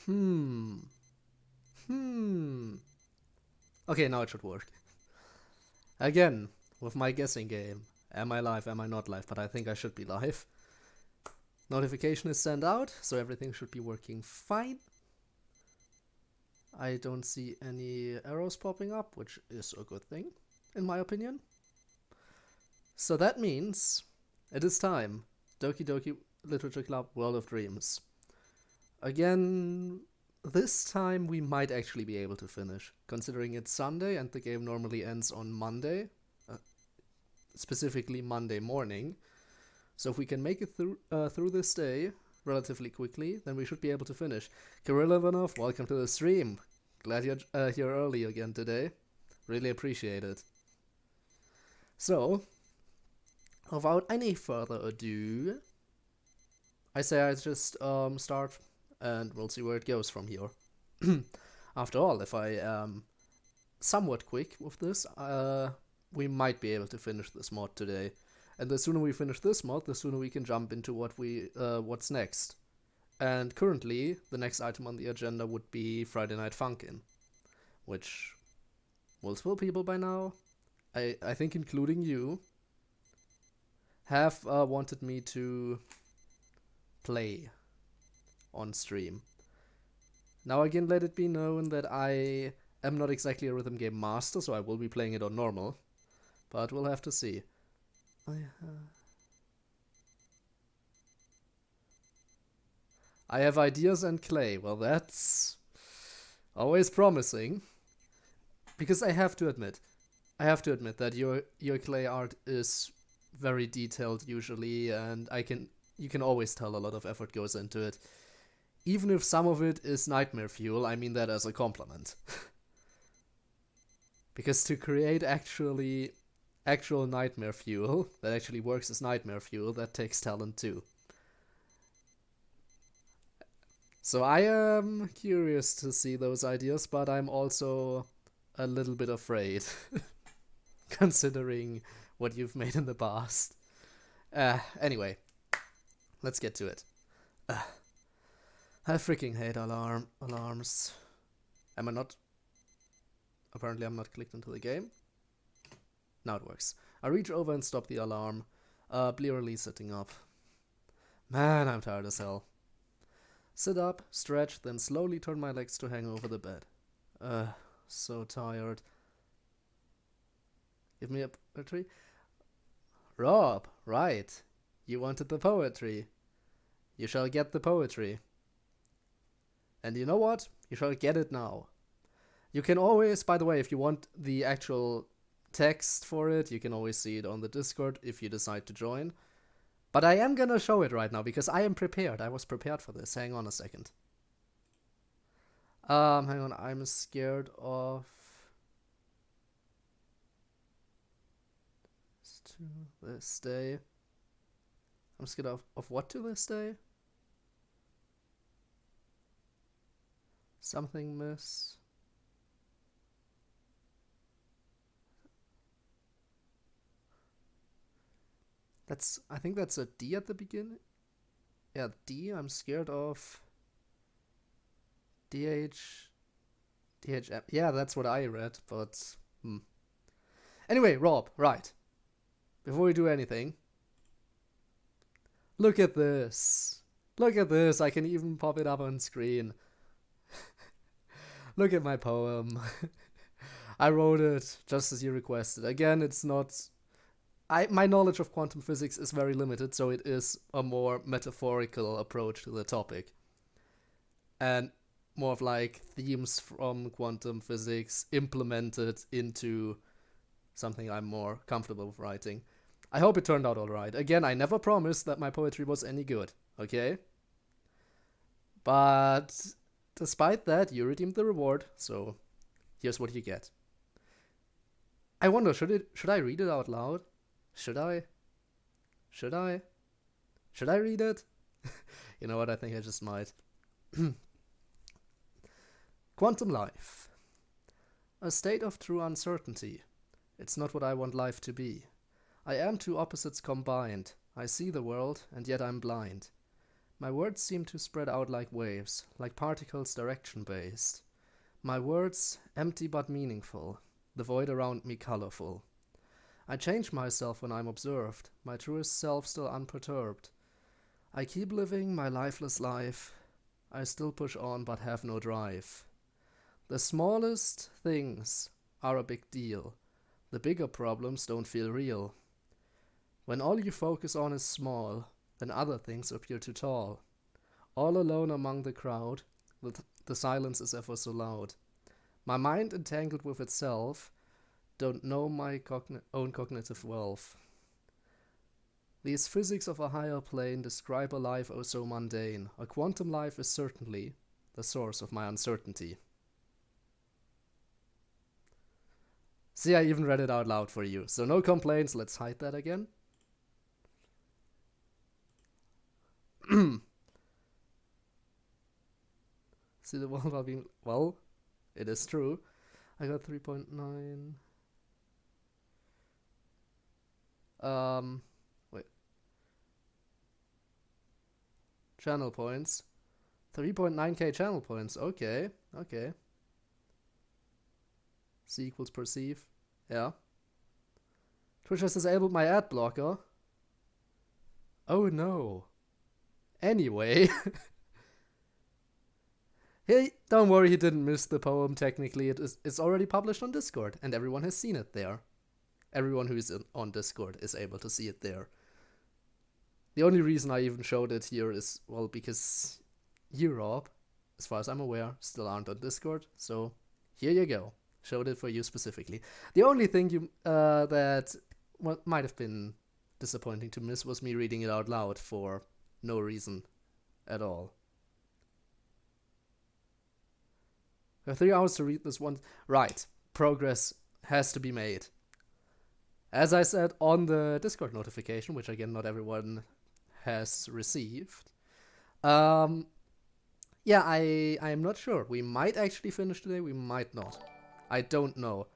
Hmm. Hmm. Okay, now it should work. Again, with my guessing game. Am I live? Am I not live? But I think I should be live. Notification is sent out, so everything should be working fine. I don't see any arrows popping up, which is a good thing, in my opinion. So that means it is time. Doki Doki Literature Club World of Dreams. Again, this time we might actually be able to finish, considering it's Sunday and the game normally ends on Monday, specifically Monday morning. So if we can make it through this day relatively quickly, then we should be able to finish. Kirill Ivanov, welcome to the stream. Glad you're here early again today. Really appreciate it. So, without any further ado, I say I just start, and we'll see where it goes from here. After all, if I am somewhat quick with this, we might be able to finish this mod today. And the sooner we finish this mod, the sooner we can jump into what's next. And currently, the next item on the agenda would be Friday Night Funkin', which multiple people by now, I think including you, have wanted me to play on stream. Now again, let it be known that I am not exactly a rhythm game master, so I will be playing it on normal, but we'll have to see. I have ideas and clay. Well, that's always promising, because I have to admit that your clay art is very detailed usually, and you can always tell a lot of effort goes into it. Even if some of it is nightmare fuel, I mean that as a compliment. Because to create actual nightmare fuel that actually works as nightmare fuel, that takes talent too. So I am curious to see those ideas, but I'm also a little bit afraid, considering what you've made in the past. Anyway, let's get to it. I freaking hate alarms. Am I not? Apparently I'm not clicked into the game. Now it works. I reach over and stop the alarm, blearily sitting up. Man, I'm tired as hell. Sit up, stretch, then slowly turn my legs to hang over the bed. So tired. Give me a poetry. Rob, right. You wanted the poetry. You shall get the poetry. And you know what? You shall get it now. You can always, by the way, if you want the actual text for it, you can always see it on the Discord if you decide to join. But I am gonna show it right now because I am prepared. I was prepared for this. Hang on a second. Hang on. I'm scared of this day. I'm scared of what to this day? Something miss. I think that's a D at the beginning. Yeah, D. I'm scared of DH. DHM. Yeah, that's what I read, but Anyway, Rob, right. Before we do anything, look at this. Look at this. I can even pop it up on screen. Look at my poem. I wrote it just as you requested. Again, it's not. My knowledge of quantum physics is very limited, so it is a more metaphorical approach to the topic. And more of like themes from quantum physics implemented into something I'm more comfortable with writing. I hope it turned out alright. Again, I never promised that my poetry was any good, okay? But despite that, you redeemed the reward, so here's what you get. I wonder, should I read it out loud? Should I? Should I read it? You know what, I think I just might. Quantum life. A state of true uncertainty. It's not what I want life to be. I am two opposites combined. I see the world, and yet I'm blind. My words seem to spread out like waves, like particles direction-based. My words empty but meaningful, the void around me colorful. I change myself when I'm observed, my truest self still unperturbed. I keep living my lifeless life. I still push on but have no drive. The smallest things are a big deal. The bigger problems don't feel real. When all you focus on is small, then other things appear too tall. All alone among the crowd, the silence is ever so loud. My mind entangled with itself, don't know my own cognitive wealth. These physics of a higher plane describe a life oh so mundane. A quantum life is certainly the source of my uncertainty. See, I even read it out loud for you, so no complaints, let's hide that again. See the world while being... Well, it is true. I got 3.9. Wait. Channel points. 3.9k channel points. Okay. C equals perceive. Yeah. Twitch has disabled my ad blocker. Oh no. Anyway. Hey, don't worry, he didn't miss the poem. Technically, it's already published on Discord, and everyone has seen it there. Everyone who is on Discord is able to see it there. The only reason I even showed it here is, well, because you, Rob, as far as I'm aware, still aren't on Discord, so here you go. Showed it for you specifically. The only thing you that might have been disappointing to miss was me reading it out loud for no reason at all. I have 3 hours to read this one. Right, progress has to be made. As I said on the Discord notification, which again not everyone has received. Yeah, I'm not sure. We might actually finish today, we might not. I don't know.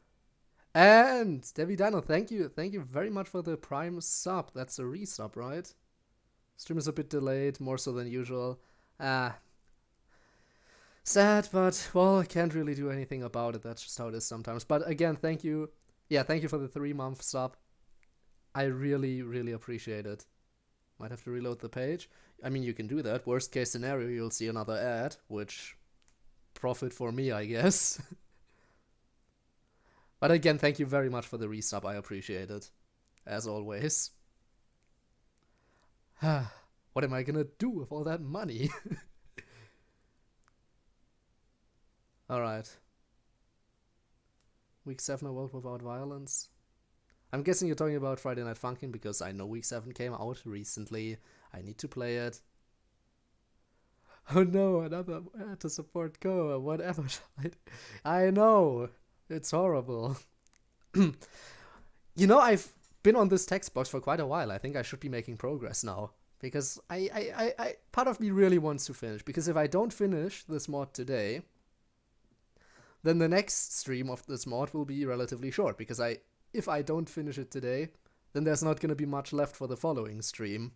And Debbie Dino, thank you very much for the Prime sub. That's a resub, right? Stream is a bit delayed, more so than usual. Sad, but, well, I can't really do anything about it. That's just how it is sometimes. But again, thank you. Yeah, thank you for the 3-month sub. I really, really appreciate it. Might have to reload the page. I mean, you can do that. Worst case scenario, you'll see another ad, which profit for me, I guess. But again, thank you very much for the resub. I appreciate it. As always. What am I gonna do with all that money? Alright. Week 7, A World Without Violence. I'm guessing you're talking about Friday Night Funkin' because I know Week 7 came out recently. I need to play it. Oh no, another to support Go, whatever. I know. It's horrible. You know, I've been on this text box for quite a while. I think I should be making progress now. Because I part of me really wants to finish. Because if I don't finish this mod today, then the next stream of this mod will be relatively short. Because if I don't finish it today, then there's not going to be much left for the following stream.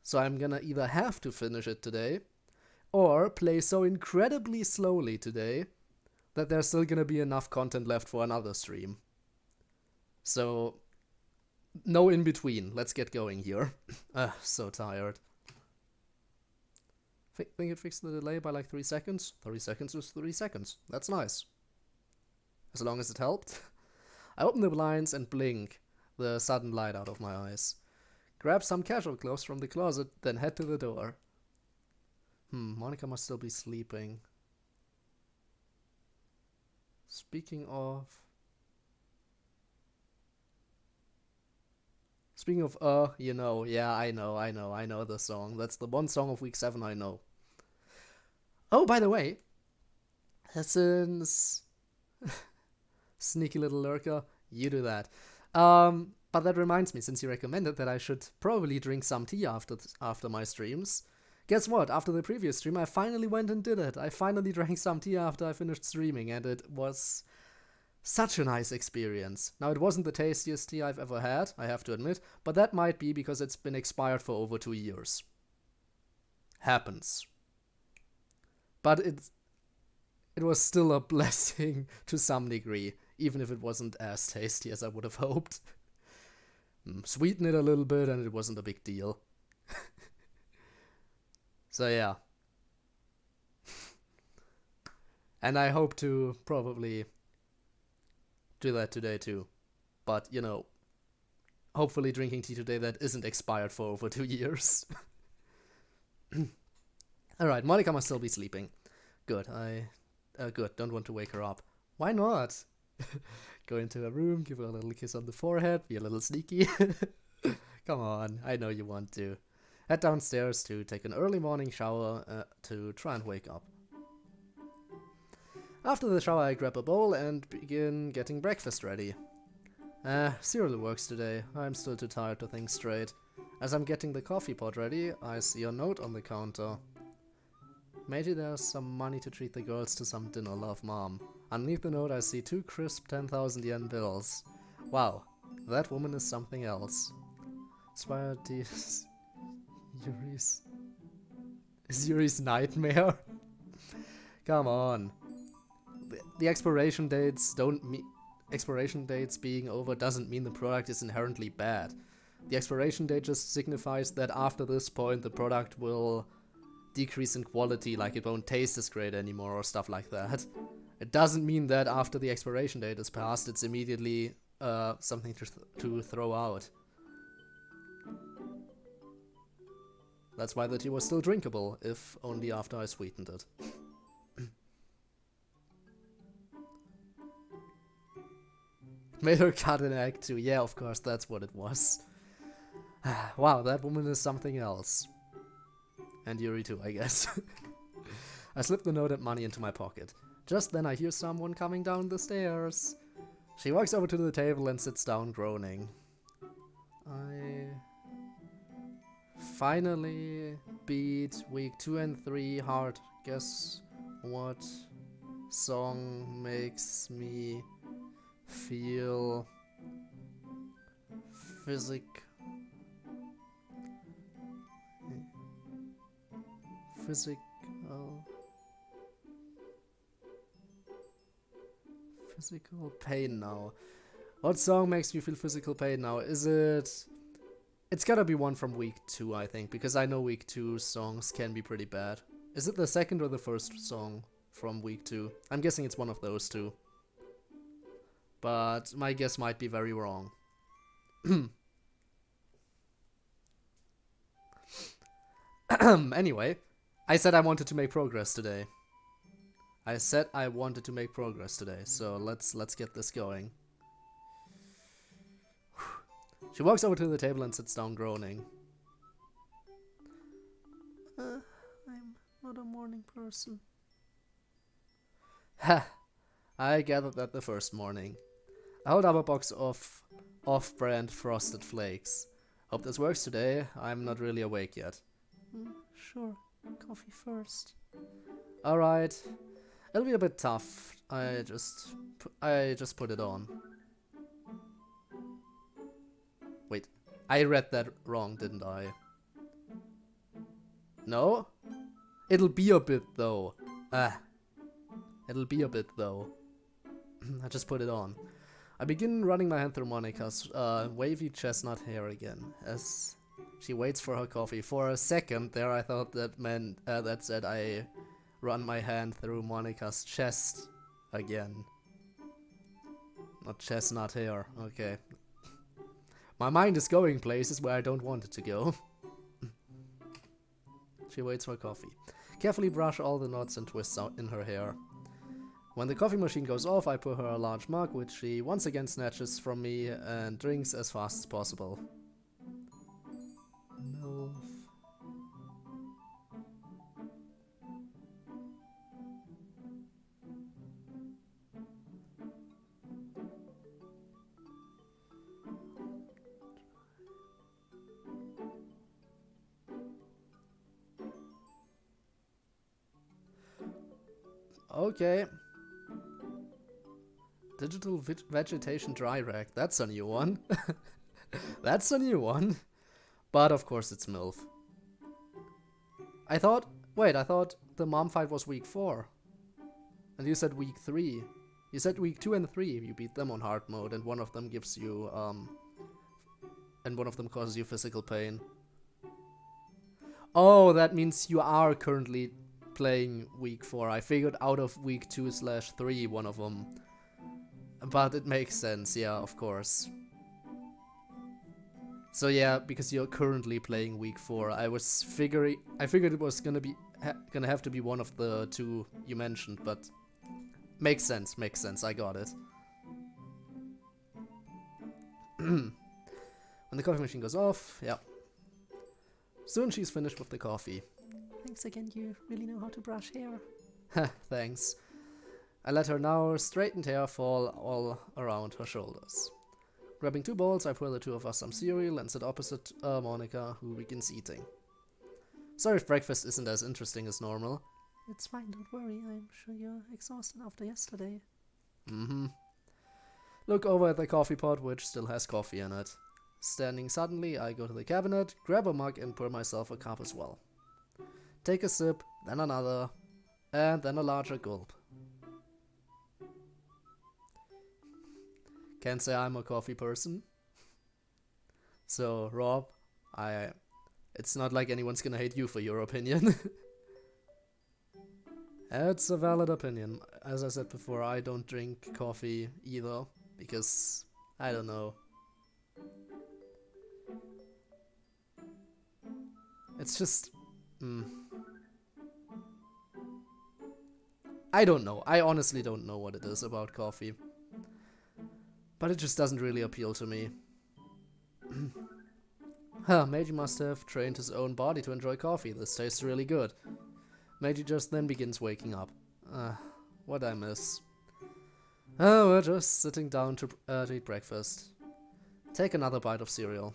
So I'm gonna either have to finish it today, or play so incredibly slowly today that there's still gonna be enough content left for another stream. So, no in between. Let's get going here. So tired. Think it fixed the delay by like 3 seconds? 3 seconds is 3 seconds. That's nice. As long as it helped. I open the blinds and blink the sudden light out of my eyes. Grab some casual clothes from the closet, then head to the door. Monica must still be sleeping. Speaking of, you know, yeah, I know the song. That's the one song of week 7 I know. Oh, by the way, since sneaky little lurker, you do that. But that reminds me, since you recommended that I should probably drink some tea after my streams. Guess what? After the previous stream, I finally went and did it. I finally drank some tea after I finished streaming, and it was such a nice experience. Now, it wasn't the tastiest tea I've ever had, I have to admit, but that might be because it's been expired for over 2 years. happens. But it was still a blessing to some degree, even if it wasn't as tasty as I would have hoped. Sweeten it a little bit and it wasn't a big deal. So yeah. And I hope to probably do that today too. But, you know, hopefully drinking tea today that isn't expired for over 2 years. Alright, Monica must still be sleeping. Good, good, don't want to wake her up. Why not? Go into her room, give her a little kiss on the forehead, be a little sneaky. Come on, I know you want to. Head downstairs to take an early morning shower to try and wake up. After the shower I grab a bowl and begin getting breakfast ready. Cereal works today, I'm still too tired to think straight. As I'm getting the coffee pot ready, I see a note on the counter. Maybe there's some money to treat the girls to some dinner, love mom. Underneath the note I see 2 crisp 10,000 yen bills. Wow, that woman is something else. Is Yuri's nightmare? Come on. The expiration dates expiration dates being over doesn't mean the product is inherently bad. The expiration date just signifies that after this point the product will decrease in quality, like it won't taste as great anymore or stuff like that. It doesn't mean that after the expiration date is passed it's immediately something to throw out. That's why the tea was still drinkable, if only after I sweetened it. Made her cut an egg too. Yeah, of course, that's what it was. Wow, that woman is something else. And Yuri too, I guess. I slip the note and money into my pocket. Just then I hear someone coming down the stairs. She walks over to the table and sits down groaning. I finally beat week 2 and 3 hard. Guess what song makes me feel physical pain now? What song makes me feel physical pain now? Is it... It's gotta be one from week 2, I think, because I know week 2 songs can be pretty bad. Is it the second or the first song from week 2? I'm guessing it's one of those two. But my guess might be very wrong. Anyway, I said I wanted to make progress today. So let's get this going. She walks over to the table and sits down groaning. I'm not a morning person. Ha! I gathered that the first morning. I hold up a box of off-brand frosted flakes. Hope this works today. I'm not really awake yet. Sure. Coffee first. Alright. It'll be a bit tough. I just put it on. Wait. I read that wrong, didn't I? No? It'll be a bit though. It'll be a bit though. I just put it on. I begin running my hand through Monica's wavy chestnut hair again, as she waits for her coffee. For a second there I thought that meant, that said I run my hand through Monica's chest again. Not chestnut hair, okay. My mind is going places where I don't want it to go. She waits for coffee. Carefully brush all the knots and twists out in her hair. When the coffee machine goes off, I pour her a large mug, which she once again snatches from me and drinks as fast as possible. MILF. Okay. Digital vegetation dry rack. That's a new one. That's a new one. But of course it's MILF. I thought... Wait, I thought the mom fight was week 4. And you said week 3. You said week 2 and 3 you beat them on hard mode, and one of them gives you, and one of them causes you physical pain. Oh, that means you are currently playing week 4. I figured out of week 2/3 one of them. But it makes sense, yeah, of course. So yeah, because you're currently playing week 4, I figured it was gonna have to be one of the 2 you mentioned, but makes sense, I got it. When the coffee machine goes off, yeah. Soon she's finished with the coffee. Thanks again, you really know how to brush hair. Thanks. I let her now straightened hair fall all around her shoulders. Grabbing 2 bowls, I pour the 2 of us some cereal and sit opposite Monica, who begins eating. Sorry if breakfast isn't as interesting as normal. It's fine, don't worry. I'm sure you're exhausted after yesterday. Mm-hmm. Look over at the coffee pot, which still has coffee in it. Standing suddenly, I go to the cabinet, grab a mug and pour myself a cup as well. Take a sip, then another, and then a larger gulp. Can't say I'm a coffee person. So, Rob, it's not like anyone's gonna hate you for your opinion. It's a valid opinion. As I said before, I don't drink coffee either, because, I don't know. It's just... I don't know. I honestly don't know what it is about coffee. But it just doesn't really appeal to me. Huh, Meiji must have trained his own body to enjoy coffee. This tastes really good. Meiji just then begins waking up. What I miss. Oh, we're just sitting down to eat breakfast. Take another bite of cereal.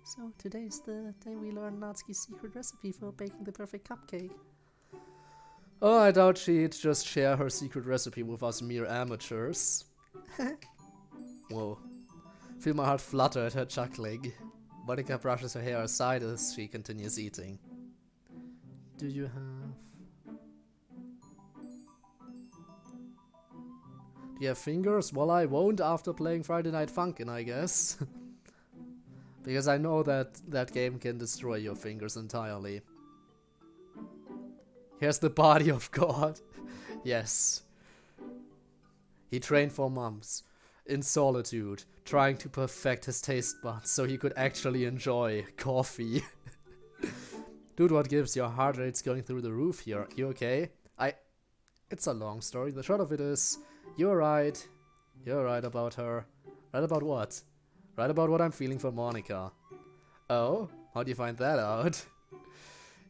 So today's the day we learn Natsuki's secret recipe for baking the perfect cupcake. Oh, I doubt she'd just share her secret recipe with us mere amateurs. Whoa. Feel my heart flutter at her chuckling. Monica brushes her hair aside as she continues eating. Do you have fingers? Well, I won't after playing Friday Night Funkin', I guess. Because I know that game can destroy your fingers entirely. Here's the body of God. Yes. He trained for months, in solitude, trying to perfect his taste buds so he could actually enjoy coffee. Dude, what gives? Your heart rate's going through the roof here. You okay? It's a long story. The short of it is, you're right. You're right about her. Right about what? Right about what I'm feeling for Monica. Oh? How'd you find that out?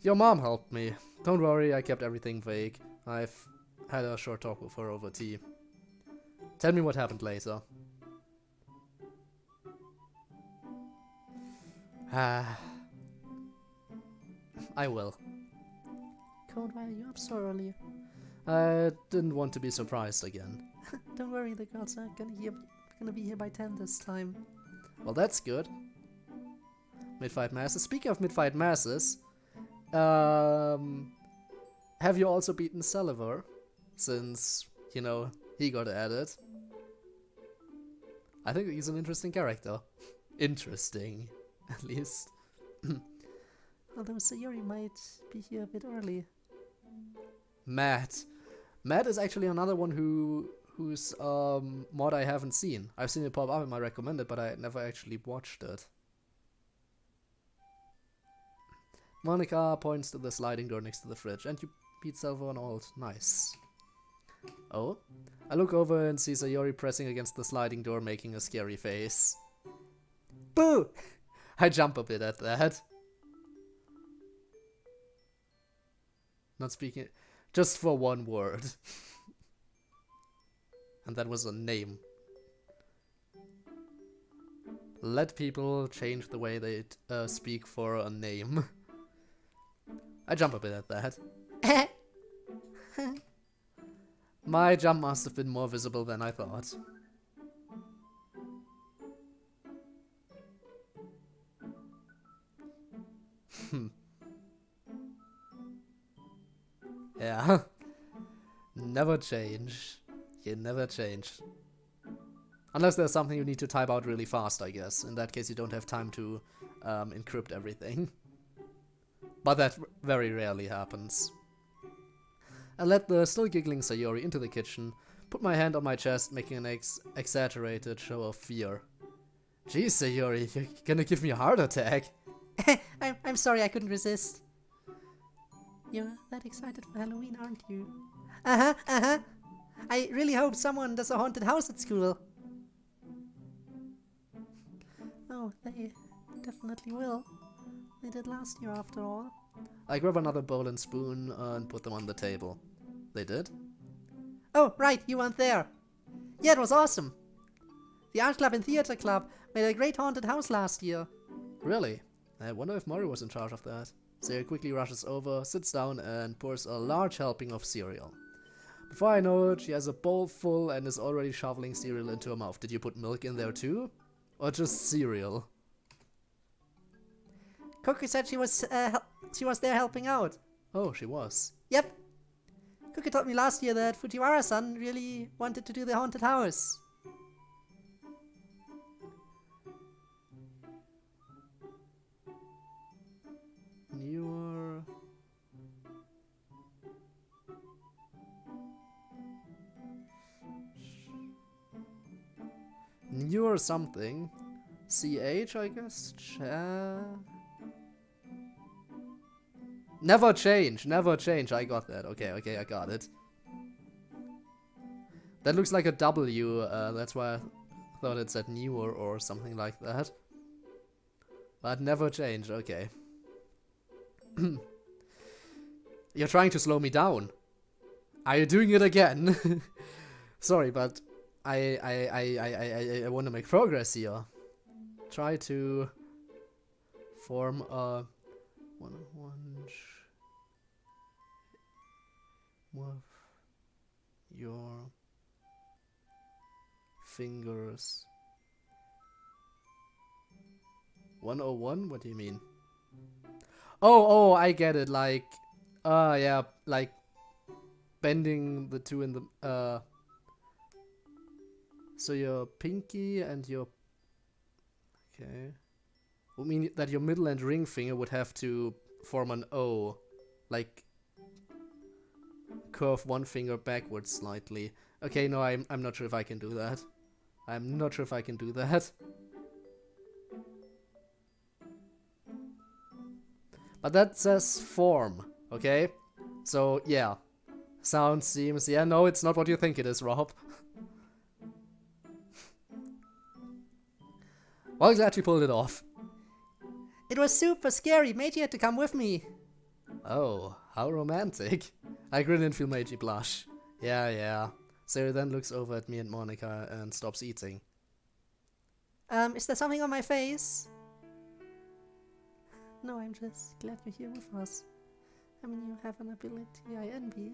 Your mom helped me. Don't worry, I kept everything vague. I've had a short talk with her over tea. Tell me what happened later. I will. Code, why are you up so early? I didn't want to be surprised again. Don't worry, the girls are gonna be here by 10 this time. Well, that's good. Mid-fight masses. Speaking of mid-fight masses, have you also beaten Saliver? Since, you know, he got added. I think he's an interesting character. Interesting, at least. Although Sayori might be here a bit early. Matt. Matt is actually another one whose mod I haven't seen. I've seen it pop up in my recommended, but I never actually watched it. Monica points to the sliding door next to the fridge, and you beat Salvo on alt. Nice. Oh? I look over and see Sayori pressing against the sliding door, making a scary face. Boo! I jump a bit at that. Not speaking... Just for one word. And that was a name. Let people change the way they speak for a name. I jump a bit at that. My jump must have been more visible than I thought. Yeah. Never change. You never change. Unless there's something you need to type out really fast, I guess. In that case, you don't have time to encrypt everything. But that very rarely happens. I let the still giggling Sayori into the kitchen, put my hand on my chest, making an exaggerated show of fear. Geez, Sayori, you're gonna give me a heart attack. I'm sorry I couldn't resist. You're that excited for Halloween, aren't you? Uh-huh. I really hope someone does a haunted house at school. Oh, they definitely will. They did last year, after all. I grab another bowl and spoon and put them on the table. They did? Oh, right, you weren't there. Yeah, it was awesome. The art club and theater club made a great haunted house last year. Really? I wonder if Mori was in charge of that. Sayori quickly rushes over, sits down, and pours a large helping of cereal. Before I know it, she has a bowl full and is already shoveling cereal into her mouth. Did you put milk in there too? Or just cereal? Cookie said she was there helping out. Oh, she was. Yep. Cookie told me last year that Fujiwara-san really wanted to do the haunted house. Newer something. CH, I guess? Never change, never change. I got that. Okay, I got it. That looks like a W, that's why I thought it said newer or something like that. But never change, okay. You're trying to slow me down. Are you doing it again? Sorry, but I want to make progress here. Try to form a one with your fingers. 101? What do you mean? Oh, I get it. Like, yeah, like bending the two in the, so your pinky and your, okay, would mean that your middle and ring finger would have to form an O, like curve one finger backwards slightly. Okay, no, I'm not sure if I can do that. I'm not sure if I can do that. But that says form, okay? So, yeah. Sound seems... Yeah, no, it's not what you think it is, Rob. Well, glad you pulled it off. It was super scary. Meiji had to come with me. Oh, how romantic. I grin and feel Meiji blush. Yeah. Sarah then looks over at me and Monica and stops eating. Is there something on my face? No, I'm just glad you're here with us. I mean, you have an ability I envy.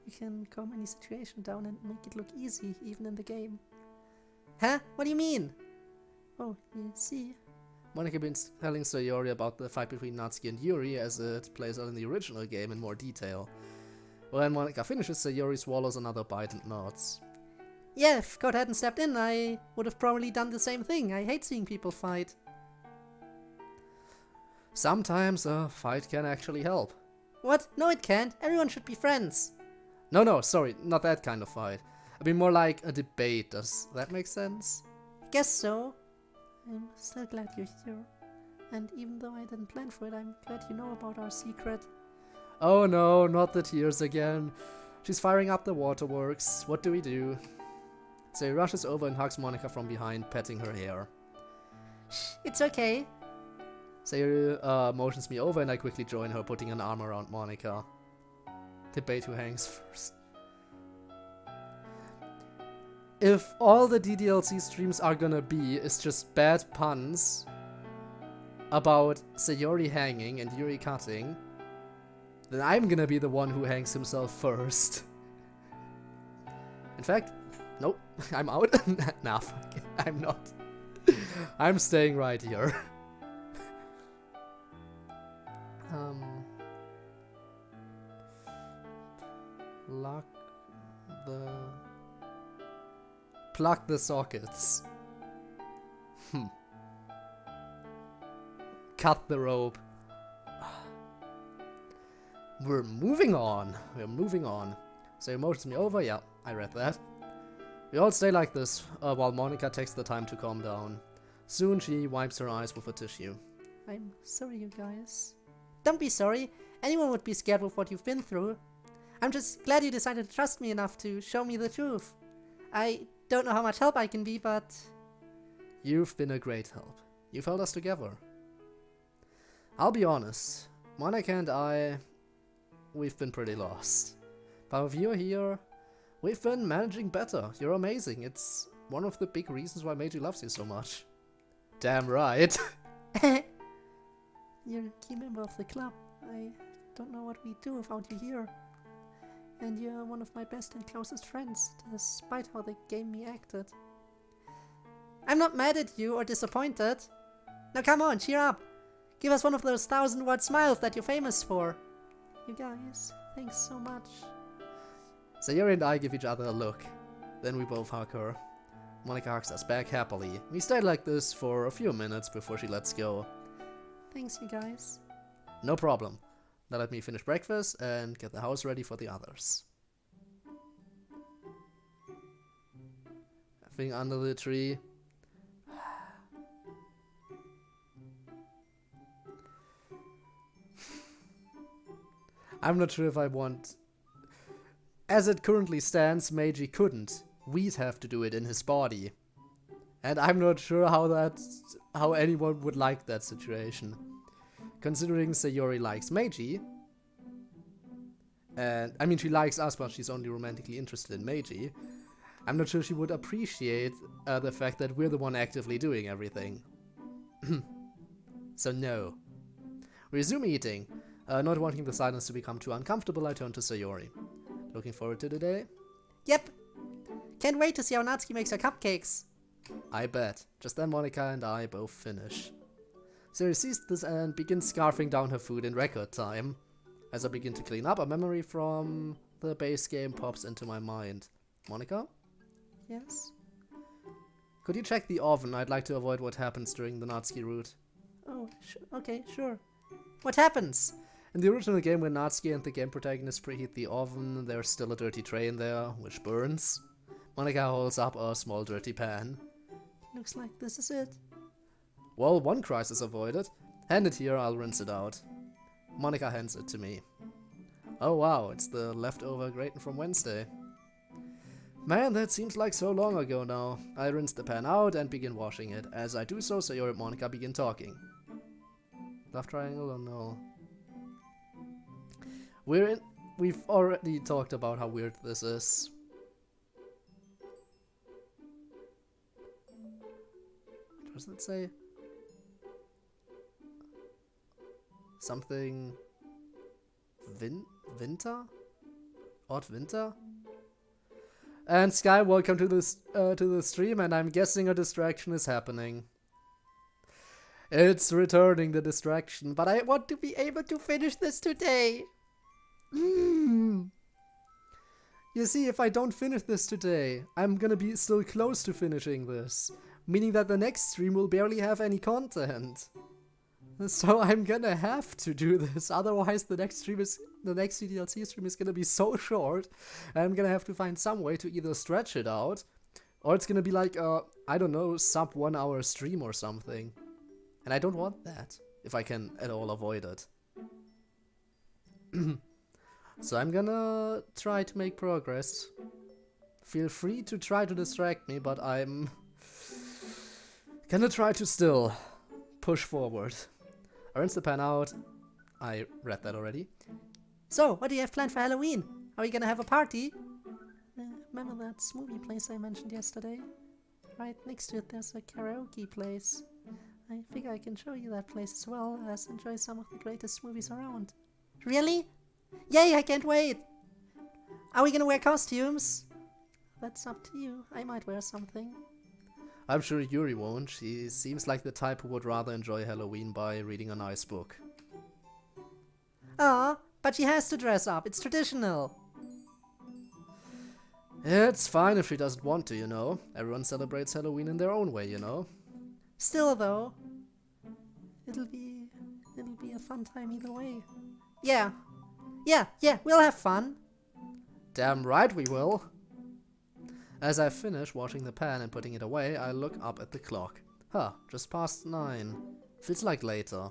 You can calm any situation down and make it look easy, even in the game. Huh? What do you mean? Oh, you see. Monica been telling Sayori about the fight between Natsuki and Yuri as it plays out in the original game in more detail. When Monica finishes, Sayori swallows another bite and nods. Yeah, if Code hadn't stepped in, I would have probably done the same thing. I hate seeing people fight. Sometimes a fight can actually help. What? No, it can't. Everyone should be friends. No, sorry, not that kind of fight. I mean more like a debate. Does that make sense? Guess so. I'm still glad you're here. And even though I didn't plan for it, I'm glad you know about our secret. Oh no, not the tears again. She's firing up the waterworks. What do we do? So he rushes over and hugs Monica from behind, patting her hair. Shh, it's okay. Sayori motions me over and I quickly join her, putting an arm around Monica. Debate who hangs first. If all the DDLC streams are gonna be is just bad puns about Sayori hanging and Yuri cutting, then I'm gonna be the one who hangs himself first. In fact, nope, I'm out. Nah, fuck it, I'm not. I'm staying right here. Um, plug the sockets. Cut the rope. We're moving on. So you motions me over? Yeah, I read that. We all stay like this while Monica takes the time to calm down. Soon she wipes her eyes with a tissue. I'm sorry, you guys. Don't be sorry. Anyone would be scared with what you've been through. I'm just glad you decided to trust me enough to show me the truth. I don't know how much help I can be, but... You've been a great help. You've held us together. I'll be honest. Monica and I... we've been pretty lost. But with you here, we've been managing better. You're amazing. It's one of the big reasons why Meiji loves you so much. Damn right. You're a key member of the club. I don't know what we'd do without you here. And you're one of my best and closest friends, despite how the game me acted. I'm not mad at you or disappointed. Now come on, cheer up. Give us one of those 1,000-word smiles that you're famous for. You guys, thanks so much. Sayori and I give each other a look. Then we both hug her. Monica hugs us back happily. We stayed like this for a few minutes before she lets go. Thanks, you guys. No problem. Now let me finish breakfast and get the house ready for the others. Thing under the tree. I'm not sure if I want... As it currently stands, Meiji couldn't. We'd have to do it in his body. And I'm not sure how anyone would like that situation. Considering Sayori likes Meiji. And, I mean, she likes us, but she's only romantically interested in Meiji. I'm not sure she would appreciate the fact that we're the one actively doing everything. So no. Resume eating. Not wanting the silence to become too uncomfortable, I turn to Sayori. Looking forward to the day? Yep. Can't wait to see how Natsuki makes her cupcakes. I bet. Just then Monica and I both finish. Sayori sees this and begins scarfing down her food in record time. As I begin to clean up, a memory from the base game pops into my mind. Monica? Yes? Could you check the oven? I'd like to avoid what happens during the Natsuki route. Oh, okay, sure. What happens? In the original game, when Natsuki and the game protagonist preheat the oven, there's still a dirty tray in there, which burns. Monica holds up a small dirty pan. Looks like this is it. Well, one crisis avoided. Hand it here, I'll rinse it out. Monica hands it to me. Oh wow, it's the leftover gratin from Wednesday. Man, that seems like so long ago now. I rinse the pan out and begin washing it. As I do so, Sayori and Monica begin talking. Love triangle or no? We've already talked about how weird this is. What does it say? Something... Winter? Odd winter? And Sky, welcome to the stream, and I'm guessing a distraction is happening. It's returning the distraction, but I want to be able to finish this today. You see, if I don't finish this today, I'm gonna be still close to finishing this, meaning that the next stream will barely have any content. So I'm gonna have to do this, otherwise the next CDLC stream is gonna be so short, and I'm gonna have to find some way to either stretch it out, or it's gonna be like a, I don't know, sub 1 hour stream or something. And I don't want that, if I can at all avoid it. So I'm gonna try to make progress. Feel free to try to distract me, but I'm gonna try to still push forward. I rinse the pan out. I read that already. So, what do you have planned for Halloween? Are we gonna have a party? Remember that smoothie place I mentioned yesterday? Right next to it there's a karaoke place. I figure I can show you that place as well as enjoy some of the greatest movies around. Really? Yay, I can't wait! Are we gonna wear costumes? That's up to you. I might wear something. I'm sure Yuri won't. She seems like the type who would rather enjoy Halloween by reading a nice book. Ah, but she has to dress up. It's traditional. It's fine if she doesn't want to, you know. Everyone celebrates Halloween in their own way, you know. Still, though, it'll be a fun time either way. Yeah, we'll have fun. Damn right we will. As I finish washing the pan and putting it away, I look up at the clock. Huh, just past 9. Feels like later.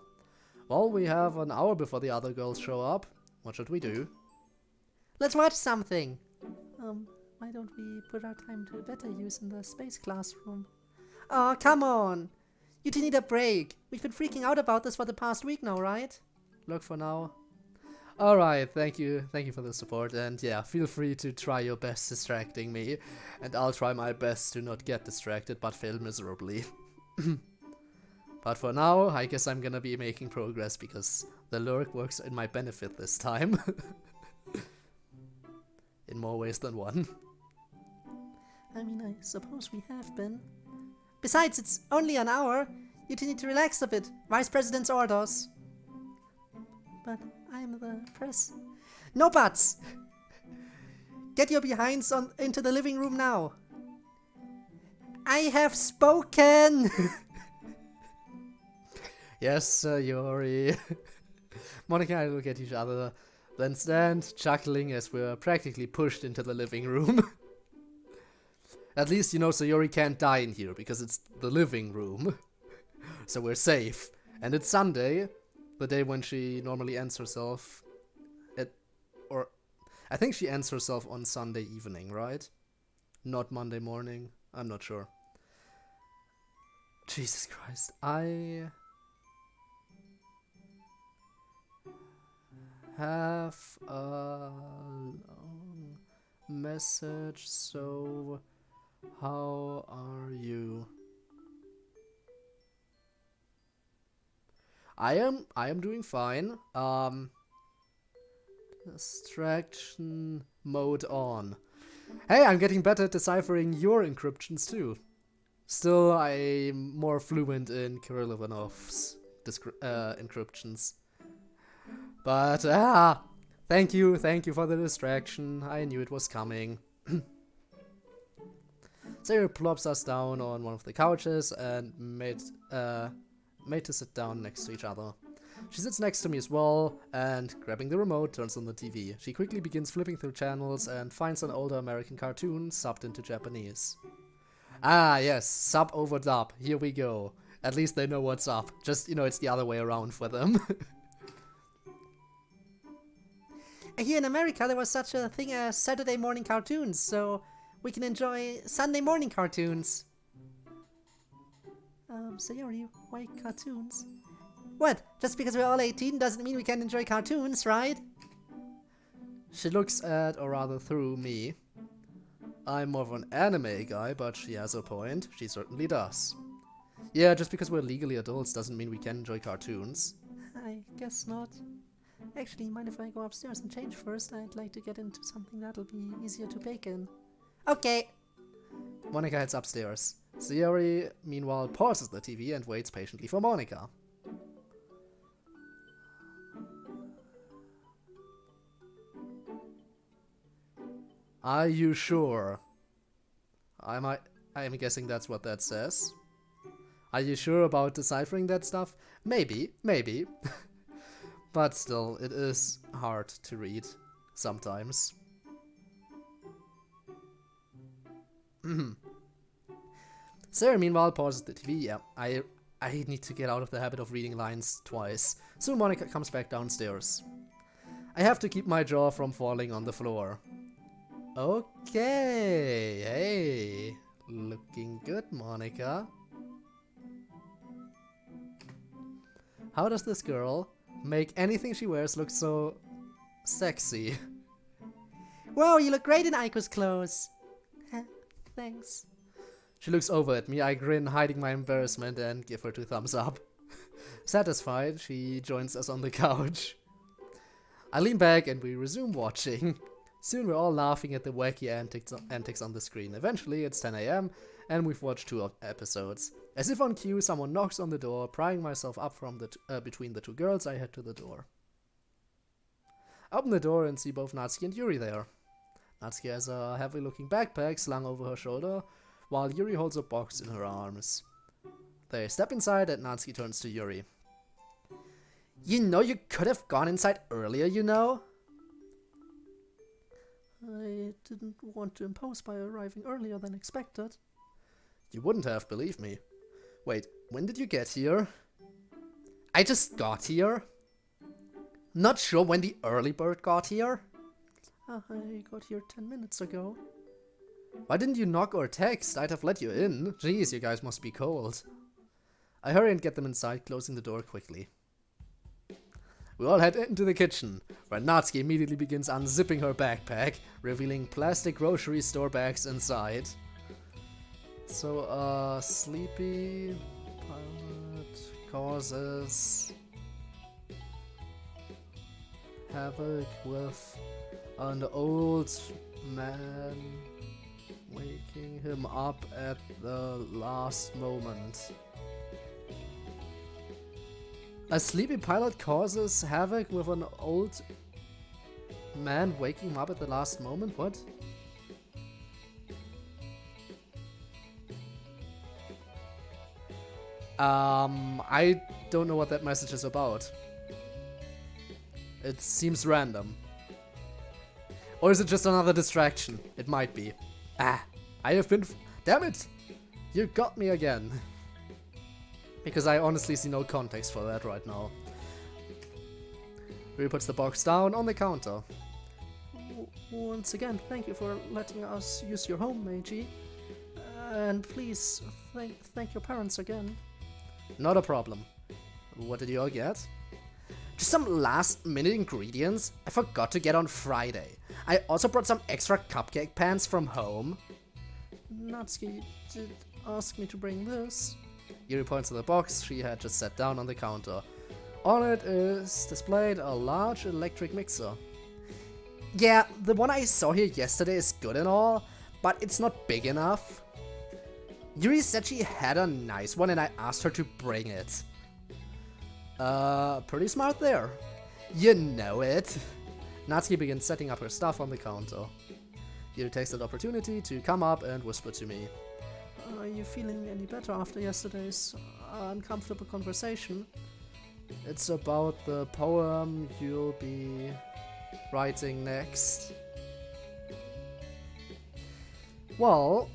Well, we have an hour before the other girls show up. What should we do? Let's watch something. Why don't we put our time to better use in the space classroom? Oh, come on. You two need a break. We've been freaking out about this for the past week now, right? Look for now. Alright, thank you for the support, and yeah, feel free to try your best distracting me, and I'll try my best to not get distracted but fail miserably. But for now, I guess I'm gonna be making progress because the lurk works in my benefit this time. In more ways than one. I mean, I suppose we have been. Besides, it's only an hour. You two need to relax a bit. Vice President's orders. But I'm the press. No buts! Get your behinds into the living room now. I have spoken! Yes, Yori. Monica and I look at each other, then stand, chuckling as we're practically pushed into the living room. At least, you know, Sayori can't die in here, because it's the living room. So we're safe. And it's Sunday, the day when she normally ends herself I think she ends herself on Sunday evening, right? Not Monday morning. I'm not sure. Jesus Christ. I have a long message, so how are you? I am doing fine. Distraction mode on. Hey, I'm getting better at deciphering your encryptions too. Still, I'm more fluent in Kirill Ivanov's encryptions. But, thank you for the distraction. I knew it was coming. Sarah plops us down on one of the couches and made to sit down next to each other. She sits next to me as well, and grabbing the remote, turns on the TV. She quickly begins flipping through channels and finds an older American cartoon subbed into Japanese. Ah, yes, sub over dub. Here we go. At least they know what's up. Just, you know, it's the other way around for them. Here in America, there was such a thing as Saturday morning cartoons, so we can enjoy Sunday morning cartoons. Sayori, why cartoons? What? Just because we're all 18 doesn't mean we can enjoy cartoons, right? She looks at, or rather through, me. I'm more of an anime guy, but she has a point. She certainly does. Yeah, just because we're legally adults doesn't mean we can enjoy cartoons. I guess not. Actually, mind if I go upstairs and change first? I'd like to get into something that'll be easier to bake in. Okay. Monica heads upstairs. Sayori, meanwhile, pauses the TV and waits patiently for Monica. Are you sure? I am guessing that's what that says. Are you sure about deciphering that stuff? Maybe. But still, it is hard to read sometimes. Sarah, meanwhile, pauses the TV. Yeah, I need to get out of the habit of reading lines twice. Soon Monica comes back downstairs. I have to keep my jaw from falling on the floor. Okay, hey, looking good, Monica. How does this girl make anything she wears look so sexy? Whoa, you look great in Aiko's clothes. Thanks. She looks over at me, I grin, hiding my embarrassment, and give her 2 thumbs up. Satisfied, she joins us on the couch. I lean back and we resume watching. Soon we're all laughing at the wacky antics on the screen. Eventually it's 10 AM and we've watched 2 episodes. As if on cue, someone knocks on the door. Prying myself up from between the 2 girls, I head to the door. Open the door and see both Natsuki and Yuri there. Natsuki has a heavy-looking backpack slung over her shoulder, while Yuri holds a box in her arms. They step inside and Natsuki turns to Yuri. You know you could have gone inside earlier, you know? I didn't want to impose by arriving earlier than expected. You wouldn't have, believe me. Wait, when did you get here? I just got here. Not sure when the early bird got here. I got here 10 minutes ago. Why didn't you knock or text? I'd have let you in. Jeez, you guys must be cold. I hurry and get them inside, closing the door quickly. We all head into the kitchen, where Natsuki immediately begins unzipping her backpack, revealing plastic grocery store bags inside. So, sleepy pilot causes havoc with an old man, waking him up at the last moment. A sleepy pilot causes havoc with an old man, waking him up at the last moment? What? I don't know what that message is about. It seems random. Or is it just another distraction? It might be. I have been... Damn it! You got me again. Because I honestly see no context for that right now. Ryu puts the box down on the counter. Once again, thank you for letting us use your home, Meiji. And please, thank your parents again. Not a problem. What did you all get? Just some last-minute ingredients I forgot to get on Friday. I also brought some extra cupcake pans from home. Natsuki did ask me to bring this. Yuri points to the box she had just set down on the counter. On it is displayed a large electric mixer. Yeah, the one I saw here yesterday is good and all, but it's not big enough. Yuri said she had a nice one and I asked her to bring it. Pretty smart there. You know it. Natsuki begins setting up her stuff on the counter. Yuri takes that opportunity to come up and whisper to me. Are you feeling any better after yesterday's uncomfortable conversation? It's about the poem you'll be writing next. Well,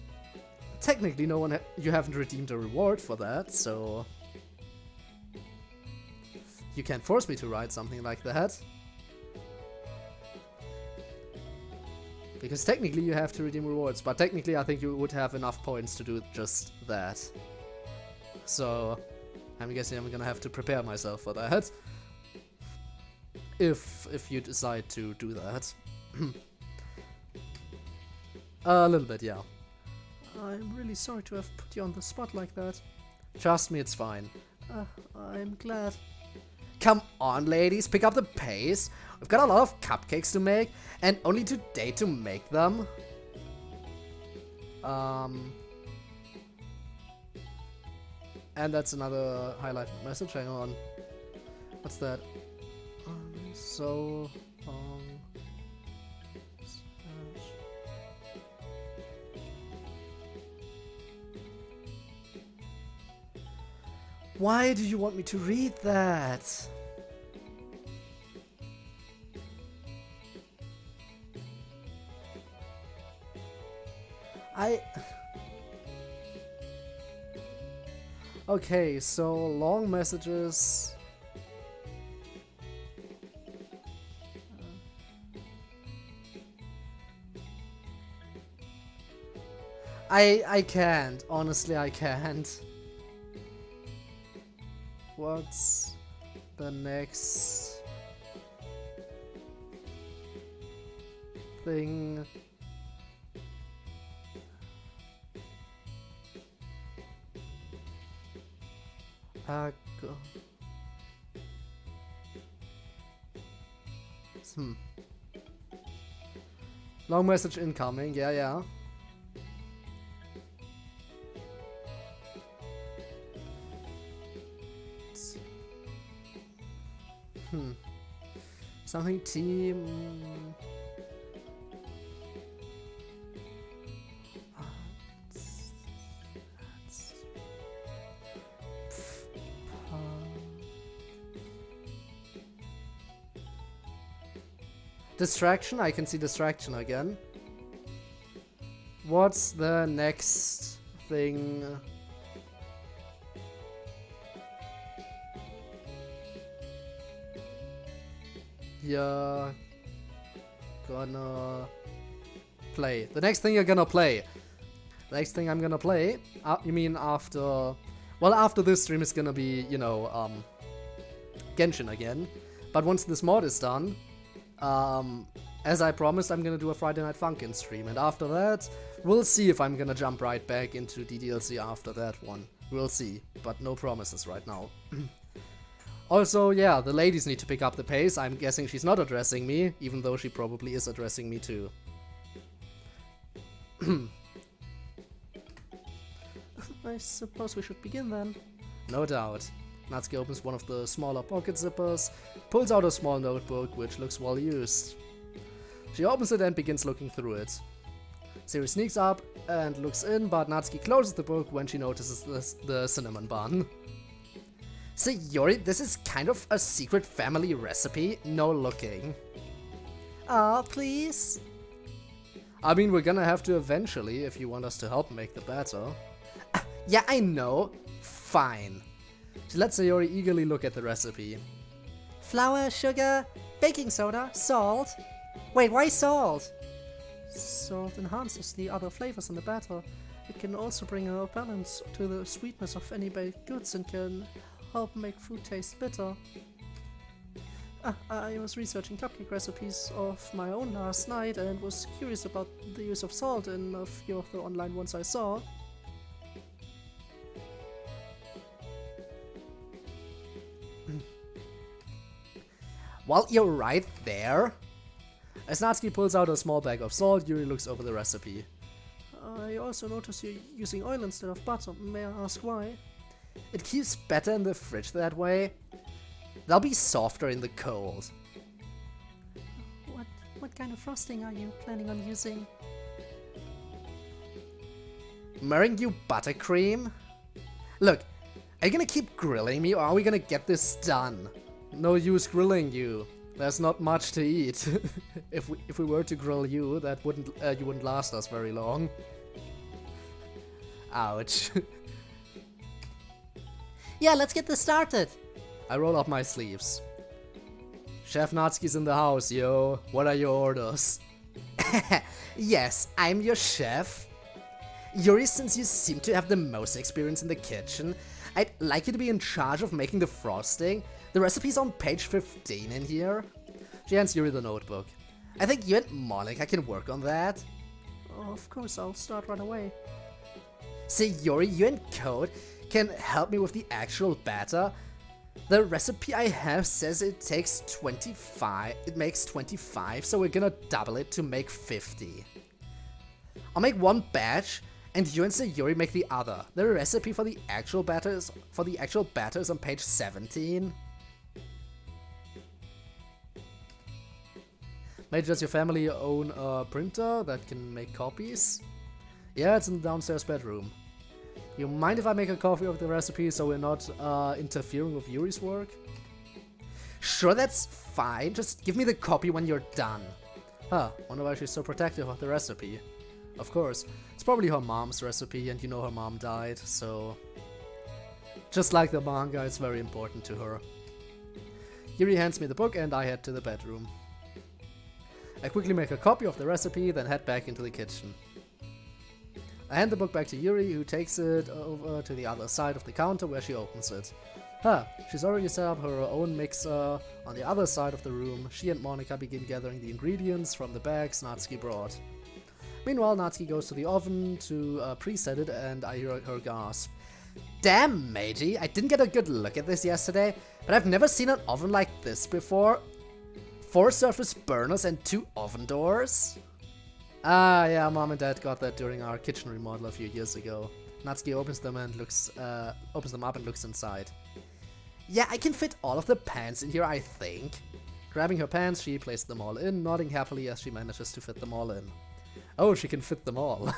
technically you haven't redeemed a reward for that, so you can't force me to write something like that. Because technically you have to redeem rewards, but technically I think you would have enough points to do just that. So, I'm guessing I'm gonna have to prepare myself for that. If you decide to do that. A little bit, yeah. I'm really sorry to have put you on the spot like that. Trust me, it's fine. I'm glad. Come on, ladies, pick up the pace. We've got a lot of cupcakes to make, and only today to make them. And that's another highlighted message. Hang on. What's that? So long. Why do you want me to read that? Okay, so long messages. I can't. Honestly, I can't. What's the next thing? Long message incoming, yeah. Something tea. Distraction? I can see distraction again. What's the next thing? You're gonna play. The next thing you're gonna play. The next thing I'm gonna play. You mean after? Well, after this stream is gonna be, you know, Genshin again. But once this mod is done, as I promised, I'm gonna do a Friday Night Funkin' stream, and after that, we'll see if I'm gonna jump right back into DDLC after that one. We'll see, but no promises right now. Also, yeah, the ladies need to pick up the pace. I'm guessing she's not addressing me, even though she probably is addressing me too. I suppose we should begin then. No doubt. Natsuki opens one of the smaller pocket zippers, pulls out a small notebook, which looks well used. She opens it and begins looking through it. Siri sneaks up and looks in, but Natsuki closes the book when she notices the cinnamon bun. So Yuri, this is kind of a secret family recipe, no looking. Please? I mean, we're gonna have to eventually if you want us to help make the batter. Yeah, I know. Fine. She lets Sayori eagerly look at the recipe. Flour, sugar, baking soda, salt. Wait, why salt? Salt enhances the other flavors in the batter. It can also bring a balance to the sweetness of any baked goods and can help make food taste bitter. I was researching cupcake recipes of my own last night and was curious about the use of salt in a few of the online ones I saw. Well, you're right there. As Natsuki pulls out a small bag of salt, Yuri looks over the recipe. I also noticed you're using oil instead of butter. May I ask why? It keeps better in the fridge that way. They'll be softer in the cold. What kind of frosting are you planning on using? Meringue buttercream? Look, are you gonna keep grilling me or are we gonna get this done? No use grilling you. There's not much to eat. If we were to grill you, that wouldn't you wouldn't last us very long. Ouch. Yeah, let's get this started. I roll up my sleeves. Chef Natsuki's in the house, yo. What are your orders? Yes, I'm your chef. Yuri, since you seem to have the most experience in the kitchen, I'd like you to be in charge of making the frosting. The recipe's on page 15 in here. She hands Yuri the notebook. I think you and Monica can work on that. Of course, I'll start right away. So Yuri, you and Code can help me with the actual batter. The recipe I have says it takes 25, it makes 25, so we're gonna double it to make 50. I'll make one batch, and you and Sayuri make the other. The recipe for the actual batter is on page 17. Mate, does your family own a printer that can make copies? Yeah, it's in the downstairs bedroom. You mind if I make a copy of the recipe so we're not interfering with Yuri's work? Sure, that's fine. Just give me the copy when you're done. Huh, wonder why she's so protective of the recipe. Of course, it's probably her mom's recipe and you know her mom died, so... Just like the manga, it's very important to her. Yuri hands me the book and I head to the bedroom. I quickly make a copy of the recipe, then head back into the kitchen. I hand the book back to Yuri, who takes it over to the other side of the counter where she opens it. Huh, she's already set up her own mixer on the other side of the room. She and Monica begin gathering the ingredients from the bags Natsuki brought. Meanwhile, Natsuki goes to the oven to preset it and I hear her gasp. Damn, matey, I didn't get a good look at this yesterday, but I've never seen an oven like this before. 4 surface burners and 2 oven doors? Ah, yeah, Mom and Dad got that during our kitchen remodel a few years ago. Natsuki opens them up and looks inside. Yeah, I can fit all of the pans in here, I think. Grabbing her pants, she placed them all in, nodding happily as she manages to fit them all in. Oh, she can fit them all.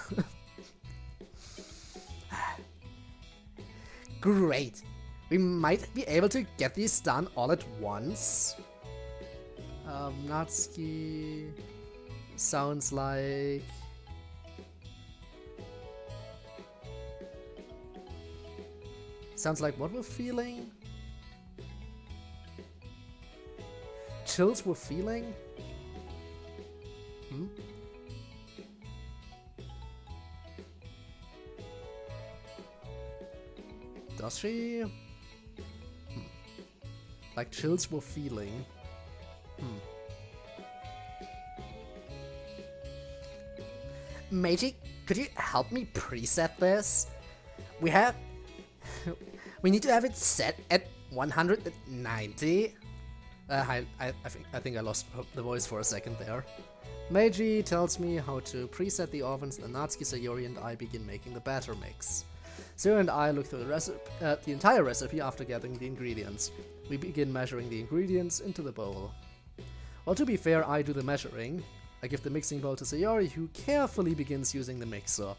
Great! We might be able to get these done all at once. Natsuki sounds like... Sounds like what we're feeling? Chills we're feeling? Hmm? Does she? Like chills we're feeling. Meiji, could you help me preset this? We need to have it set at 190. I think I lost the voice for a second there. Meiji tells me how to preset the ovens, and Natsuki, Sayori, and I begin making the batter mix. Sayori and I look through the entire recipe after gathering the ingredients. We begin measuring the ingredients into the bowl. Well, to be fair, I do the measuring. I give the mixing bowl to Sayori, who carefully begins using the mixer.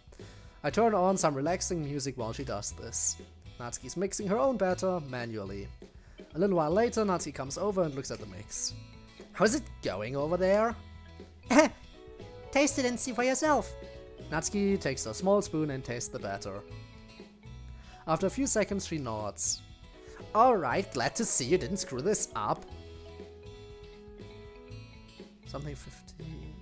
I turn on some relaxing music while she does this. Natsuki's mixing her own batter manually. A little while later, Natsuki comes over and looks at the mix. How's it going over there? Taste it and see for yourself. Natsuki takes a small spoon and tastes the batter. After a few seconds, she nods. Alright, glad to see you didn't screw this up. Something 15.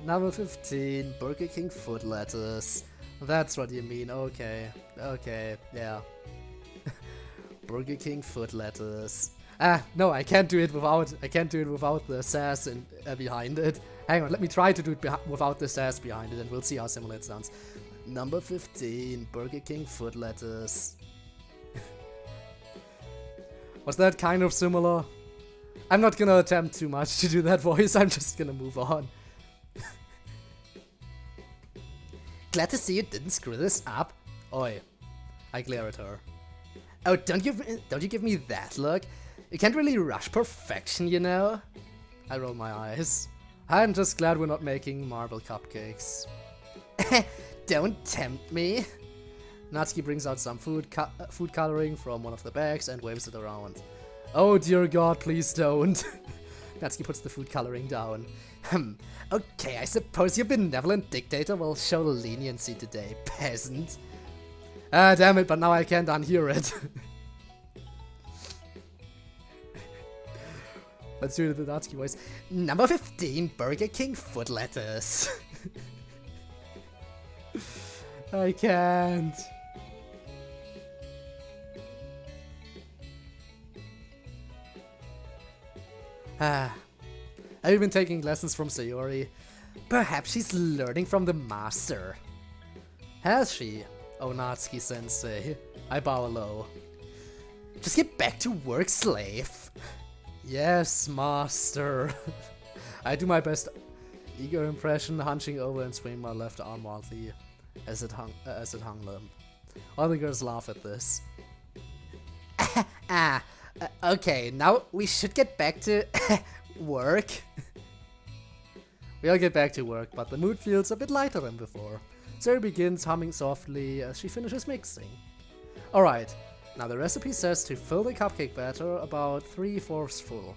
Number 15, Burger King foot lettuce. That's what you mean, okay, yeah. Burger King foot lettuce. No, I can't do it without the sass behind it. Hang on, let me try to do it without the sass behind it, and we'll see how similar it sounds. Number 15, Burger King foot lettuce. Was that kind of similar? I'm not gonna attempt too much to do that voice, I'm just gonna move on. Glad to see you didn't screw this up. Oi. I glare at her. Oh, don't you give me that look. You can't really rush perfection, you know? I roll my eyes. I'm just glad we're not making marble cupcakes. Don't tempt me. Natsuki brings out some food coloring from one of the bags and waves it around. Oh dear god, please don't. Natsuki puts the food coloring down. Okay, I suppose your benevolent dictator will show leniency today, peasant. Ah, damn it, but now I can't unhear it. Let's do it in the Natsuki voice. Number 15, Burger King foot lettuce. I can't. Have you been taking lessons from Sayori? Perhaps she's learning from the master. Has she? Oh, Natsuki-sensei. I bow low. Just get back to work, slave. Yes, master. I do my best ego impression, hunching over and swinging my left arm wildly as it hung limp. All the girls laugh at this. Okay, now we should get back to work. We all get back to work, but the mood feels a bit lighter than before. Sarah begins humming softly as she finishes mixing. Alright, now the recipe says to fill the cupcake batter about 3/4 full.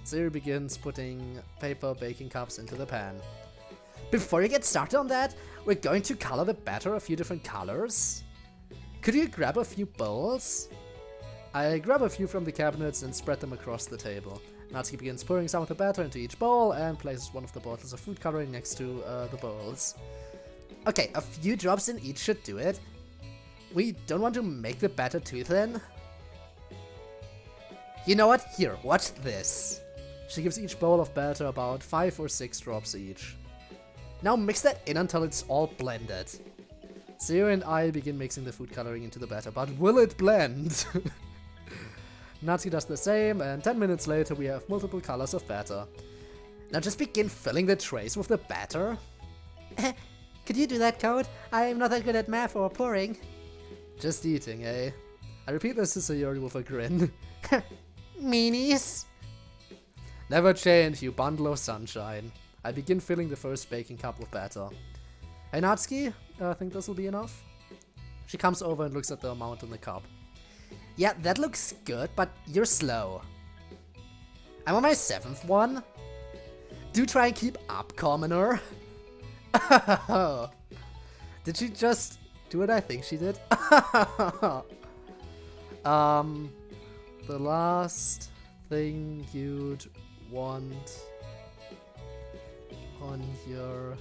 Sarah begins putting paper baking cups into the pan. Before you get started on that, we're going to color the batter a few different colors. Could you grab a few bowls? I grab a few from the cabinets and spread them across the table. Natsuki begins pouring some of the batter into each bowl and places one of the bottles of food coloring next to the bowls. Okay, a few drops in each should do it. We don't want to make the batter too thin. You know what? Here, watch this. She gives each bowl of batter about 5 or 6 drops each. Now mix that in until it's all blended. Zero and I begin mixing the food coloring into the batter, but will it blend? Natsuki does the same, and 10 minutes later we have multiple colors of batter. Now just begin filling the trays with the batter. Could you do that, Code? I'm not that good at math or pouring. Just eating, eh? I repeat this to Sayori with a grin. Meanies. Never change, you bundle of sunshine. I begin filling the first baking cup with batter. Hey Natsuki, I think this will be enough. She comes over and looks at the amount in the cup. Yeah, that looks good, but you're slow. I'm on my 7th one. Do try and keep up, commoner. Did she just do what I think she did? The last thing you'd want on your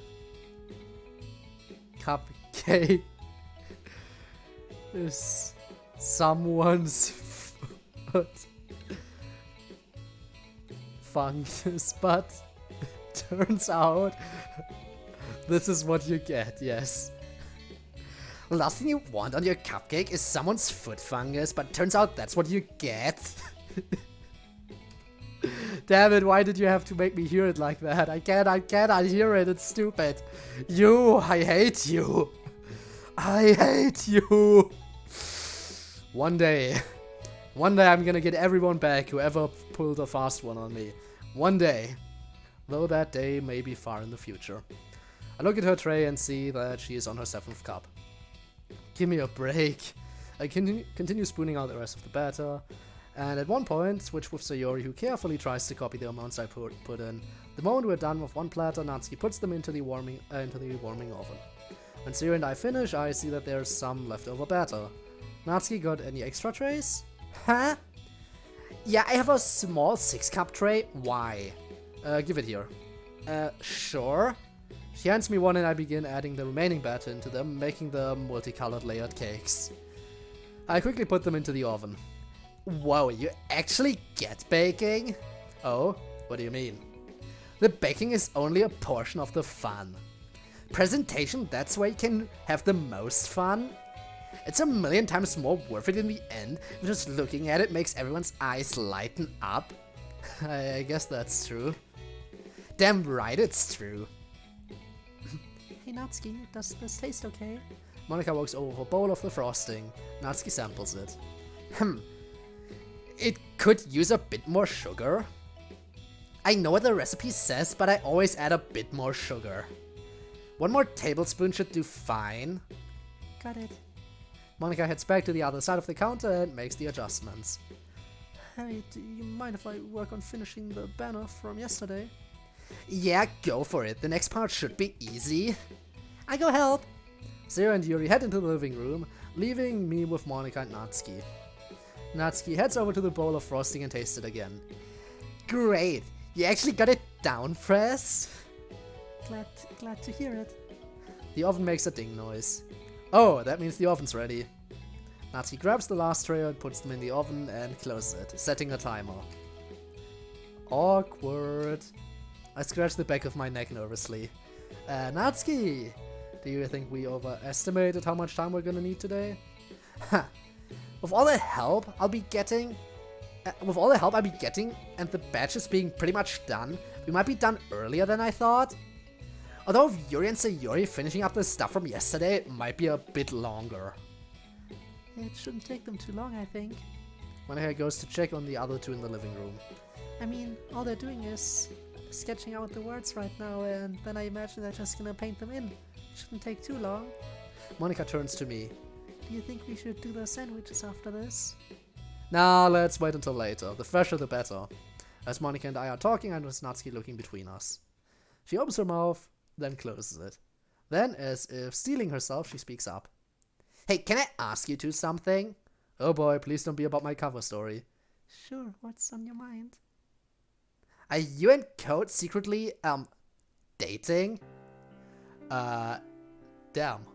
cupcake is someone's foot fungus, but turns out this is what you get, yes. The last thing you want on your cupcake is someone's foot fungus, but turns out that's what you get. Damn it, why did you have to make me hear it like that? I can't hear it, it's stupid. I hate you. I hate you. One day I'm gonna get everyone back who ever pulled a fast one on me. One day. Though that day may be far in the future. I look at her tray and see that she is on her 7th cup. Give me a break. I continue spooning out the rest of the batter, and at one point switch with Sayori, who carefully tries to copy the amounts I put in. The moment we're done with one platter, Natsuki puts them into the warming oven. When Sayori and I finish, I see that there's some leftover batter. Natsuki, got any extra trays? Huh? Yeah, I have a small 6-cup tray. Why? Give it here. Sure. She hands me one and I begin adding the remaining batter into them, making them multicolored layered cakes. I quickly put them into the oven. Whoa, you actually get baking? Oh, what do you mean? The baking is only a portion of the fun. Presentation, that's where you can have the most fun. It's a million times more worth it in the end. Just looking at it makes everyone's eyes lighten up. I guess that's true. Damn right it's true. Hey Natsuki, does this taste okay? Monika walks over with a bowl of the frosting. Natsuki samples it. It could use a bit more sugar. I know what the recipe says, but I always add a bit more sugar. 1 more tablespoon should do fine. Got it. Monika heads back to the other side of the counter and makes the adjustments. Hey, do you mind if I work on finishing the banner from yesterday? Yeah, go for it. The next part should be easy. I go help. Zero and Yuri head into the living room, leaving me with Monika and Natsuki. Natsuki heads over to the bowl of frosting and tastes it again. Great. You actually got it down, Press? Glad to hear it. The oven makes a ding noise. Oh, that means the oven's ready. Natsuki grabs the last tray and puts them in the oven and closes it, setting a timer. Awkward. I scratch the back of my neck nervously. Natsuki, do you think we overestimated how much time we're gonna need today? With all the help I'll be getting, and the batches being pretty much done, we might be done earlier than I thought. Although Yuri and Sayori finishing up the stuff from yesterday might be a bit longer. It shouldn't take them too long, I think. Monika goes to check on the other two in the living room. I mean, all they're doing is sketching out the words right now, and then I imagine they're just gonna paint them in. Shouldn't take too long. Monika turns to me. Do you think we should do the sandwiches after this? Nah, let's wait until later. The fresher the better. As Monika and I are talking, and with Natsuki looking between us. She opens her mouth, then closes it. Then, as if stealing herself, she speaks up. Hey, can I ask you two something? Oh boy, please don't be about my cover story. Sure, what's on your mind? Are you and Code secretly, dating? Damn.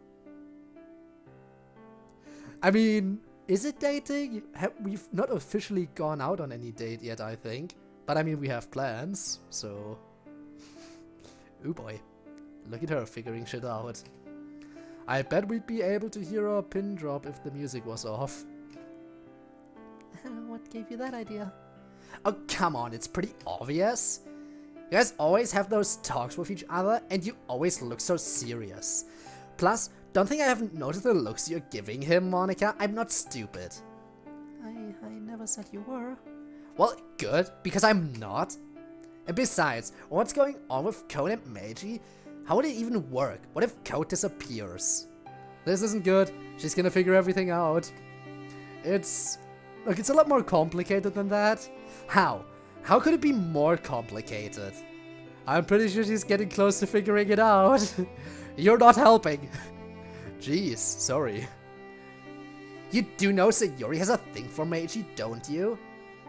I mean, is it dating? We've not officially gone out on any date yet, I think. But I mean, we have plans, so... Ooh boy. Look at her figuring shit out. I bet we'd be able to hear a pin drop if the music was off. What gave you that idea? Oh, come on, it's pretty obvious. You guys always have those talks with each other, and you always look so serious. Plus, don't think I haven't noticed the looks you're giving him, Monica. I'm not stupid. I never said you were. Well, good, because I'm not. And besides, what's going on with Code and Meiji? How would it even work? What if Code disappears? This isn't good. She's gonna figure everything out. Look, it's a lot more complicated than that. How? How could it be more complicated? I'm pretty sure she's getting close to figuring it out. You're not helping. Jeez, sorry. You do know Sayori has a thing for Meiji, don't you?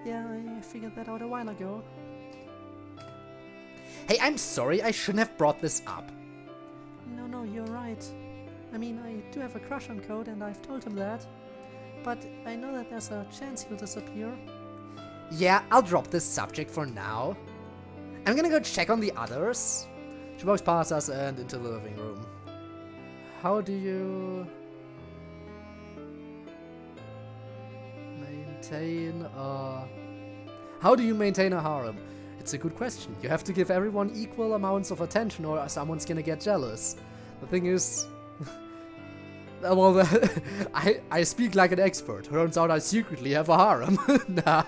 Yeah, I figured that out a while ago. Hey, I'm sorry, I shouldn't have brought this up. No, you're right. I mean, I do have a crush on Code, and I've told him that. But I know that there's a chance he'll disappear. Yeah, I'll drop this subject for now. I'm gonna go check on the others. She walks past us and into the living room. How do you maintain a harem? It's a good question. You have to give everyone equal amounts of attention or someone's gonna get jealous. The thing is... well, I speak like an expert. Turns out I secretly have a harem. Nah.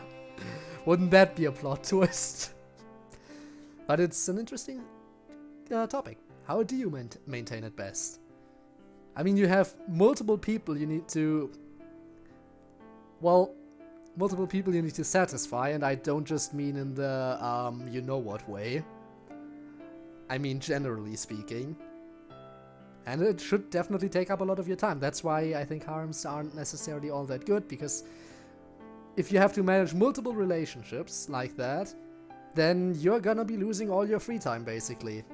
Wouldn't that be a plot twist? But it's an interesting topic. How do you maintain it best? I mean, you have multiple people you need to... Well, multiple people you need to satisfy, and I don't just mean in the, you-know-what way. I mean, generally speaking. And it should definitely take up a lot of your time. That's why I think harems aren't necessarily all that good, because if you have to manage multiple relationships like that, then you're gonna be losing all your free time, basically.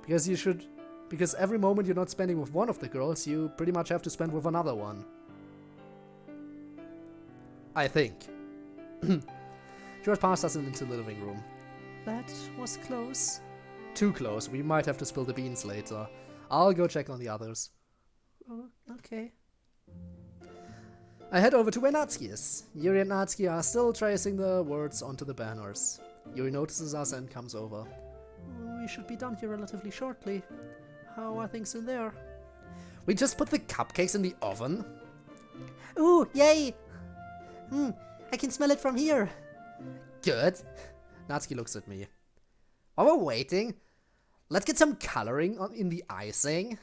Because every moment you're not spending with one of the girls, you pretty much have to spend with another one. I think. George passed us into the living room. That was close. Too close. We might have to spill the beans later. I'll go check on the others. Oh, okay. I head over to where Natsuki is. Yuri and Natsuki are still tracing the words onto the banners. Yuri notices us and comes over. We should be done here relatively shortly. How are things in there? We just put the cupcakes in the oven. Ooh, yay! I can smell it from here. Good. Natsuki looks at me. While we're waiting, let's get some coloring in the icing.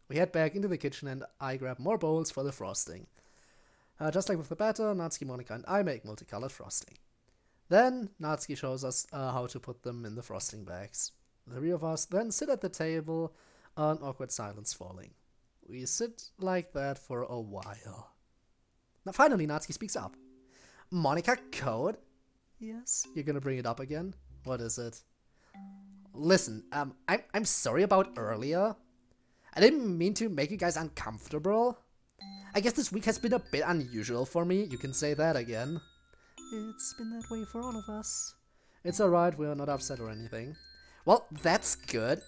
We head back into the kitchen and I grab more bowls for the frosting. Just like with the batter, Natsuki, Monica and I make multicolored frosting. Then Natsuki shows us how to put them in the frosting bags. The three of us then sit at the table, an awkward silence falling. We sit like that for a while. Now finally Natsuki speaks up. Monica, Code? Yes? You're gonna bring it up again? What is it? Listen, I'm sorry about earlier. I didn't mean to make you guys uncomfortable. I guess this week has been a bit unusual for me. You can say that again. It's been that way for all of us. It's alright, we're not upset or anything. Well, that's good.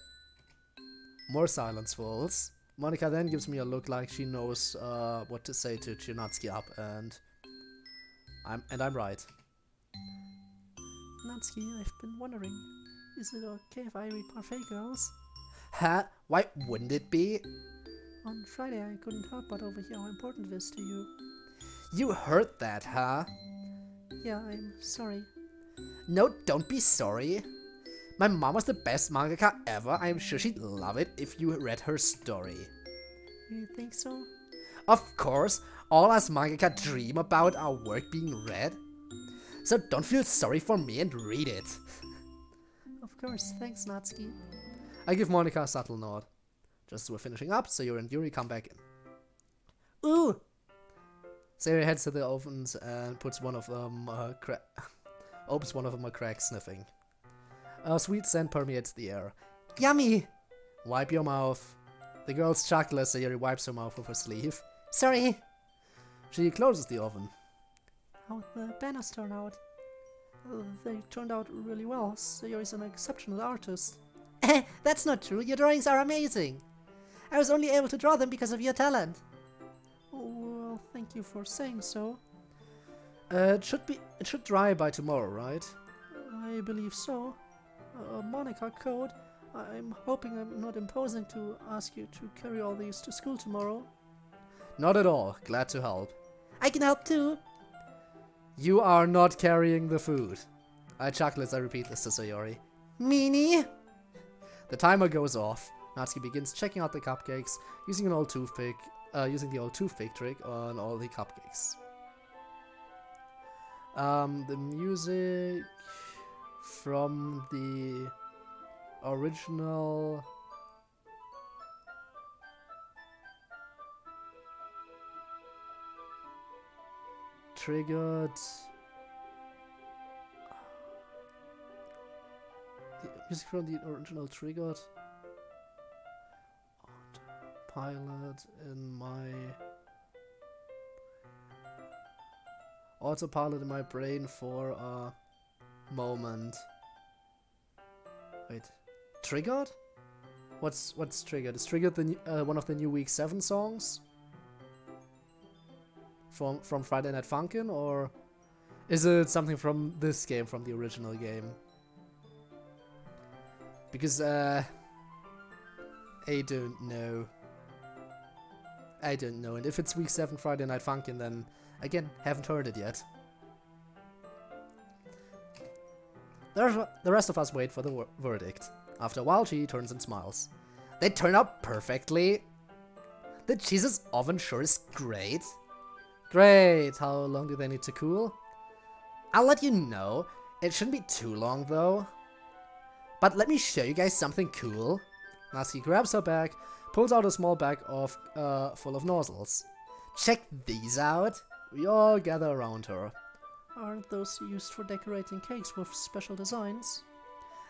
More silence falls. Monica then gives me a look like she knows what to say to Natsuki up, and I'm right. Natsuki, I've been wondering, is it okay if I read Parfait Girls? Huh? Why wouldn't it be? On Friday I couldn't help but overhear how important it is to you. You heard that, huh? Yeah, I'm sorry. No, don't be sorry. My mom was the best mangaka ever. I'm sure she'd love it if you read her story. You think so? Of course, all us mangaka dream about our work being read. So don't feel sorry for me and read it. Of course, thanks Natsuki. I give Monica a subtle nod. Just as we're finishing up, Sayori and Yuri come back in. Ooh! Sayori heads to the ovens and puts one of them opens one of them a crack, sniffing. A sweet scent permeates the air. Yummy! Wipe your mouth. The girls chuckle as Sayori wipes her mouth with her sleeve. Sorry! She closes the oven. How'd the banners turn out? They turned out really well. Sayori's an exceptional artist. That's not true. Your drawings are amazing. I was only able to draw them because of your talent. Oh, well, thank you for saying so. It should dry by tomorrow, right? I believe so. Monica, Code, I'm hoping I'm not imposing to ask you to carry all these to school tomorrow. Not at all. Glad to help. I can help too. You are not carrying the food. I chuckle as I repeat this to Sayori. Meanie? The timer goes off. Natsuki begins checking out the cupcakes, using the old toothpick trick on all the cupcakes. The music from the original triggered. The music from the original triggered pilot in my autopilot in my brain for a moment. Wait, triggered? What's triggered? Is triggered the one of the new Week 7 songs from Friday Night Funkin', or is it something from this game, from the original game? Because I don't know. I don't know, and if it's Week 7 Friday Night Funkin', then again, haven't heard it yet. The rest of us wait for the verdict. After a while, she turns and smiles. They turn out perfectly. The cheese's oven sure is great. Great. How long do they need to cool? I'll let you know. It shouldn't be too long, though. But let me show you guys something cool. Natsuki grabs her bag, pulls out a small bag of full of nozzles. Check these out. We all gather around her. Aren't those used for decorating cakes with special designs?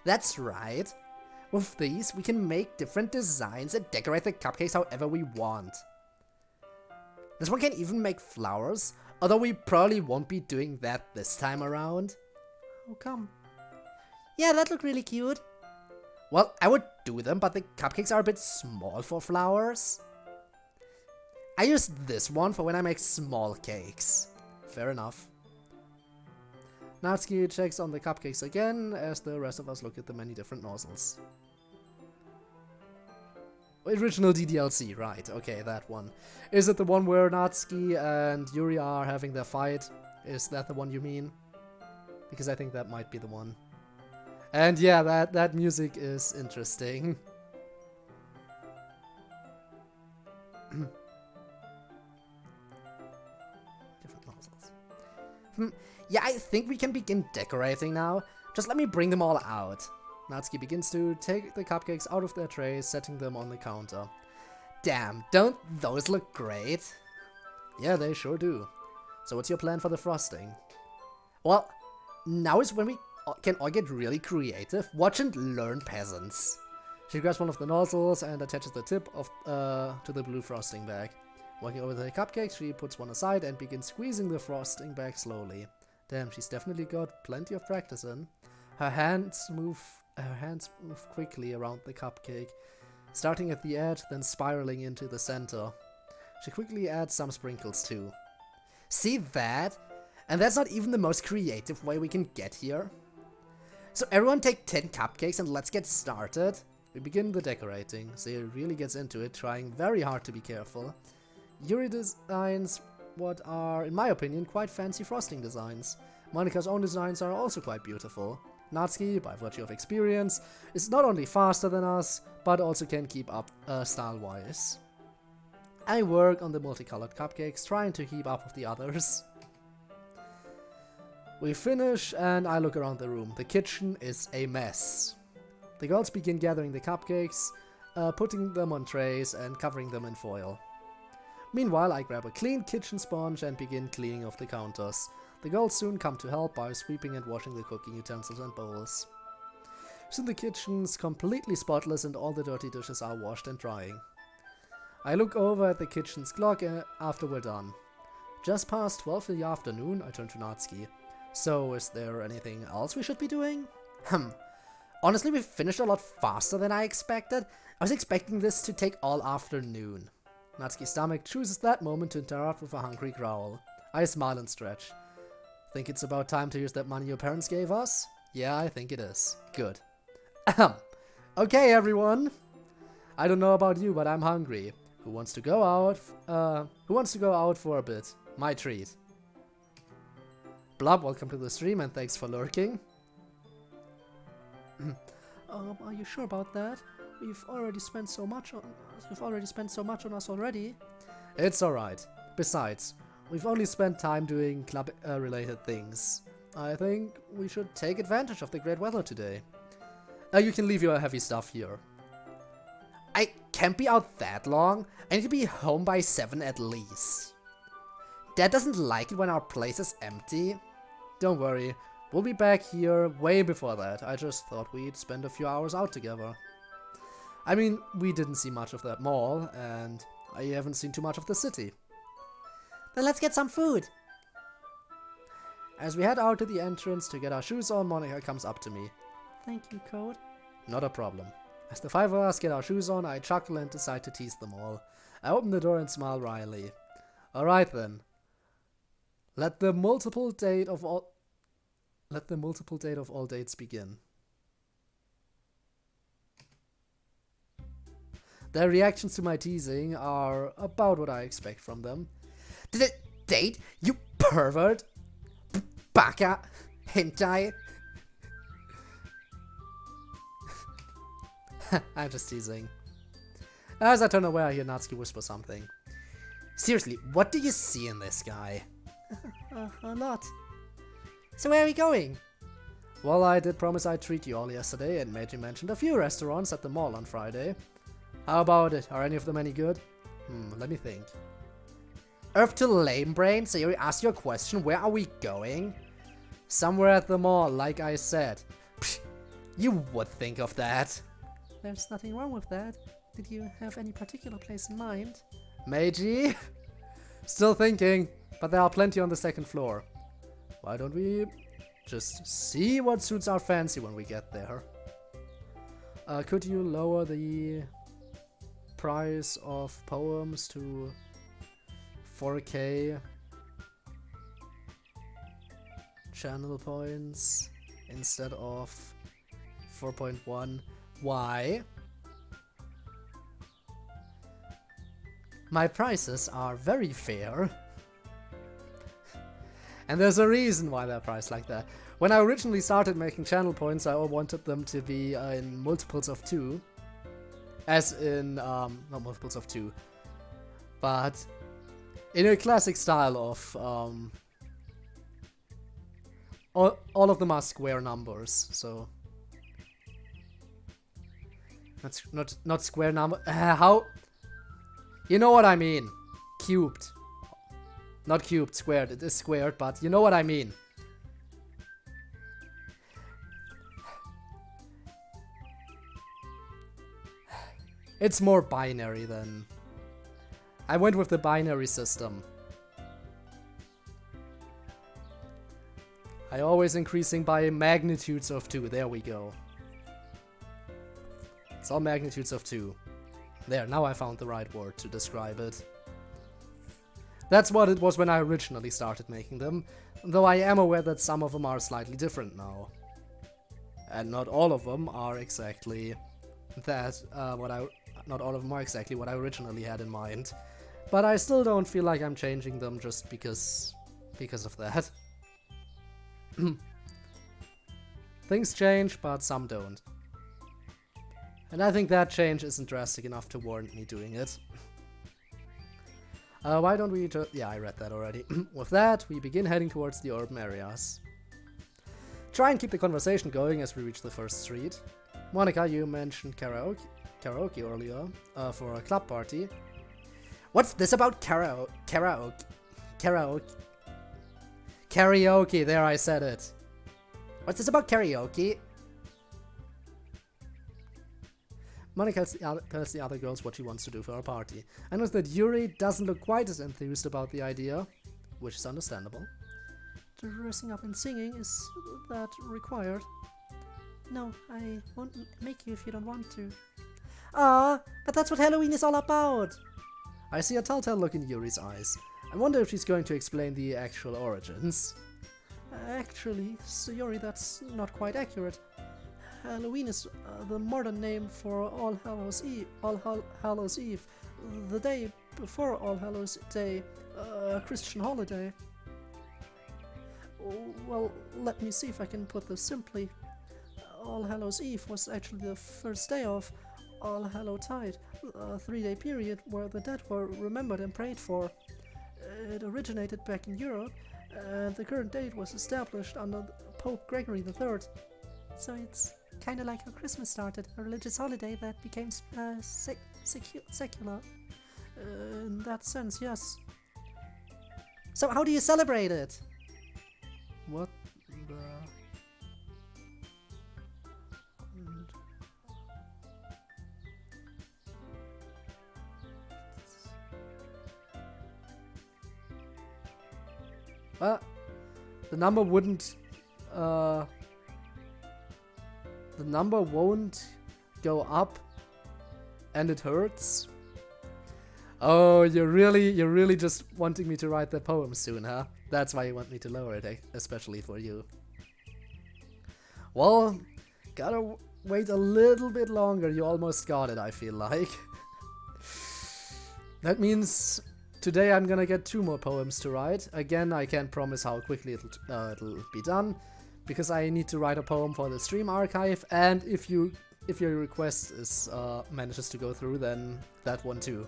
That's right. With these, we can make different designs and decorate the cupcakes however we want. This one can even make flowers, although we probably won't be doing that this time around. How come? Yeah, that looked really cute. Well, I would do them, but the cupcakes are a bit small for flowers. I use this one for when I make small cakes. Fair enough. Natsuki checks on the cupcakes again, as the rest of us look at the many different nozzles. Original DDLC, right, okay, that one. Is it the one where Natsuki and Yuri are having their fight? Is that the one you mean? Because I think that might be the one. And yeah, that music is interesting. Different nozzles. Yeah, I think we can begin decorating now. Just let me bring them all out. Natsuki begins to take the cupcakes out of their trays, setting them on the counter. Damn, don't those look great? Yeah, they sure do. So what's your plan for the frosting? Well, now is when we can all get really creative. Watch and learn, peasants. She grabs one of the nozzles and attaches the tip of to the blue frosting bag. Walking over to the cupcakes, she puts one aside and begins squeezing the frosting bag slowly. Damn, she's definitely got plenty of practice in. Her hands move quickly around the cupcake, starting at the edge, then spiraling into the center. She quickly adds some sprinkles too. See that? And that's not even the most creative way we can get here. So everyone take 10 cupcakes and let's get started. We begin the decorating. Sayori really gets into it, trying very hard to be careful. Yuri designs what are, in my opinion, quite fancy frosting designs. Monika's own designs are also quite beautiful. Natsuki, by virtue of experience, is not only faster than us, but also can keep up style-wise. I work on the multicolored cupcakes, trying to keep up with the others. We finish, and I look around the room. The kitchen is a mess. The girls begin gathering the cupcakes, putting them on trays and covering them in foil. Meanwhile, I grab a clean kitchen sponge and begin cleaning off the counters. The girls soon come to help by sweeping and washing the cooking utensils and bowls. Soon the kitchen's completely spotless and all the dirty dishes are washed and drying. I look over at the kitchen's clock after we're done. Just past 12 in the afternoon, I turn to Natsuki. So, is there anything else we should be doing? Honestly, we've finished a lot faster than I expected. I was expecting this to take all afternoon. Natsuki's stomach chooses that moment to interrupt with a hungry growl. I smile and stretch. Think it's about time to use that money your parents gave us? Yeah, I think it is. Good. Okay, everyone. I don't know about you, but I'm hungry. Who wants to go out? Who wants to go out for a bit? My treat. Blob, welcome to the stream and thanks for lurking. Are you sure about that? You've already spent so much on us already. It's alright. Besides, we've only spent time doing club-related things. I think we should take advantage of the great weather today. You can leave your heavy stuff here. I can't be out that long. I need to be home by 7 at least. Dad doesn't like it when our place is empty. Don't worry, we'll be back here way before that. I just thought we'd spend a few hours out together. I mean, we didn't see much of that mall, and I haven't seen too much of the city. Then let's get some food. As we head out to the entrance to get our shoes on, Monica comes up to me. Thank you, Code. Not a problem. As the 5 of us get our shoes on, I chuckle and decide to tease them all. I open the door and smile wryly. Alright then. Let the multiple date of all dates begin. Their reactions to my teasing are about what I expect from them. Did it date, you pervert? Baka, hentai. I'm just teasing. As I turn away, I hear Natsuki whisper something. Seriously, what do you see in this guy? A lot. So where are we going? Well, I did promise I'd treat you all yesterday and Meiji mentioned a few restaurants at the mall on Friday. How about it? Are any of them any good? Let me think. Earth to lame brain, so you ask your question, where are we going? Somewhere at the mall, like I said. Psh, you would think of that. There's nothing wrong with that. Did you have any particular place in mind? Meiji? Still thinking, but there are plenty on the second floor. Why don't we just see what suits our fancy when we get there? Could you lower the price of poems to 4K channel points instead of 4.1? Why? My prices are very fair. And there's a reason why they're priced like that. When I originally started making channel points, I wanted them to be in multiples of 2. As in, not multiples of 2. But in a classic style of, all of them are square numbers, so... That's not square number. How? You know what I mean. Cubed. Not cubed, squared. It is squared, but you know what I mean. It's more binary than... I went with the binary system. I always increasing by magnitudes of 2. There we go. It's all magnitudes of 2. There, now I found the right word to describe it. That's what it was when I originally started making them, though I am aware that some of them are slightly different now. And not all of them are exactly that, not all of them are exactly what I originally had in mind. But I still don't feel like I'm changing them just because of that. Things change, but some don't. And I think that change isn't drastic enough to warrant me doing it. Why don't we just... Yeah, I read that already. With that, we begin heading towards the urban areas. Try and keep the conversation going as we reach the first street. Monica, you mentioned karaoke earlier, for a club party. What's this about karaoke? Karaoke, there I said it. What's this about karaoke? Monica tells the other girls what she wants to do for her party. I notice that Yuri doesn't look quite as enthused about the idea, which is understandable. Dressing up and singing, is that required? No, I won't make you if you don't want to. Ah, but that's what Halloween is all about! I see a telltale look in Yuri's eyes. I wonder if she's going to explain the actual origins. Actually, Sayori, that's not quite accurate. Halloween is the modern name for All Hallows Eve. Hallows Eve, the day before All Hallows Day, a Christian holiday. Well, let me see if I can put this simply. All Hallows Eve was actually the first day of All Hallow Tide, a 3-day period where the dead were remembered and prayed for. It originated back in Europe, and the current date was established under Pope Gregory III. So it's kind of like how Christmas started, a religious holiday that became secular. In that sense, yes. So how do you celebrate it? What the... Well, the number wouldn't... the number won't go up and it hurts. Oh, you're really just wanting me to write the poem soon, huh? That's why you want me to lower it, especially for you. Well, gotta wait a little bit longer. You almost got it, I feel like. That means today I'm gonna get 2 more poems to write. Again, I can't promise how quickly it'll be done, because I need to write a poem for the stream archive, and if your request is manages to go through, then that one too.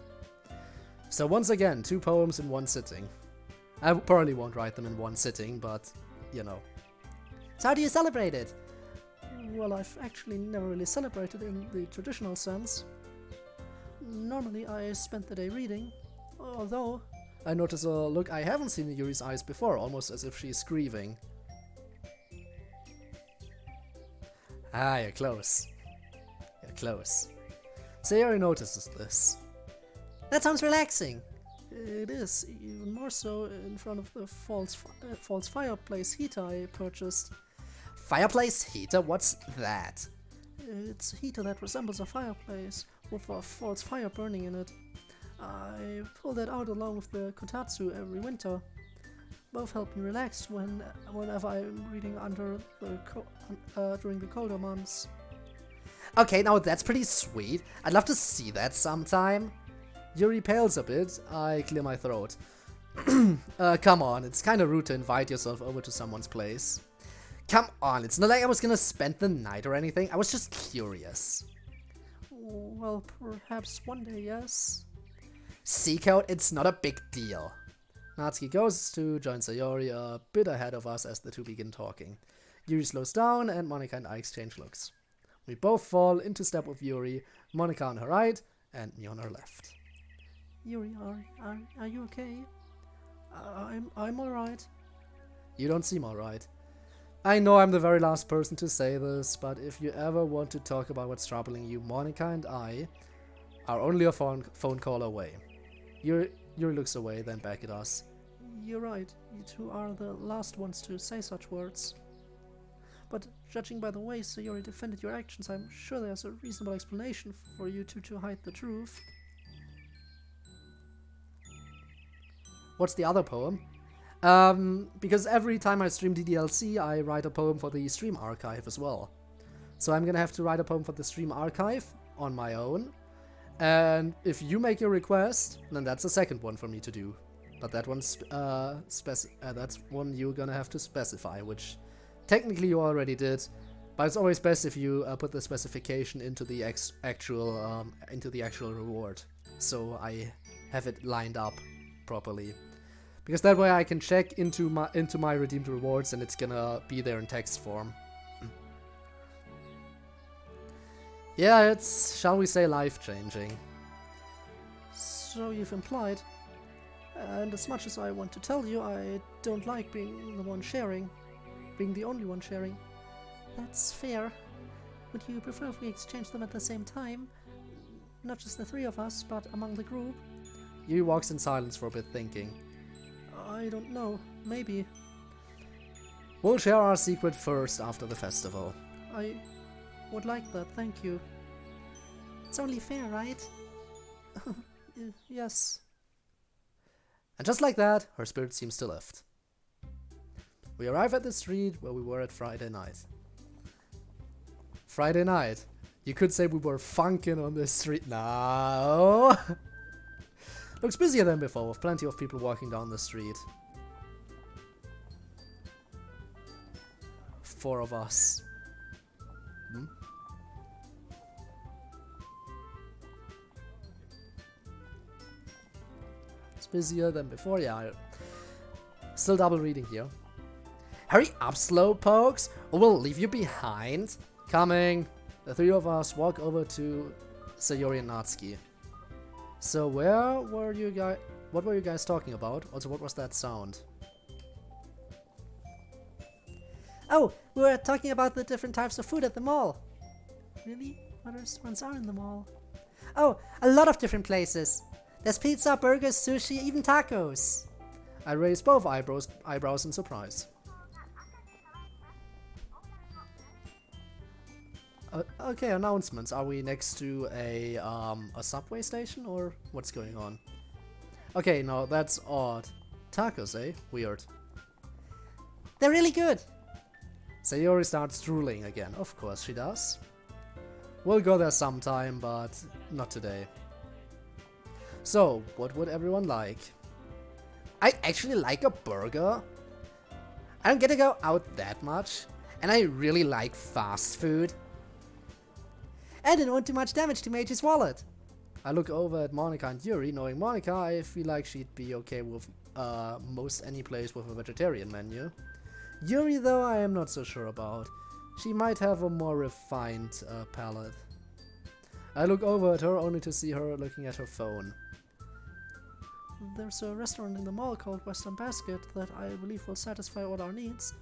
So once again, 2 poems in 1 sitting. I probably won't write them in 1 sitting, but, you know. So how do you celebrate it? Well, I've actually never really celebrated in the traditional sense. Normally, I spent the day reading, although... I notice a look I haven't seen in Yuri's eyes before, almost as if she's grieving. Ah, you're close. You're close. Sayori notices this. That sounds relaxing. It is, even more so in front of the false fireplace heater I purchased. Fireplace heater? What's that? It's a heater that resembles a fireplace, with a false fire burning in it. I pull that out along with the kotatsu every winter. Both help me relax whenever I'm reading under the during the colder months. Okay, now that's pretty sweet. I'd love to see that sometime. Yuri pales a bit. I clear my throat. Come on, it's kinda rude to invite yourself over to someone's place. Come on, it's not like I was gonna spend the night or anything. I was just curious. Well, perhaps one day, yes. C-code, it's not a big deal. Natsuki goes to join Sayori a bit ahead of us as the 2 begin talking. Yuri slows down and Monika and I exchange looks. We both fall into step with Yuri, Monika on her right and me on her left. Yuri, are you okay? I'm alright. You don't seem alright. I know I'm the very last person to say this, but if you ever want to talk about what's troubling you, Monika and I are only a phone call away. Yuri looks away, then back at us. You're right, you 2 are the last ones to say such words. But judging by the way Sayori defended your actions, I'm sure there's a reasonable explanation for you 2 to hide the truth. What's the other poem? Because every time I stream DDLC, I write a poem for the stream archive as well. So I'm gonna have to write a poem for the stream archive on my own. And if you make your request, then that's the second one for me to do. But that one's that's one you're gonna have to specify, which technically you already did. But it's always best if you put the specification into the actual reward, so I have it lined up properly. Because that way I can check into my redeemed rewards and it's gonna be there in text form. Yeah, it's, shall we say, life-changing. So you've implied. And as much as I want to tell you, I don't like being the one sharing. Being the only one sharing. That's fair. Would you prefer if we exchange them at the same time? Not just the 3 of us, but among the group? Yui walks in silence for a bit, thinking. I don't know. Maybe. We'll share our secret first after the festival. I would like that, thank you. It's only fair, right? Yes. And just like that, her spirit seems to lift. We arrive at the street where we were at Friday night. Friday night. You could say we were funkin' on the street. No. Looks busier than before, with plenty of people walking down the street. 4 of us. Hmm? It's busier than before, yeah. Still double reading here. Hurry up, slowpokes, or we'll leave you behind. Coming. The 3 of us walk over to Sayori and Natsuki. So where were you guys? What were you guys talking about? Also, what was that sound? Oh, we were talking about the different types of food at the mall. Really? What restaurants are in the mall? Oh, a lot of different places. There's pizza, burgers, sushi, even tacos. I raised both eyebrows in surprise. Okay, announcements. Are we next to a subway station or what's going on? Okay, no, that's odd. Tacos, eh? Weird. They're really good. Sayori starts drooling again. Of course she does. We'll go there sometime, but not today. So, what would everyone like? I actually like a burger. I don't get to go out that much, and I really like fast food. I didn't want too much damage to Meiji's wallet. I look over at Monica and Yuri. Knowing Monica, I feel like she'd be okay with most any place with a vegetarian menu. Yuri, though, I am not so sure about. She might have a more refined palate. I look over at her only to see her looking at her phone. There's a restaurant in the mall called Western Basket that I believe will satisfy all our needs.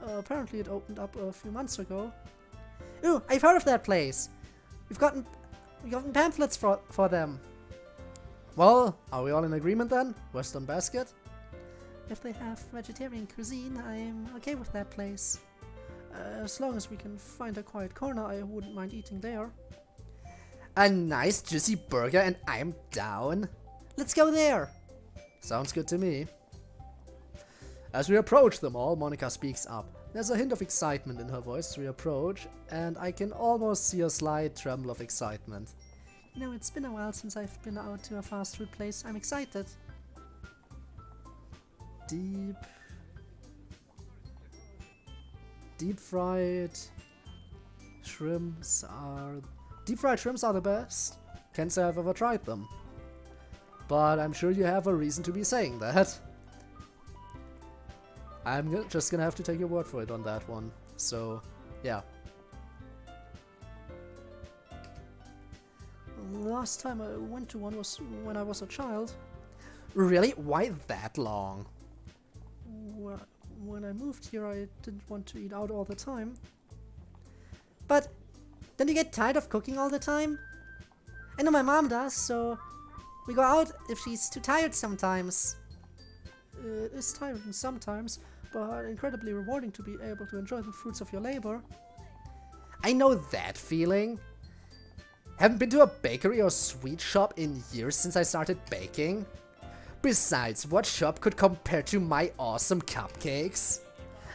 Apparently it opened up a few months ago. Ooh, I've heard of that place. We've gotten pamphlets for them. Well, are we all in agreement then? Western Basket? If they have vegetarian cuisine, I'm okay with that place. As long as we can find a quiet corner, I wouldn't mind eating there. A nice juicy burger and I'm down. Let's go there. Sounds good to me. As we approach the mall, Monica speaks up. There's a hint of excitement in her voice as we approach, and I can almost see a slight tremble of excitement. You know, it's been a while since I've been out to a fast food place. I'm excited. Deep fried shrimps are the best. Can't say I've ever tried them. But I'm sure you have a reason to be saying that. I'm just gonna have to take your word for it on that one. So, yeah. The last time I went to one was when I was a child. Really? Why that long? Well, when I moved here, I didn't want to eat out all the time. But don't you get tired of cooking all the time? I know my mom does, so we go out if she's too tired sometimes. It is tiring sometimes, but incredibly rewarding to be able to enjoy the fruits of your labor. I know that feeling. Haven't been to a bakery or sweet shop in years since I started baking. Besides, what shop could compare to my awesome cupcakes?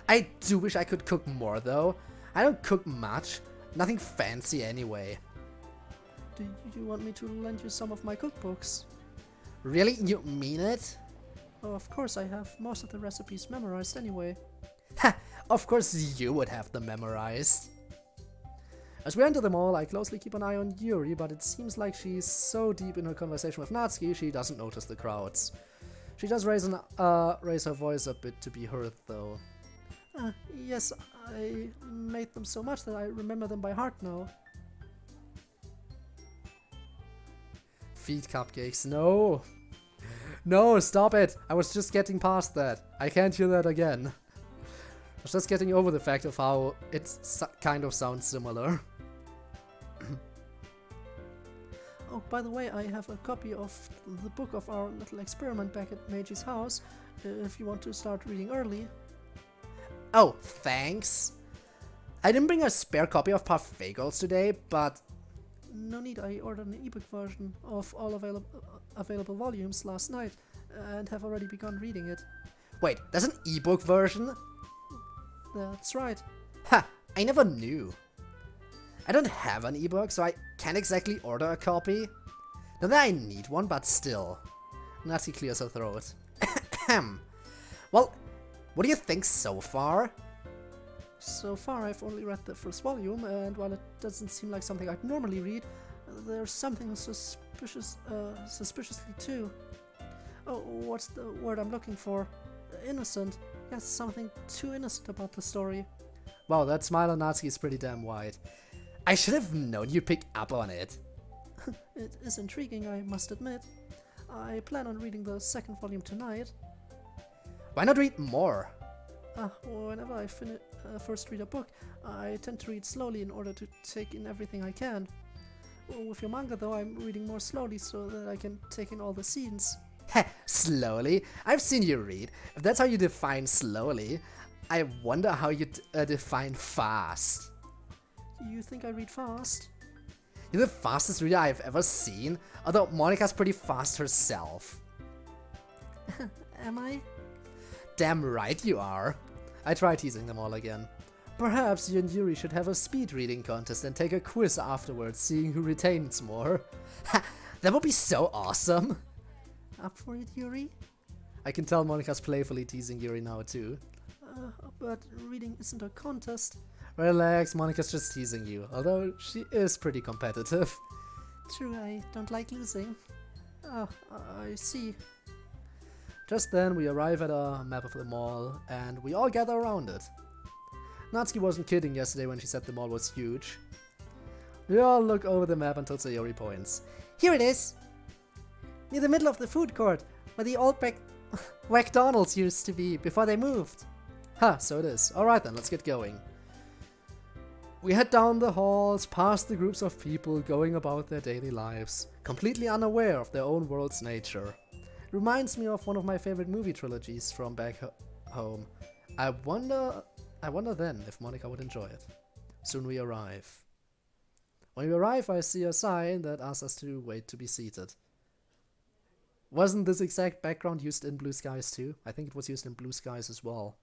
I do wish I could cook more though. I don't cook much. Nothing fancy anyway. Do you want me to lend you some of my cookbooks? Really? You mean it? Oh, of course, I have most of the recipes memorized anyway. Ha! Of course you would have them memorized. As we enter the mall, I closely keep an eye on Yuri, but it seems like she's so deep in her conversation with Natsuki, she doesn't notice the crowds. She does raise her voice a bit to be heard, though. Yes, I made them so much that I remember them by heart now. Feed cupcakes, no! No, stop it! I was just getting past that. I can't hear that again. I was just getting over the fact of how it kind of sounds similar. Oh, by the way, I have a copy of the book of our little experiment back at Meiji's house, if you want to start reading early. Oh, thanks! I didn't bring a spare copy of Parfagles today, but... No need, I ordered an ebook version of all available volumes last night, and have already begun reading it. Wait, there's an ebook version? That's right. Ha! I never knew. I don't have an ebook, so I can't exactly order a copy. Not that I need one, but still. Natty clears her throat. Well, what do you think so far? So far, I've only read the first volume, and while it doesn't seem like something I'd normally read, there's something suspiciously too. Oh, what's the word I'm looking for? Innocent. Yes, something too innocent about the story. Wow, that smile on Natsuki is pretty damn wide. I should have known you'd pick up on it. It is intriguing, I must admit. I plan on reading the second volume tonight. Why not read more? Whenever I first read a book, I tend to read slowly in order to take in everything I can. With your manga, though, I'm reading more slowly so that I can take in all the scenes. Heh, slowly? I've seen you read. If that's how you define slowly, I wonder how you define fast. You think I read fast? You're the fastest reader I've ever seen, although Monika's pretty fast herself. Am I? Damn right you are. I try teasing them all again. Perhaps you and Yuri should have a speed reading contest and take a quiz afterwards, seeing who retains more. Ha! That would be so awesome! Up for it, Yuri? I can tell Monika's playfully teasing Yuri now too. But reading isn't a contest. Relax, Monika's just teasing you, although she is pretty competitive. True, I don't like losing. Oh, I see. Just then we arrive at a map of the mall, and we all gather around it. Natsuki wasn't kidding yesterday when she said the mall was huge. We all look over the map until Sayori points. Here it is! Near the middle of the food court, where the old McDonald's used to be before they moved. Ha, so it is. Alright then, let's get going. We head down the halls, past the groups of people going about their daily lives, completely unaware of their own world's nature. It reminds me of one of my favorite movie trilogies from back home. I wonder then if Monika would enjoy it. Soon we arrive. When we arrive, I see a sign that asks us to wait to be seated. Wasn't this exact background used in Blue Skies too? I think it was used in Blue Skies as well.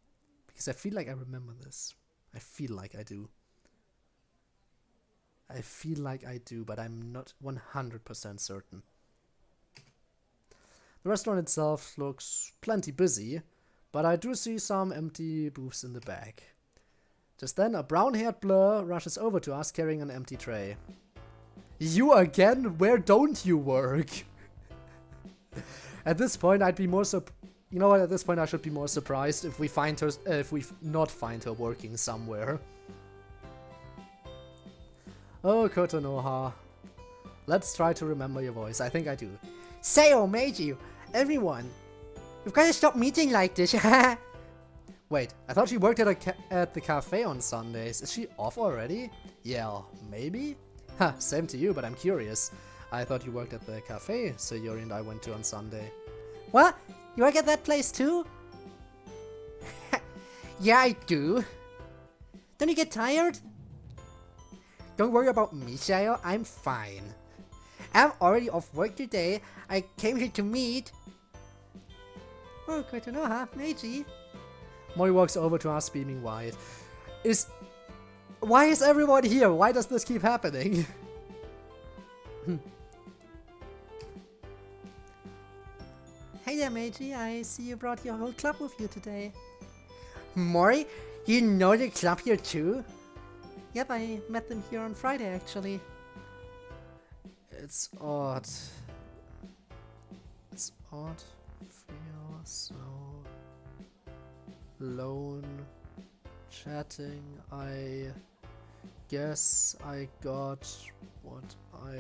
Because I feel like I remember this. I feel like I do. I feel like I do, but I'm not 100% certain. The restaurant itself looks plenty busy, but I do see some empty booths in the back. Just then, a brown-haired blur rushes over to us carrying an empty tray. You again? Where don't you work? At this point, I'd be more you know what? At this point, I should be more surprised if we find her, if we not find her working somewhere. Oh, Kotonoha. Let's try to remember your voice. I think I do. Sayo, Meiji, everyone! We've got to stop meeting like this. Wait, I thought she worked at the cafe on Sundays. Is she off already? Yeah, maybe? Ha, same to you, but I'm curious. I thought you worked at the cafe Sayori and I went to on Sunday. What? You work at that place too? Yeah, I do. Don't you get tired? Don't worry about me, Sayo. I'm fine. I'm already off work today. I came here to meet. Oh, Kotonoha, Meiji. Mori walks over to us, beaming wide. Why is everyone here? Why does this keep happening? Hey there, Meiji. I see you brought your whole club with you today. Mori, you know the club here too? Yep, I met them here on Friday, actually. It's odd. It's odd. Feel so alone. Chatting. I guess I got what I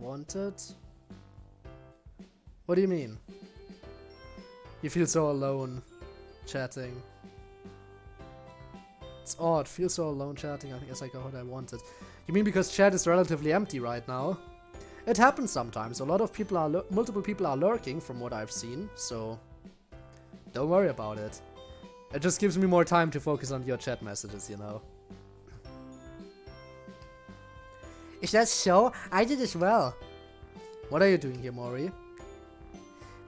wanted. What do you mean? You feel so alone chatting. It's odd, feel so alone chatting. I think I got what I wanted. You mean because chat is relatively empty right now? It happens sometimes. A lot of people are multiple people are lurking from what I've seen, so don't worry about it. It just gives me more time to focus on your chat messages, you know. Is that so? I did as well. What are you doing here, Mori?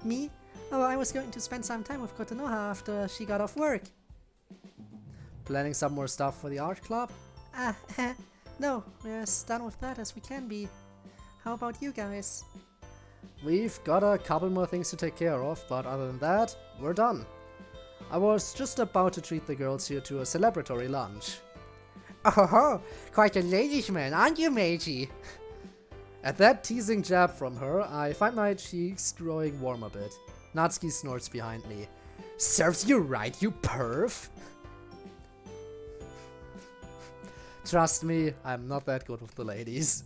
Me? Oh, I was going to spend some time with Kotonoha after she got off work. Planning some more stuff for the art club? Ah, no, we're as done with that as we can be. How about you guys? We've got a couple more things to take care of, but other than that, we're done. I was just about to treat the girls here to a celebratory lunch. Oh, quite a ladies' man, aren't you, Meiji? At that teasing jab from her, I find my cheeks growing warm a bit. Natsuki snorts behind me. Serves you right, you perv! Trust me, I'm not that good with the ladies.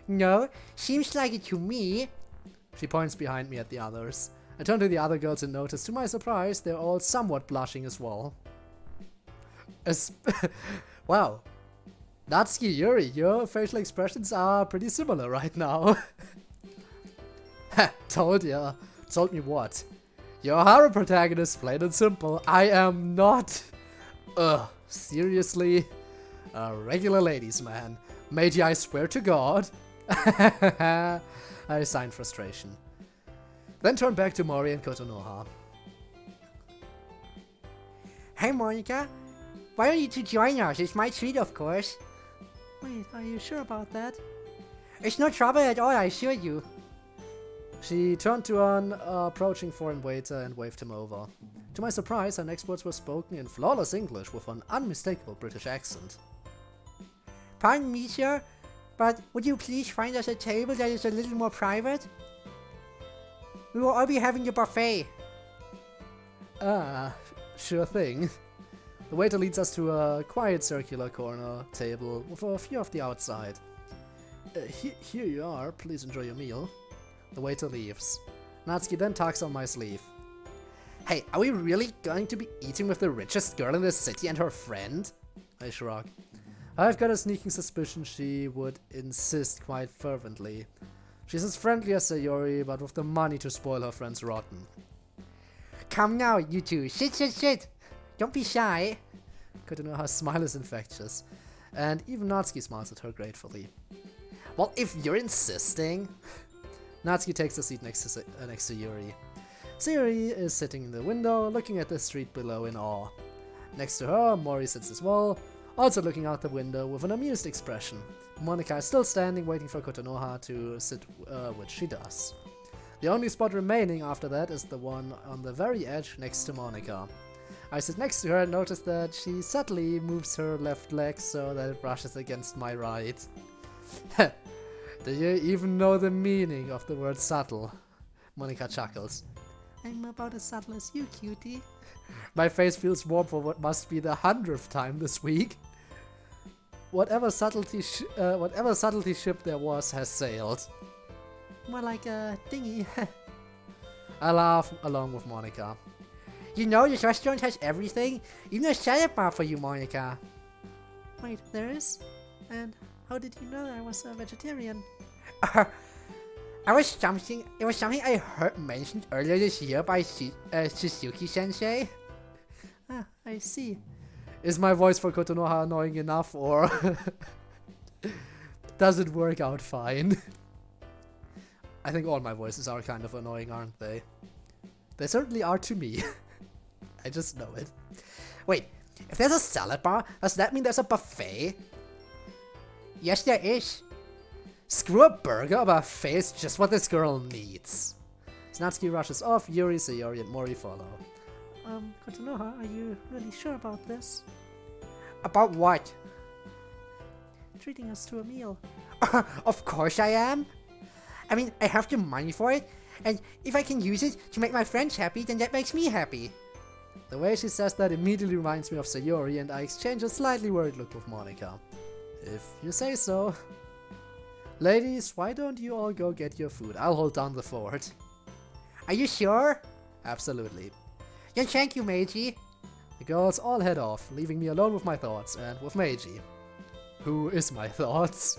No, seems like it to me. She points behind me at the others. I turn to the other girls and notice, to my surprise, they're all somewhat blushing as well. Wow. Natsuki, Yuri, your facial expressions are pretty similar right now. Ha, told ya. Told me what? You're a horror protagonist, plain and simple. I am not. Ugh, seriously? A regular ladies man. Meiji, I swear to God. I sign frustration. Then turn back to Mori and Kotonoha. Hey Monica, why don't you two join us? It's my treat, of course. Wait, are you sure about that? It's no trouble at all, I assure you. She turned to an approaching foreign waiter and waved him over. To my surprise, her next words were spoken in flawless English with an unmistakable British accent. Pardon me, sir, but would you please find us a table that is a little more private? We will all be having the buffet. Ah, sure thing. The waiter leads us to a quiet circular corner table with a few of the outside. Here you are, please enjoy your meal. The waiter leaves. Natsuki then tugs on my sleeve. Hey, are we really going to be eating with the richest girl in the city and her friend? I shrug. I've got a sneaking suspicion she would insist quite fervently. She's as friendly as Sayori, but with the money to spoil her friends rotten. Come now, you two. Sit. Don't be shy. Kotonoha's smile is infectious, and even Natsuki smiles at her gratefully. Well, if you're insisting. Natsuki takes a seat next to Yuri. Sayori is sitting in the window, looking at the street below in awe. Next to her, Mori sits as well, also looking out the window with an amused expression. Monika is still standing, waiting for Kotonoha to sit, which she does. The only spot remaining after that is the one on the very edge next to Monika. I sit next to her and notice that she subtly moves her left leg so that it brushes against my right. Do you even know the meaning of the word subtle? Monika chuckles. I'm about as subtle as you, cutie. My face feels warm for what must be the 100th time this week. Whatever subtlety ship there was has sailed. More like a dinghy. I laugh along with Monika. You know, this restaurant has everything, even a salad bar for you, Monica. Wait, there is? And how did you know I was a vegetarian? It was something I heard mentioned earlier this year by Suzuki-sensei. Ah, I see. Is my voice for Kotonoha annoying enough, or does it work out fine? I think all my voices are kind of annoying, aren't they? They certainly are to me. I just know it. Wait, if there's a salad bar, does that mean there's a buffet? Yes, there is. Screw a burger, a buffet is just what this girl needs. Natsuki rushes off, Yuri, Sayori, and Mori follow. Kotonoha, are you really sure about this? About what? Treating us to a meal. Of course I am. I mean, I have the money for it, and if I can use it to make my friends happy, then that makes me happy. The way she says that immediately reminds me of Sayori, and I exchange a slightly worried look with Monika. If you say so. Ladies, why don't you all go get your food? I'll hold down the fort. Are you sure? Absolutely. Then thank you, Meiji. The girls all head off, leaving me alone with my thoughts and with Meiji. Who is my thoughts?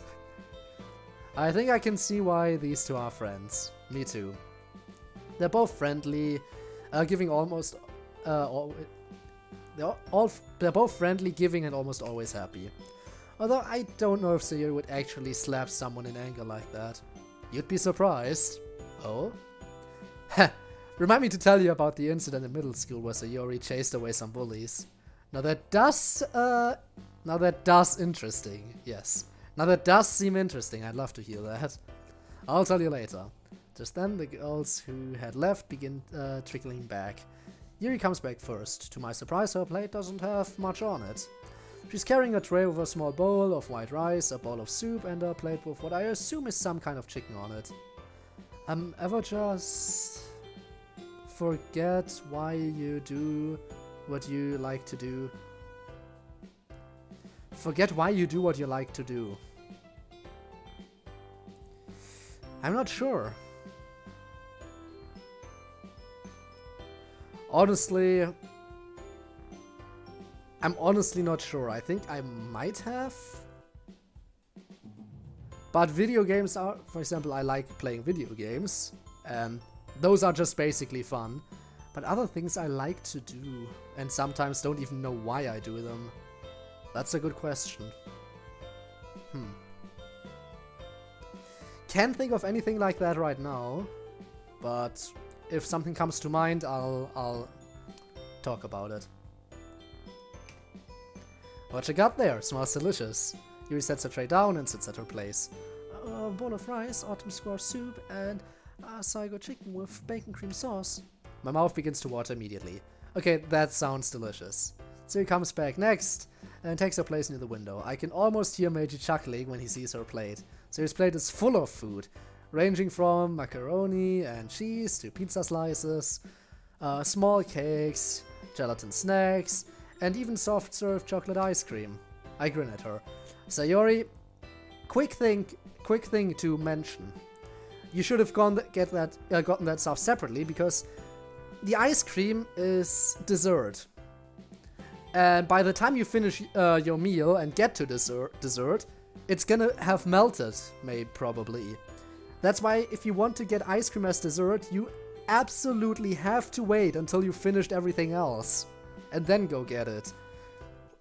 I think I can see why these two are friends. Me too. They're both friendly, giving almost they're both friendly, giving, and almost always happy. Although I don't know if Sayori would actually slap someone in anger like that. You'd be surprised. Oh? Remind me to tell you about the incident in middle school where Sayori chased away some bullies. Now that does, interesting, yes. Now that does seem interesting, I'd love to hear that. I'll tell you later. Just then, the girls who had left begin trickling back. Yuri comes back first. To my surprise, her plate doesn't have much on it. She's carrying a tray with a small bowl of white rice, a bowl of soup, and a plate with what I assume is some kind of chicken on it. Ever just forget why you do what you like to do? Forget why you do what you like to do. I'm not sure. Honestly, I'm honestly not sure. I think I might have. But video games are, for example, I like playing video games, and those are just basically fun. But other things I like to do, and sometimes don't even know why I do them. That's a good question. Can't think of anything like that right now, but if something comes to mind, I'll talk about it. What you got there? Smells delicious. Yuri sets her tray down and sits at her place. A bowl of rice, autumn squash soup, and saigo chicken with bacon cream sauce. My mouth begins to water immediately. Okay, that sounds delicious. So he comes back next and takes her place near the window. I can almost hear Meiji chuckling when he sees her plate. So his plate is full of food, ranging from macaroni and cheese to pizza slices, small cakes, gelatin snacks, and even soft-serve chocolate ice cream. I grin at her. Sayori, quick thing to mention. You should have gotten that stuff separately, because the ice cream is dessert. And by the time you finish your meal and get to dessert, it's gonna have melted, probably. That's why if you want to get ice cream as dessert, you absolutely have to wait until you finished everything else. And then go get it.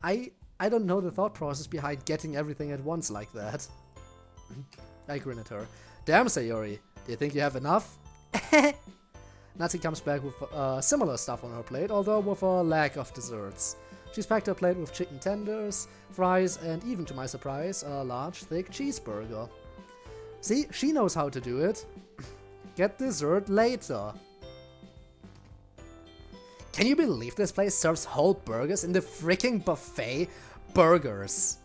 I don't know the thought process behind getting everything at once like that. I grin at her. Damn, Sayori, do you think you have enough? Natsu comes back with similar stuff on her plate, although with a lack of desserts. She's packed her plate with chicken tenders, fries, and even to my surprise, a large, thick cheeseburger. See, she knows how to do it. Get dessert later. Can you believe this place serves whole burgers in the freaking buffet? Burgers.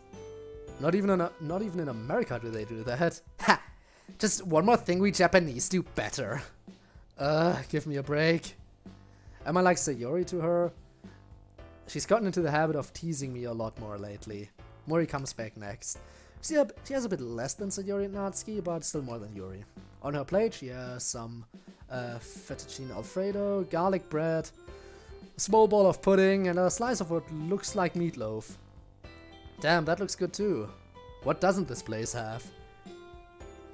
Not even in America do they do that. Ha! Just one more thing we Japanese do better. Give me a break. Am I like Sayori to her? She's gotten into the habit of teasing me a lot more lately. Mori comes back next. She has a bit less than Sayori and Natsuki, but still more than Yuri. On her plate, she has some fettuccine alfredo, garlic bread, a small bowl of pudding, and a slice of what looks like meatloaf. Damn, that looks good too. What doesn't this place have?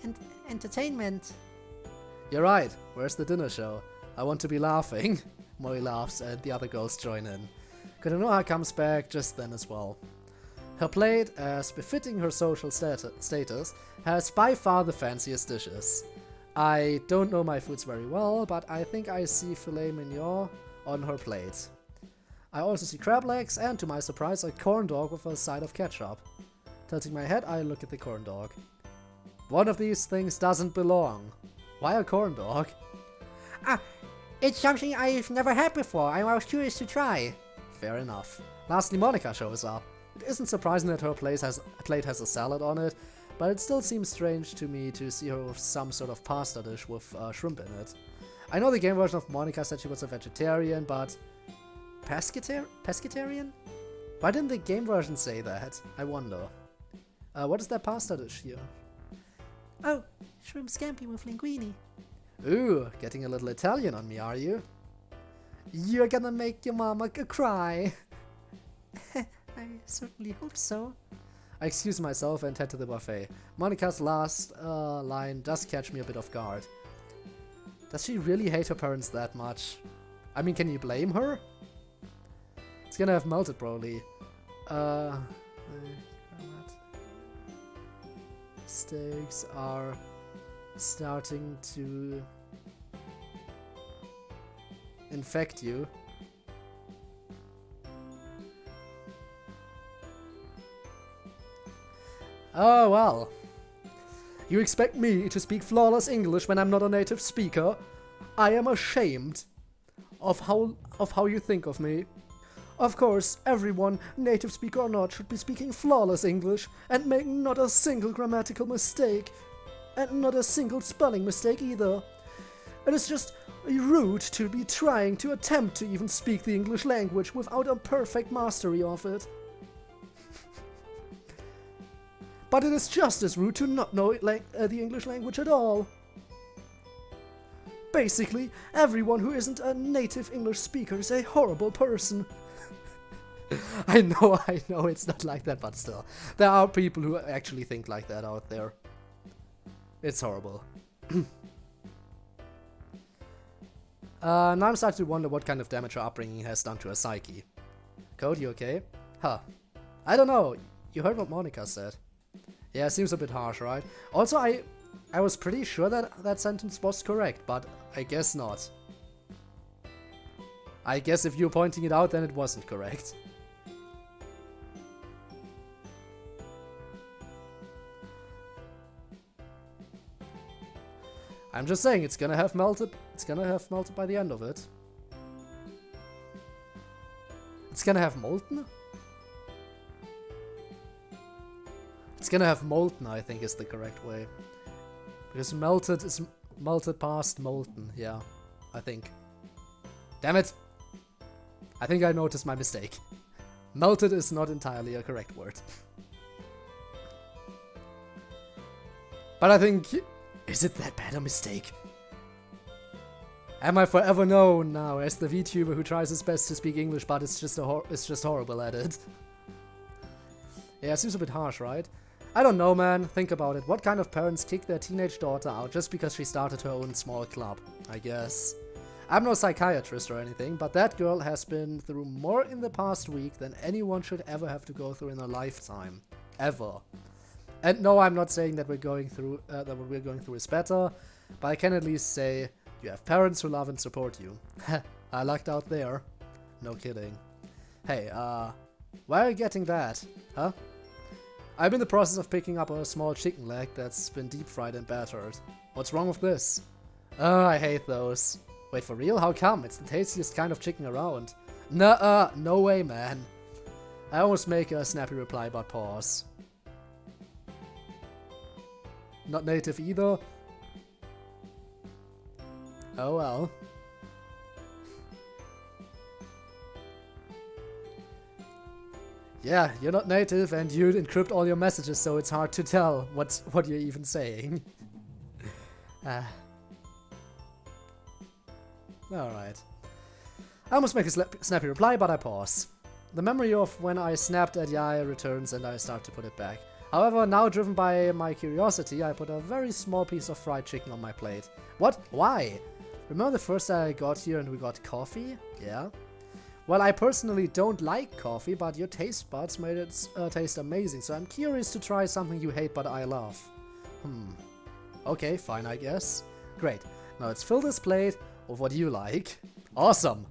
And entertainment. You're right. Where's the dinner show? I want to be laughing. Mori laughs and the other girls join in. Konoha comes back just then as well. Her plate, as befitting her social status, has by far the fanciest dishes. I don't know my foods very well, but I think I see filet mignon on her plate. I also see crab legs and, to my surprise, a corn dog with a side of ketchup. Tilting my head, I look at the corn dog. One of these things doesn't belong. Why a corn dog? It's something I've never had before. I was curious to try. Fair enough. Lastly, Monica shows up. It isn't surprising that her plate has a salad on it, but it still seems strange to me to see her with some sort of pasta dish with shrimp in it. I know the game version of Monica said she was a vegetarian, but... Pescatarian? Why didn't the game version say that? I wonder. What is that pasta dish here? Oh, shrimp scampi with linguine. Ooh, getting a little Italian on me, are you? You're gonna make your mama cry. I certainly hope so. I excuse myself and head to the buffet. Monica's last line does catch me a bit off guard. Does she really hate her parents that much? I mean, can you blame her? It's gonna have melted, probably. Steaks are starting to infect you. Oh, well. You expect me to speak flawless English when I'm not a native speaker? I am ashamed of how you think of me. Of course, everyone, native speaker or not, should be speaking flawless English and make not a single grammatical mistake. And not a single spelling mistake either. It is just rude to be trying to attempt to even speak the English language without a perfect mastery of it. But it is just as rude to not know the English language at all. Basically, everyone who isn't a native English speaker is a horrible person. I know, it's not like that, but still. There are people who actually think like that out there. It's horrible. Now I'm starting to wonder what kind of damage her upbringing has done to her psyche. Code, you okay? Huh. I don't know. You heard what Monica said. Yeah, it seems a bit harsh, right? Also, I was pretty sure that that sentence was correct, but I guess not. I guess if you're pointing it out, then it wasn't correct. I'm just saying, it's gonna have melted by the end of it. It's gonna have molten? It's gonna have molten, I think is the correct way. Because melted is melted past molten, yeah, I think. Damn it! I think I noticed my mistake. Melted is not entirely a correct word. But I think... Is it that bad a mistake? Am I forever known now as the VTuber who tries his best to speak English, but it's just horrible at it? Yeah, it seems a bit harsh, right? I don't know, man. Think about it. What kind of parents kick their teenage daughter out just because she started her own small club? I guess. I'm no psychiatrist or anything, but that girl has been through more in the past week than anyone should ever have to go through in a lifetime. Ever. And no, I'm not saying that what we're going through is better, but I can at least say you have parents who love and support you. I lucked out there. No kidding. Hey, why are you getting that? Huh? I'm in the process of picking up a small chicken leg that's been deep fried and battered. What's wrong with this? Oh, I hate those. Wait, for real? How come? It's the tastiest kind of chicken around. Nuh-uh, no way, man. I almost make a snappy reply, but pause. Not native either. Oh well. Yeah, you're not native and you encrypt all your messages, so it's hard to tell what you're even saying. Alright. I almost make a snappy reply, but I pause. The memory of when I snapped at Yai returns and I start to put it back. However, now driven by my curiosity, I put a very small piece of fried chicken on my plate. What? Why? Remember the first day I got here and we got coffee? Yeah. Well, I personally don't like coffee, but your taste buds made it taste amazing, so I'm curious to try something you hate but I love. Okay, fine, I guess. Great. Now let's fill this plate with what you like. Awesome!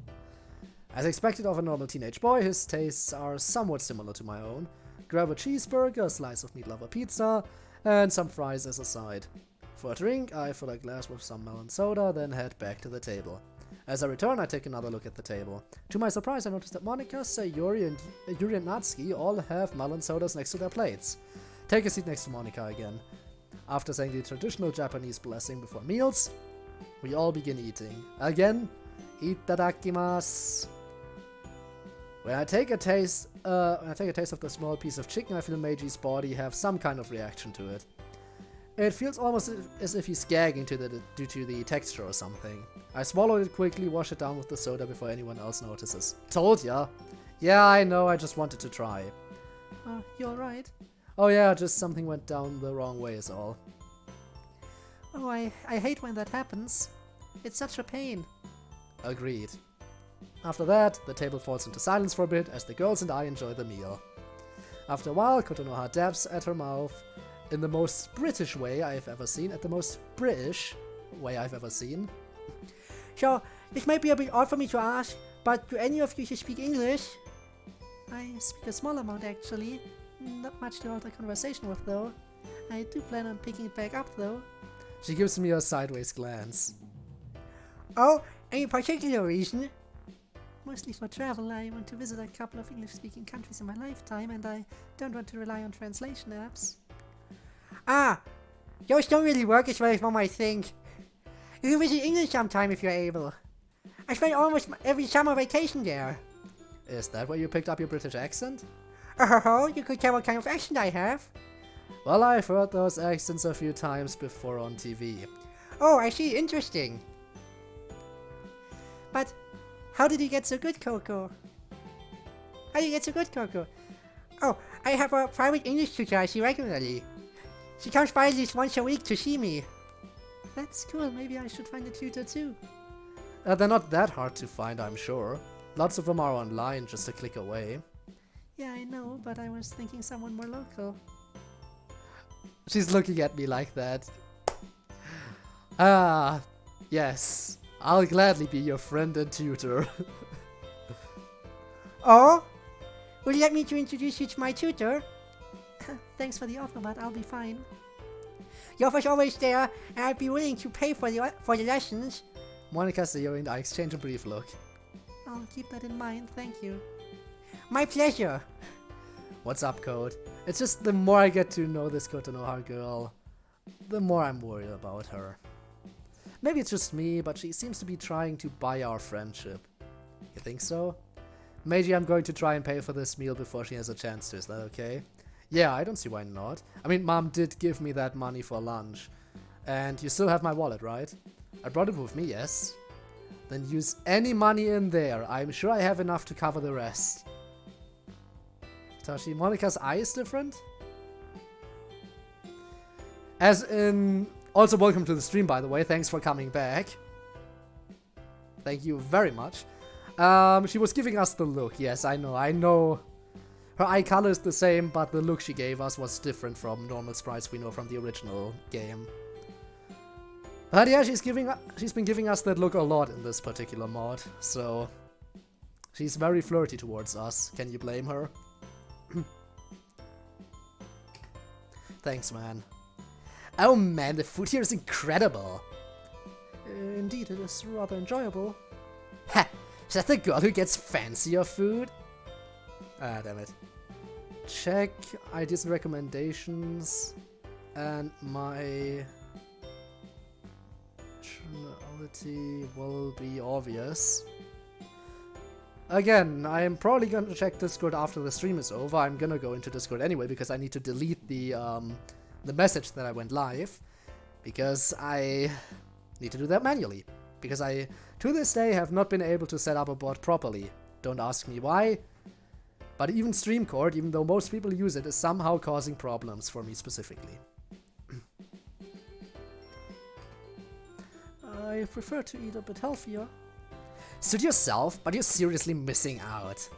As expected of a normal teenage boy, his tastes are somewhat similar to my own. Grab a cheeseburger, a slice of meat lover pizza, and some fries as a side. For a drink, I fill a glass with some melon soda, then head back to the table. As I return, I take another look at the table. To my surprise, I notice that Monica, Sayori, and Natsuki all have melon sodas next to their plates. Take a seat next to Monica again. After saying the traditional Japanese blessing before meals, we all begin eating. Again, itadakimasu. When I take a taste of the small piece of chicken, I feel Meiji's body have some kind of reaction to it. It feels almost as if he's gagging due to the texture or something. I swallow it quickly, wash it down with the soda before anyone else notices. Told ya! Yeah, I know, I just wanted to try. You alright? Oh yeah, just something went down the wrong way is all. Oh, I hate when that happens. It's such a pain. Agreed. After that, the table falls into silence for a bit as the girls and I enjoy the meal. After a while, Kotonoha dabs at her mouth in the most British way I've ever seen, So, this might be a bit odd for me to ask, but do any of you speak English? I speak a small amount, actually. Not much to hold a conversation with, though. I do plan on picking it back up, though. She gives me a sideways glance. Oh, any particular reason? Mostly for travel. I want to visit a couple of English-speaking countries in my lifetime, and I don't want to rely on translation apps. Ah, those don't really work as well as one might think. You can visit England sometime if you're able. I spent almost every summer vacation there. Is that where you picked up your British accent? Oh, you could tell what kind of accent I have. Well, I've heard those accents a few times before on TV. Oh, I see, interesting. But how did you get so good, Coco? How do you get so good, Coco? Oh, I have a private English tutor I see regularly. She comes by at least once a week to see me. That's cool. Maybe I should find a tutor too. They're not that hard to find, I'm sure. Lots of them are online, just a click away. Yeah, I know, but I was thinking someone more local. She's looking at me like that. Ah, yes. I'll gladly be your friend and tutor. Oh? Would you like me to introduce you to my tutor? Thanks for the offer, but I'll be fine. The offer's always there, and I'd be willing to pay for the lessons. Monica, Theo, and I exchange a brief look. I'll keep that in mind, thank you. My pleasure. What's up, Code? It's just the more I get to know this Kotonoha girl, the more I'm worried about her. Maybe it's just me, but she seems to be trying to buy our friendship. You think so? Meiji, I'm going to try and pay for this meal before she has a chance to, is that okay? Yeah, I don't see why not. I mean, Mom did give me that money for lunch. And you still have my wallet, right? I brought it with me, yes? Then use any money in there. I'm sure I have enough to cover the rest. Tashi, Monica's eye is different? As in... Also, welcome to the stream, by the way. Thanks for coming back. Thank you very much. She was giving us the look. Yes, I know. Her eye color is the same, but the look she gave us was different from normal sprites we know from the original game. But yeah, she's been giving us that look a lot in this particular mod, so... She's very flirty towards us. Can you blame her? Thanks, man. Oh man, the food here is incredible! Indeed, it is rather enjoyable. Ha! Is that the girl who gets fancier food? Ah, damn it. Check ideas and recommendations, and my nationality will be obvious. Again, I am probably gonna check Discord after the stream is over. I'm gonna go into Discord anyway because I need to delete the message that I went live, because I need to do that manually. Because I, to this day, have not been able to set up a bot properly. Don't ask me why. But even StreamCord, even though most people use it, is somehow causing problems for me specifically. I prefer to eat a bit healthier. Suit yourself, but you're seriously missing out.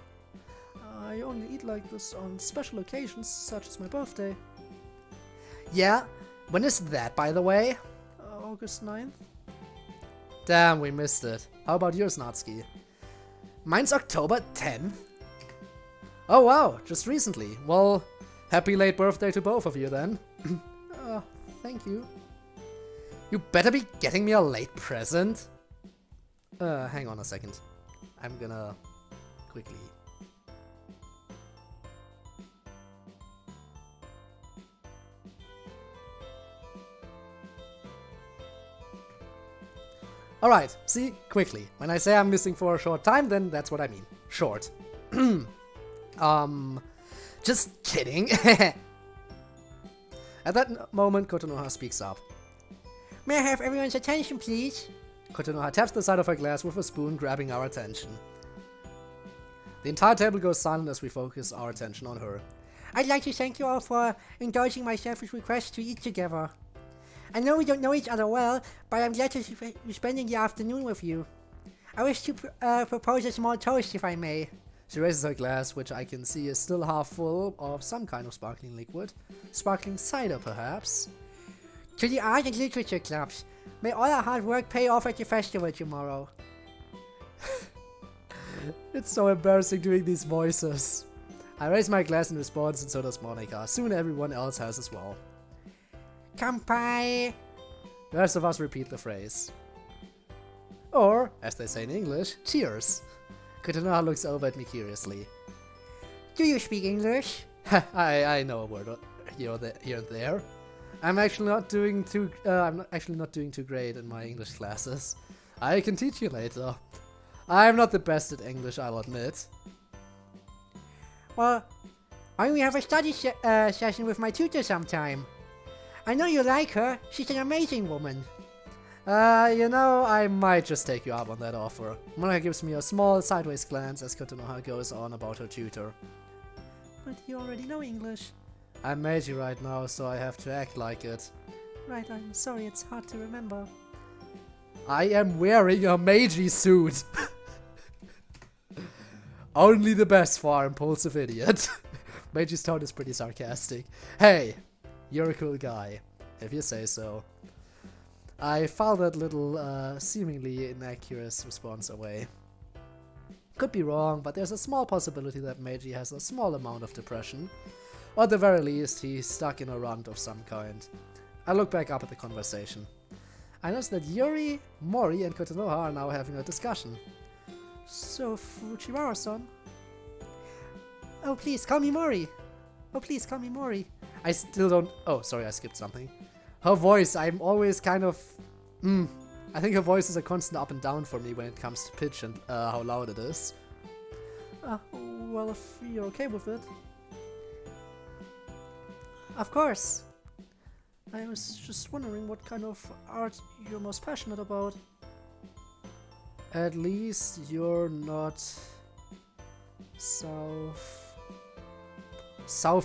I only eat like this on special occasions, such as my birthday. Yeah? When is that, by the way? August 9th. Damn, we missed it. How about yours, Natsuki? Mine's October 10th. Oh wow, just recently. Well, happy late birthday to both of you then. Thank you. You better be getting me a late present. Hang on a second. I'm gonna quickly... Alright, see? Quickly. When I say I'm missing for a short time, then that's what I mean. Short. Just kidding. At that moment, Kotonoha speaks up. May I have everyone's attention, please? Kotonoha taps the side of her glass with a spoon, grabbing our attention. The entire table goes silent as we focus our attention on her. I'd like to thank you all for indulging my selfish request to eat together. I know we don't know each other well, but I'm glad to be spending the afternoon with you. I wish to propose a small toast, if I may. She raises her glass, which I can see is still half full of some kind of sparkling liquid. Sparkling cider, perhaps. To the art and literature clubs. May all our hard work pay off at the festival tomorrow. It's so embarrassing doing these voices. I raise my glass in response, and so does Monica. Soon everyone else has as well. Kampai! The rest of us repeat the phrase. Or, as they say in English, cheers. Kotonoha looks over at me curiously. Do you speak English? I know a word here and there. I'm actually not doing too great in my English classes. I can teach you later. I'm not the best at English, I'll admit. Well, why don't we have a study session with my tutor sometime? I know you like her. She's an amazing woman. You know, I might just take you up on that offer. Monica gives me a small sideways glance as Kotonoha goes on about her tutor. But you already know English. I'm Meiji right now, so I have to act like it. Right, I'm sorry, it's hard to remember. I am wearing a Meiji suit! Only the best for our impulsive idiot. Meiji's tone is pretty sarcastic. Hey, you're a cool guy, if you say so. I filed that little, seemingly inaccurate response away. Could be wrong, but there's a small possibility that Meiji has a small amount of depression. Or at the very least, he's stuck in a rut of some kind. I look back up at the conversation. I notice that Yuri, Mori, and Kotonoha are now having a discussion. So, Fujiwara-san? Oh, please, call me Mori. Oh, please, call me Mori. I still don't... Oh, sorry, I skipped something. Her voice, I'm always kind of... I think her voice is a constant up and down for me when it comes to pitch and how loud it is. Well, if you're okay with it. Of course. I was just wondering what kind of art you're most passionate about. At least you're not... South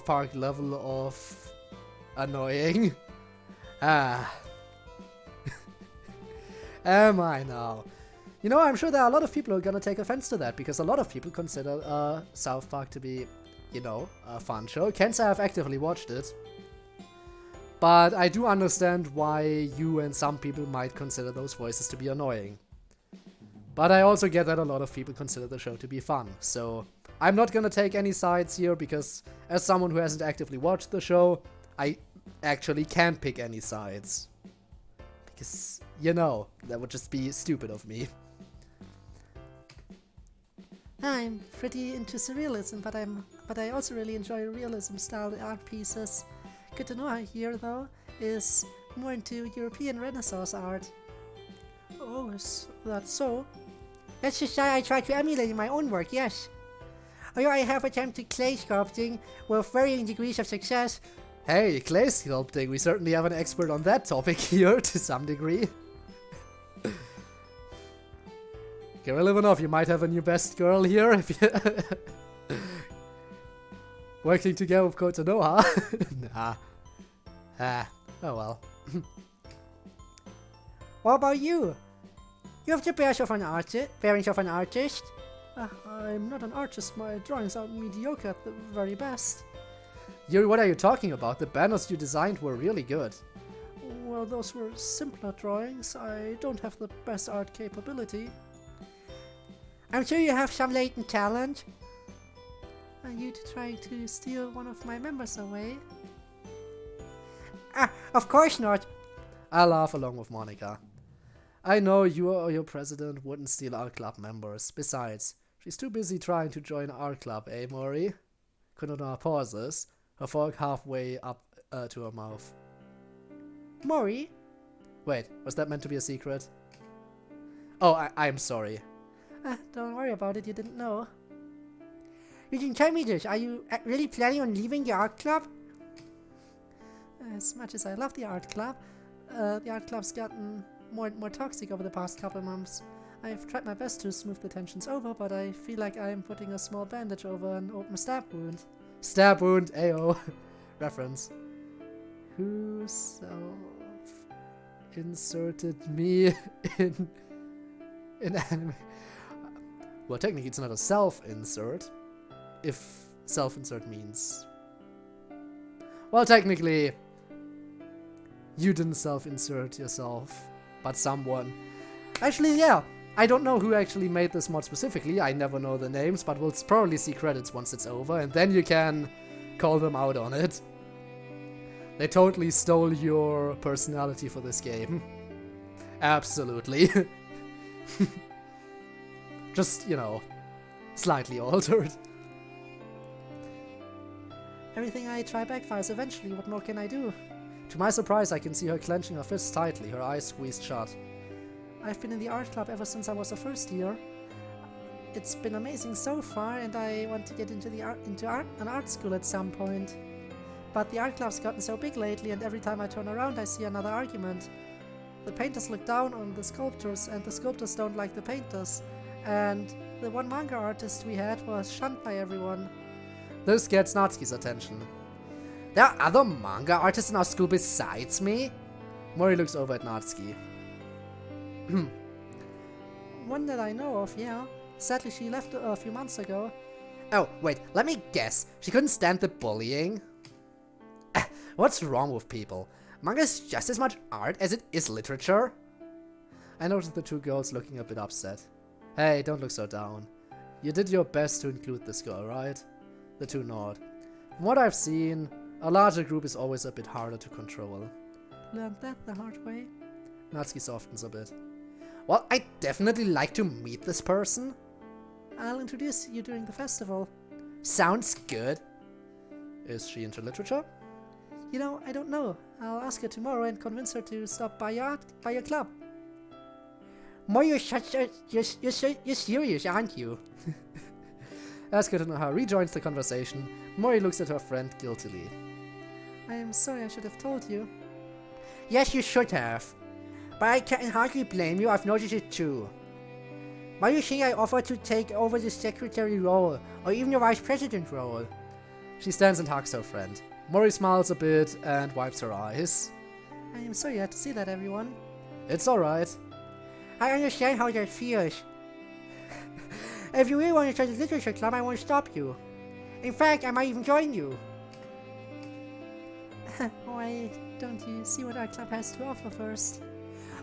Park level of... annoying. Ah. Am I now? You know, I'm sure there are a lot of people who are gonna take offense to that, because a lot of people consider South Park to be, you know, a fun show. Can't say I've actively watched it. But I do understand why you and some people might consider those voices to be annoying. But I also get that a lot of people consider the show to be fun, so I'm not gonna take any sides here, because as someone who hasn't actively watched the show, I actually can't pick any sides. Because, you know, that would just be stupid of me. I'm pretty into surrealism, but I also really enjoy realism-style art pieces. Kotonoha here, though, is more into European Renaissance art. Oh, is that so? Let's just say I try to emulate in my own work, yes. Although I have attempted clay sculpting with varying degrees of success. Hey, clay sculpting, we certainly have an expert on that topic here, to some degree. Kirill Ivanov, you might have a new best girl here, if you... Working together with Kotonoha? Nah. Ah, oh well. What about you? You have the bearings of an artist. I'm not an artist, my drawings are mediocre at the very best. Yuri, what are you talking about? The banners you designed were really good. Well, those were simpler drawings. I don't have the best art capability. I'm sure you have some latent talent. Are you trying to steal one of my members away? Ah, of course not. I laugh along with Monica. I know you or your president wouldn't steal our club members. Besides, she's too busy trying to join our club, eh, Mori? Konoha pauses, her fork halfway up to her mouth. Mori? Wait, was that meant to be a secret? Oh, I'm sorry. Don't worry about it, you didn't know. You didn't tell me this. Are you really planning on leaving the art club? As much as I love the art club's gotten more and more toxic over the past couple months. I've tried my best to smooth the tensions over, but I feel like I'm putting a small bandage over an open stab wound. Stab wound, ayo. Reference. Who self-inserted me in anime? Well, technically it's not a self-insert, if self-insert means... Well, technically, you didn't self-insert yourself, but someone... Actually, yeah, I don't know who actually made this mod specifically, I never know the names, but we'll probably see credits once it's over, and then you can call them out on it. They totally stole your personality for this game. Absolutely. Just, you know, slightly altered. Everything I try backfires eventually, what more can I do? To my surprise, I can see her clenching her fists tightly, her eyes squeezed shut. I've been in the art club ever since I was a first year. It's been amazing so far, and I want to get into an art school at some point. But the art club's gotten so big lately, and every time I turn around I see another argument. The painters look down on the sculptors, and the sculptors don't like the painters. And the one manga artist we had was shunned by everyone. This gets Natsuki's attention. There are other manga artists in our school besides me? Mori looks over at Natsuki. One that I know of, yeah. Sadly, she left a few months ago. Oh, wait, let me guess. She couldn't stand the bullying? What's wrong with people? Manga is just as much art as it is literature? I noticed the two girls looking a bit upset. Hey, don't look so down. You did your best to include this girl, right? The two nod. From what I've seen, a larger group is always a bit harder to control. Learned that the hard way. Natsuki softens a bit. Well, I'd definitely like to meet this person. I'll introduce you during the festival. Sounds good. Is she into literature? You know, I don't know. I'll ask her tomorrow and convince her to stop by your club. Mori, you're serious, aren't you? Ask her to know how rejoins the conversation. Mori looks at her friend guiltily. I am sorry, I should have told you. Yes, you should have. But I can hardly blame you, I've noticed it too. Why do you think I offered to take over the secretary role, or even the vice president role? She stands and hugs her friend. Mori smiles a bit and wipes her eyes. I am sorry you had to see that, everyone. It's alright. I understand how that feels. If you really want to join the literature club, I won't stop you. In fact, I might even join you. Why don't you see what our club has to offer first?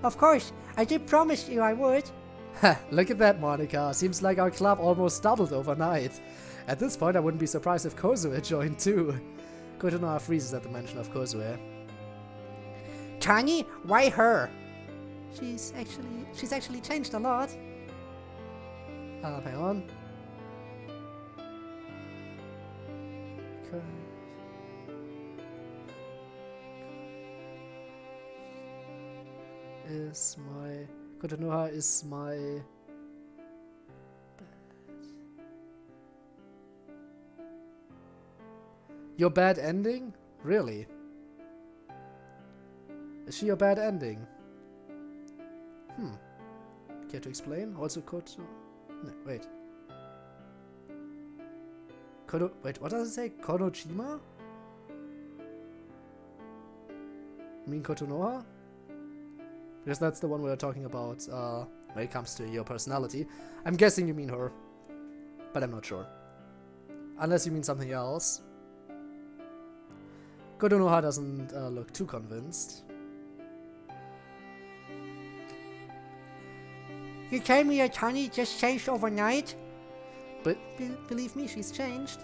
Of course, I did promise you I would. Look at that, Monica. Seems like our club almost doubled overnight. At this point, I wouldn't be surprised if CodeErr joined too. Kotonoha freezes at the mention of CodeErr. Tani? Why her? She's actually changed a lot. Hang on. Kotonoha is my Your bad ending? Really? Is she your bad ending? Care to explain? Also Koto... No, wait. Wait, what does it say? Konochima? You mean Kotonoha? Because that's the one we were talking about when it comes to your personality. I'm guessing you mean her. But I'm not sure. Unless you mean something else. Kotonoha doesn't look too convinced. You tell me that Tani just changed overnight? But Believe me, she's changed.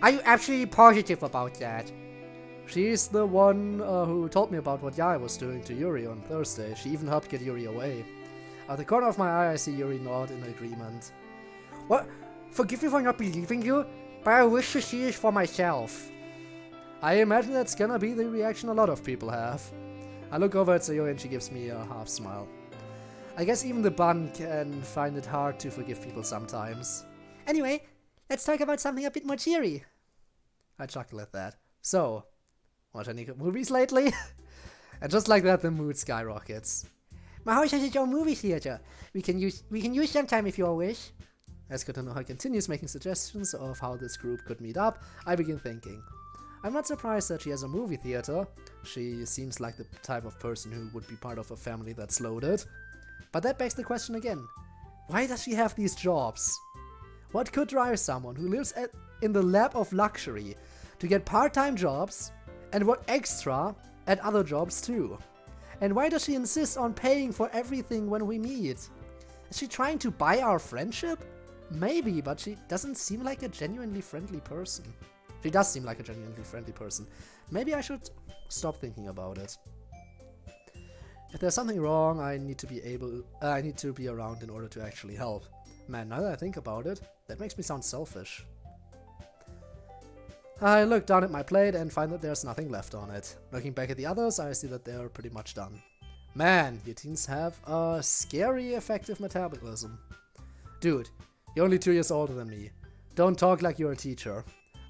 Are you absolutely positive about that? She's the one who told me about what Yai was doing to Yuri on Thursday. She even helped get Yuri away. Out the corner of my eye, I see Yuri nod in agreement. What? Forgive me for not believing you, but I wish to see this for myself. I imagine that's gonna be the reaction a lot of people have. I look over at Sayori and she gives me a half smile. I guess even the bun can find it hard to forgive people sometimes. Anyway, let's talk about something a bit more cheery. I chuckle at that. So, watch any good movies lately? And just like that, the mood skyrockets. My house has its own movie theater. We can use sometime if you all wish. As Kotonoha continues making suggestions of how this group could meet up, I begin thinking. I'm not surprised that she has a movie theater. She seems like the type of person who would be part of a family that's loaded. But that begs the question again. Why does she have these jobs? What could drive someone who lives in the lap of luxury to get part-time jobs and work extra at other jobs too? And why does she insist on paying for everything when we meet? Is she trying to buy our friendship? Maybe, but she doesn't seem like a genuinely friendly person. She does seem like a genuinely friendly person. Maybe I should stop thinking about it. If there's something wrong, I need to be around in order to actually help. Man, now that I think about it, that makes me sound selfish. I look down at my plate and find that there's nothing left on it. Looking back at the others, I see that they're pretty much done. Man, you teens have a scary effective metabolism. Dude, you're only 2 years older than me. Don't talk like you're a teacher.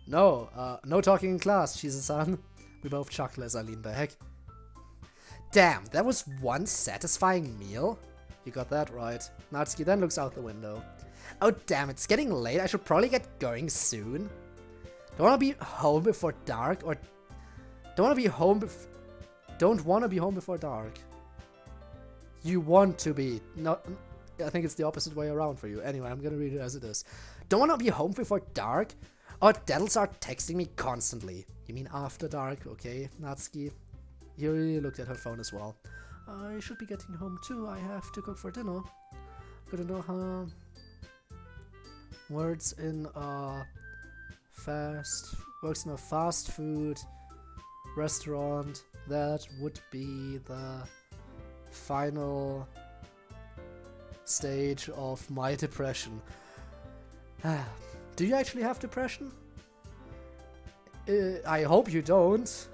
No talking in class, Shizu-san. We both chuckle as I lean back. Damn, that was one satisfying meal? You got that right. Natsuki then looks out the window. Oh damn, it's getting late. I should probably get going soon. Don't want to be home before dark, or don't want to be home before dark. You want to be. No, I think it's the opposite way around for you. Anyway, I'm gonna read it as it is. Don't want to be home before dark? Oh, that'll start texting me constantly. You mean after dark, okay, Natsuki? Yuri looked at her phone as well. I should be getting home too. I have to cook for dinner. Gotta know how. Works in a fast food restaurant. That would be the final stage of my depression. Do you actually have depression? I hope you don't.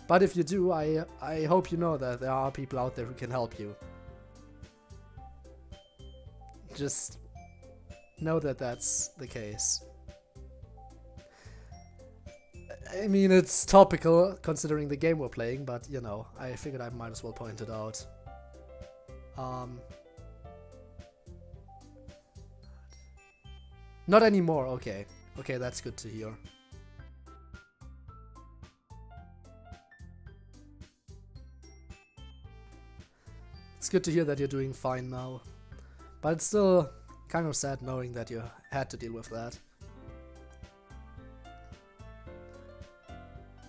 But if you do, I hope you know that there are people out there who can help you. Just know that that's the case. I mean, it's topical considering the game we're playing, but you know, I figured I might as well point it out. Not anymore, okay. Okay, that's good to hear. It's good to hear that you're doing fine now. But it's still kind of sad knowing that you had to deal with that.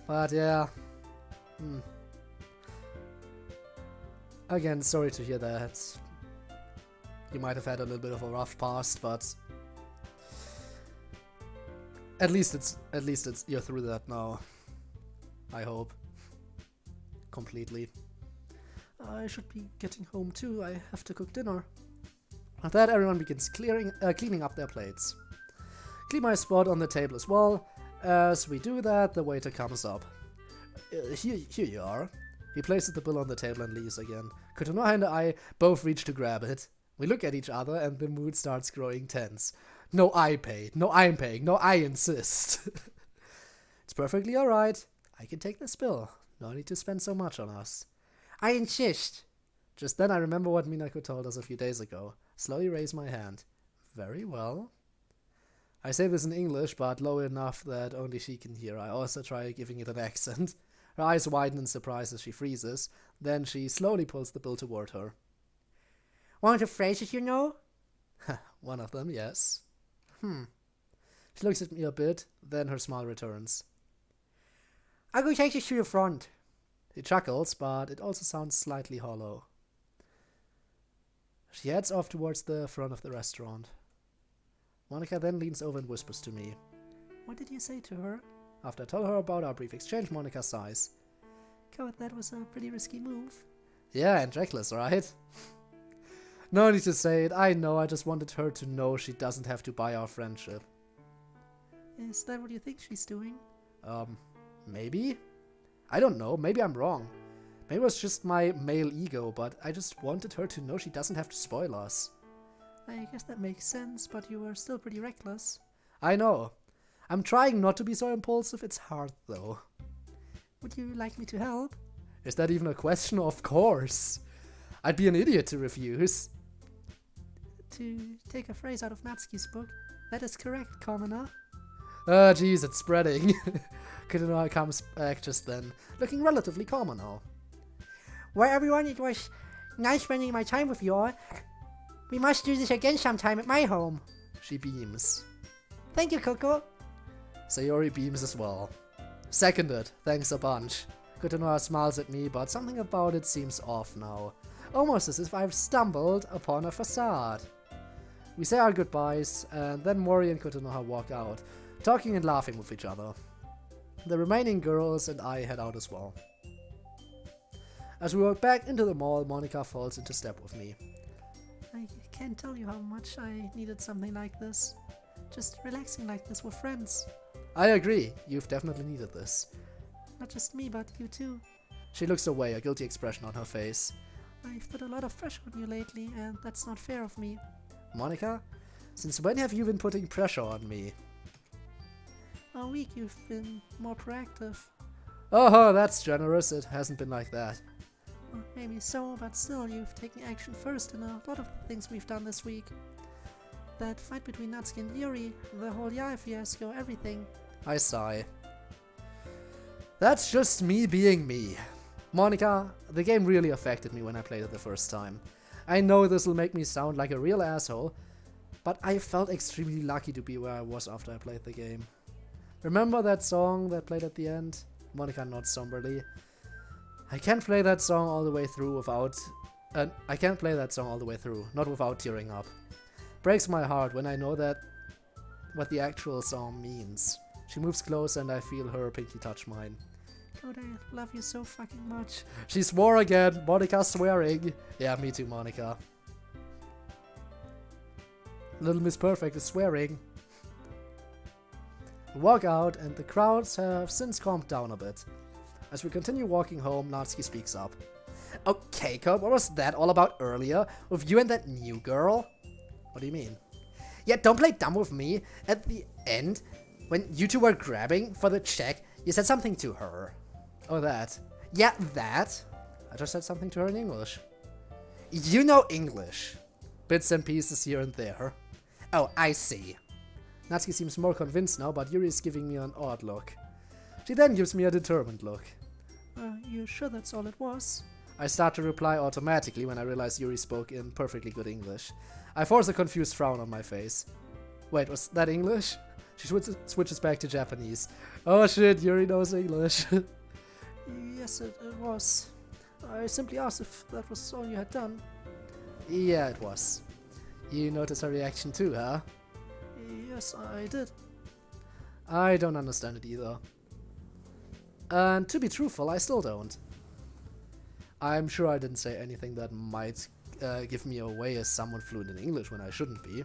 But yeah. Again, sorry to hear that. You might have had a little bit of a rough past, but at least it's you're through that now. I hope. Completely. I should be getting home too. I have to cook dinner. With that, everyone begins cleaning up their plates. Clean my spot on the table as well. As we do that, the waiter comes up. Here you are. He places the bill on the table and leaves again. Kotonoha and I both reach to grab it. We look at each other and the mood starts growing tense. No, I pay. No, I'm paying. No, I insist. It's perfectly alright. I can take this bill. No need to spend so much on us. I insist. Just then I remember what Minako told us a few days ago. Slowly raise my hand. Very well. I say this in English, but low enough that only she can hear. I also try giving it an accent. Her eyes widen in surprise as she freezes. Then she slowly pulls the bill toward her. One of the phrases you know? One of them, yes. She looks at me a bit, then her smile returns. I'll go take this to the front. She chuckles, but it also sounds slightly hollow. She heads off towards the front of the restaurant. Monika then leans over and whispers to me. What did you say to her? After I tell her about our brief exchange, Monika sighs. God, that was a pretty risky move. Yeah, and reckless, right? No need to say it, I know, I just wanted her to know she doesn't have to buy our friendship. Is that what you think she's doing? Maybe? I don't know, maybe I'm wrong. Maybe it was just my male ego, but I just wanted her to know she doesn't have to spoil us. I guess that makes sense, but you were still pretty reckless. I know. I'm trying not to be so impulsive, it's hard though. Would you like me to help? Is that even a question? Of course. I'd be an idiot to refuse. To take a phrase out of Natsuki's book, that is correct, commoner. Jeez, it's spreading. Kotonoha comes back just then, looking relatively calmer now. Well, everyone, it was nice spending my time with you all. We must do this again sometime at my home. She beams. Thank you, Coco. Sayori beams as well. Seconded, thanks a bunch. Kotonoha smiles at me, but something about it seems off now. almost as if I've stumbled upon a facade. We say our goodbyes, and then Mori and Kotonoha walk out, talking and laughing with each other. The remaining girls and I head out as well. As we walk back into the mall, Monica falls into step with me. I can't tell you how much I needed something like this. Just relaxing like this with friends. I agree, you've definitely needed this. Not just me, but you too. She looks away, a guilty expression on her face. I've put a lot of pressure on you lately, and that's not fair of me. Monica, since when have you been putting pressure on me? All week you've been more proactive. Oh, that's generous, it hasn't been like that. Well, maybe so, but still, you've taken action first in a lot of the things we've done this week. That fight between Natsuki and Yuri, the whole Yai fiasco, everything. I sigh. That's just me being me. Monica, the game really affected me when I played it the first time. I know this will make me sound like a real asshole, but I felt extremely lucky to be where I was after I played the game. Remember that song that played at the end? Monica nods somberly. I can't play that song all the way through without... not without tearing up. Breaks my heart when I know that what the actual song means. She moves close and I feel her pinky touch mine. Code, I love you so fucking much. She swore again. Monica swearing. Yeah, me too, Monica. Little Miss Perfect is swearing. We walk out and the crowds have since calmed down a bit. As we continue walking home, Natsuki speaks up. Okay, Code, what was that all about earlier? With you and that new girl? What do you mean? Yeah, don't play dumb with me. At the end, when you two were grabbing for the check, you said something to her. Oh, that. Yeah, that. I just said something to her in English. You know English. Bits and pieces here and there. Oh, I see. Natsuki seems more convinced now, but Yuri is giving me an odd look. She then gives me a determined look. You sure that's all it was? I start to reply automatically when I realize Yuri spoke in perfectly good English. I force a confused frown on my face. Wait, was that English? She switches back to Japanese. Oh shit, Yuri knows English. Yes, it was. I simply asked if that was all you had done. Yeah, it was. You noticed her reaction too, huh? Yes, I did. I don't understand it either. And to be truthful, I still don't. I'm sure I didn't say anything that might give me away as someone fluent in English when I shouldn't be.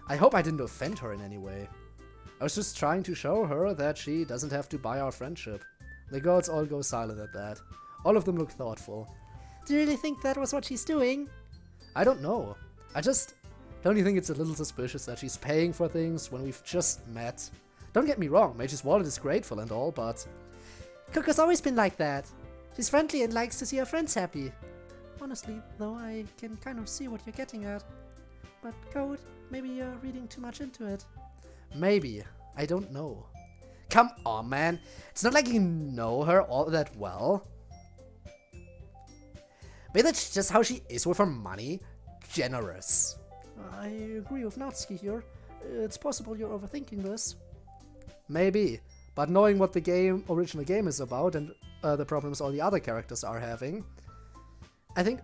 I hope I didn't offend her in any way. I was just trying to show her that she doesn't have to buy our friendship. The girls all go silent at that. All of them look thoughtful. Do you really think that was what she's doing? I don't know. Don't you think it's a little suspicious that she's paying for things when we've just met? Don't get me wrong, Mage's wallet is grateful and all, but... Coco's always been like that. She's friendly and likes to see her friends happy. Honestly, though, I can kind of see what you're getting at. But Code, maybe you're reading too much into it. Maybe. I don't know. Come on, man. It's not like you know her all that well. Maybe that's just how she is with her money. Generous. I agree with Natsuki here. It's possible you're overthinking this. Maybe. But knowing what the original game is about and the problems all the other characters are having, I think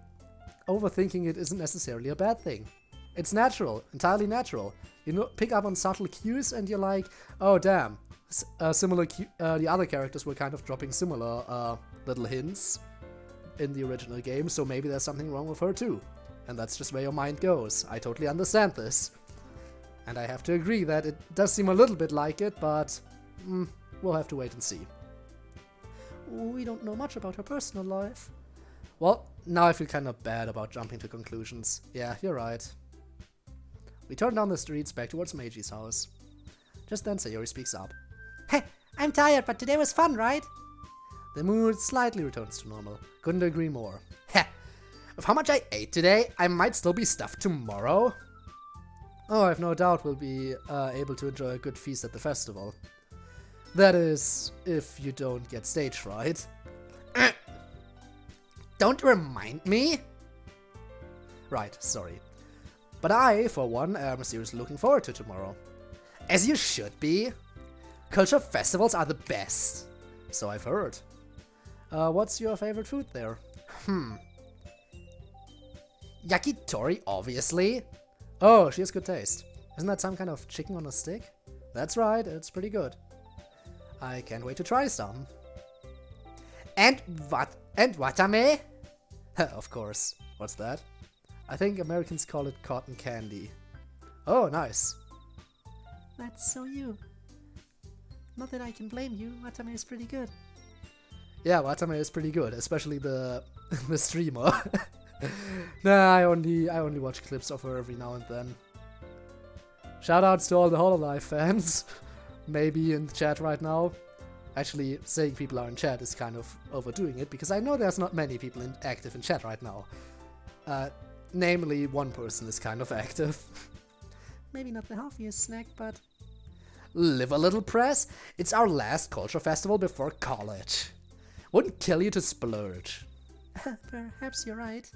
overthinking it isn't necessarily a bad thing. It's natural, entirely natural. You pick up on subtle cues and you're like, oh damn, the other characters were kind of dropping similar little hints in the original game, so maybe there's something wrong with her too. And that's just where your mind goes. I totally understand this. And I have to agree that it does seem a little bit like it, but we'll have to wait and see. We don't know much about her personal life. Well, now I feel kind of bad about jumping to conclusions. Yeah, you're right. We turn down the streets back towards Meiji's house. Just then Sayori speaks up. Hey, I'm tired, but today was fun, right? The mood slightly returns to normal. Couldn't agree more. Heh! With how much I ate today, I might still be stuffed tomorrow. Oh, I've no doubt we'll be able to enjoy a good feast at the festival. That is, if you don't get stage fright. Don't remind me? Right, sorry. But I, for one, am seriously looking forward to tomorrow. As you should be. Culture festivals are the best. So I've heard. What's your favorite food there? Yakitori, obviously. Oh, she has good taste. Isn't that some kind of chicken on a stick? That's right, it's pretty good. I can't wait to try some. And what? And watame? Of course. What's that? I think Americans call it cotton candy. Oh, nice. That's so you. Not that I can blame you, watame is pretty good. Yeah, watame is pretty good, especially the the streamer. Nah, I only watch clips of her every now and then. Shoutouts to all the Hololive fans. Maybe in the chat right now. Actually, saying people are in chat is kind of overdoing it, because I know there's not many people active in chat right now. Namely, one person is kind of active. Maybe not the healthiest snack, but... Live a little, press. It's our last culture festival before college. Wouldn't kill you to splurge. Perhaps you're right.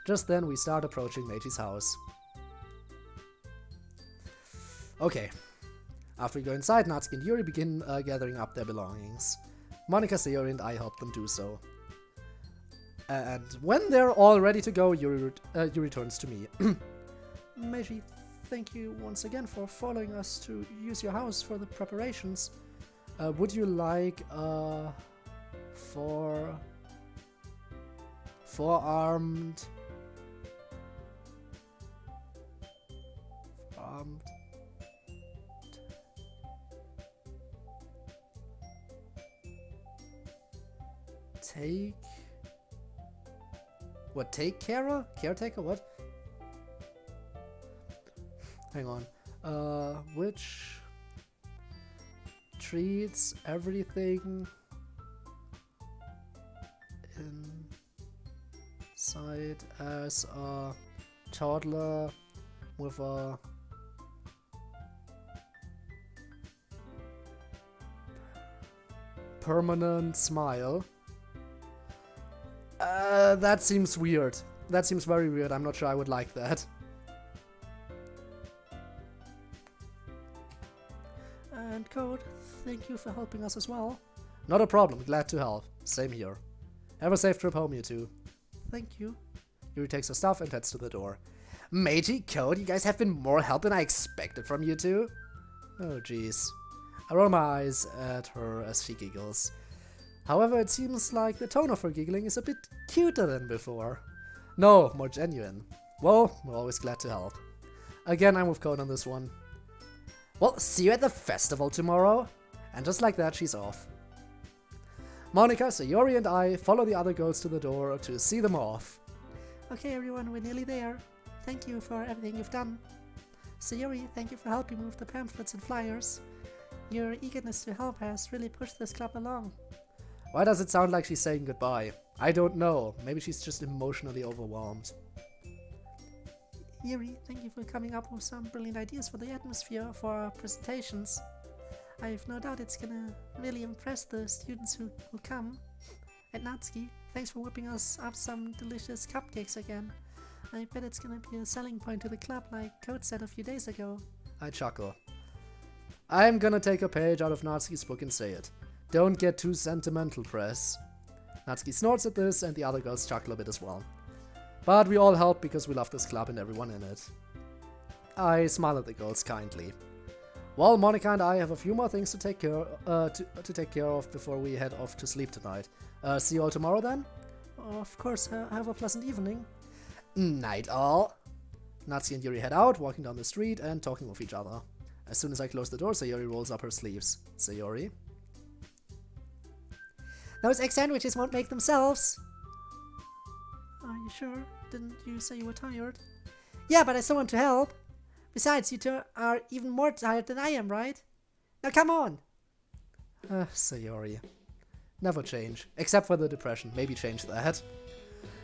Just then, we start approaching Meiji's house. Okay. After we go inside, Natsuki and Yuri begin gathering up their belongings. Monika, Sayori, and I help them do so. And when they're all ready to go, Yuri turns to me. Meiji, thank you once again for following us to use your house for the preparations. Would you like forearmed take carer? Caretaker? What? Hang on. Which treats everything inside as a toddler with a permanent smile. That seems weird. That seems very weird. I'm not sure I would like that. And Code, thank you for helping us as well. Not a problem. Glad to help. Same here. Have a safe trip home, you two. Thank you. Yuri takes her stuff and heads to the door. Meiji, Code, you guys have been more help than I expected from you two. Oh, jeez. I roll my eyes at her as she giggles. However, it seems like the tone of her giggling is a bit cuter than before. No, more genuine. Well, we're always glad to help. Again, I'm with Code on this one. Well, see you at the festival tomorrow. And just like that, she's off. Monika, Sayori, and I follow the other girls to the door to see them off. Okay, everyone, we're nearly there. Thank you for everything you've done. Sayori, thank you for helping move the pamphlets and flyers. Your eagerness to help has really pushed this club along. Why does it sound like she's saying goodbye? I don't know. Maybe she's just emotionally overwhelmed. Yuri, thank you for coming up with some brilliant ideas for the atmosphere for our presentations. I've no doubt it's gonna really impress the students who come. And Natsuki, thanks for whipping us up some delicious cupcakes again. I bet it's gonna be a selling point to the club like Code said a few days ago. I chuckle. I'm gonna take a page out of Natsuki's book and say it. Don't get too sentimental, press. Natsuki snorts at this, and the other girls chuckle a bit as well. But we all help because we love this club and everyone in it. I smile at the girls kindly. Well, Monika and I have a few more things to take care of before we head off to sleep tonight. See you all tomorrow then? Of course, have a pleasant evening. Night all. Natsuki and Yuri head out, walking down the street and talking with each other. As soon as I close the door, Sayori rolls up her sleeves. Sayori? Those egg sandwiches won't make themselves. Are you sure? Didn't you say you were tired? Yeah, but I still want to help. Besides, you two are even more tired than I am, right? Now come on! Sayori. Never change. Except for the depression. Maybe change that.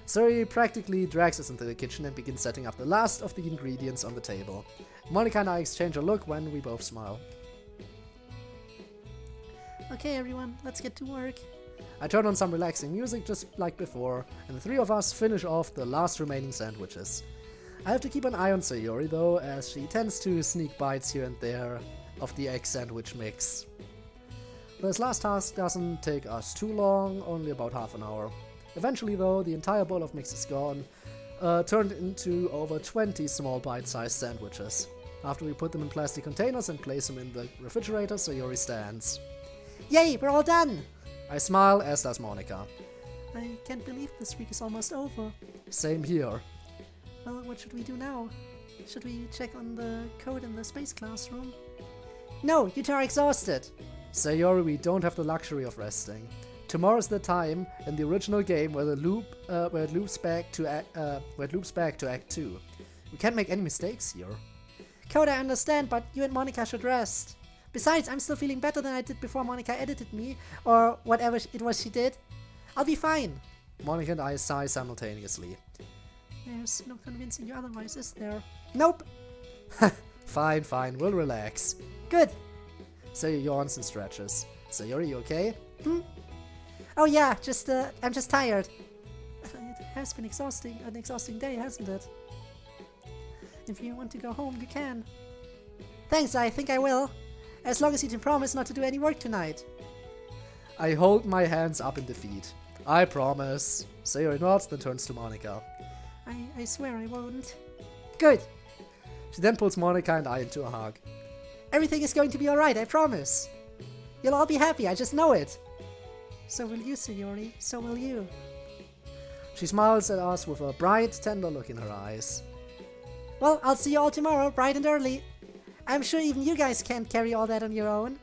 Sayori practically drags us into the kitchen and begins setting up the last of the ingredients on the table. Monika and I exchange a look when we both smile. Okay, everyone, let's get to work. I turn on some relaxing music just like before, and the three of us finish off the last remaining sandwiches. I have to keep an eye on Sayori though, as she tends to sneak bites here and there of the egg sandwich mix. This last task doesn't take us too long, only about half an hour. Eventually though, the entire bowl of mix is gone, turned into over 20 small bite-sized sandwiches. After we put them in plastic containers and place them in the refrigerator, Sayori stands. Yay, we're all done! I smile, as does Monica. I can't believe this week is almost over. Same here. Well, what should we do now? Should we check on the code in the space classroom? No, you two are exhausted. Sayori, we don't have the luxury of resting. Tomorrow's the time in the original game where it loops back to Act 2. We can't make any mistakes here. Code, I understand, but you and Monica should rest. Besides, I'm still feeling better than I did before Monica edited me, or whatever it was she did. I'll be fine. Monica and I sigh simultaneously. There's no convincing you otherwise, is there? Nope. Fine, we'll relax. Good. Sayori yawns and stretches. Sayori, you okay? Oh yeah, I'm just tired. It has been an exhausting day, hasn't it? If you want to go home, you can. Thanks, I think I will. As long as you can promise not to do any work tonight. I hold my hands up in defeat. I promise. Sayori nods, then turns to Monica. I swear I won't. Good. She then pulls Monica and I into a hug. Everything is going to be alright, I promise. You'll all be happy, I just know it. So will you, Sayori. So will you. She smiles at us with a bright, tender look in her eyes. Well, I'll see you all tomorrow, bright and early. I'm sure even you guys can't carry all that on your own.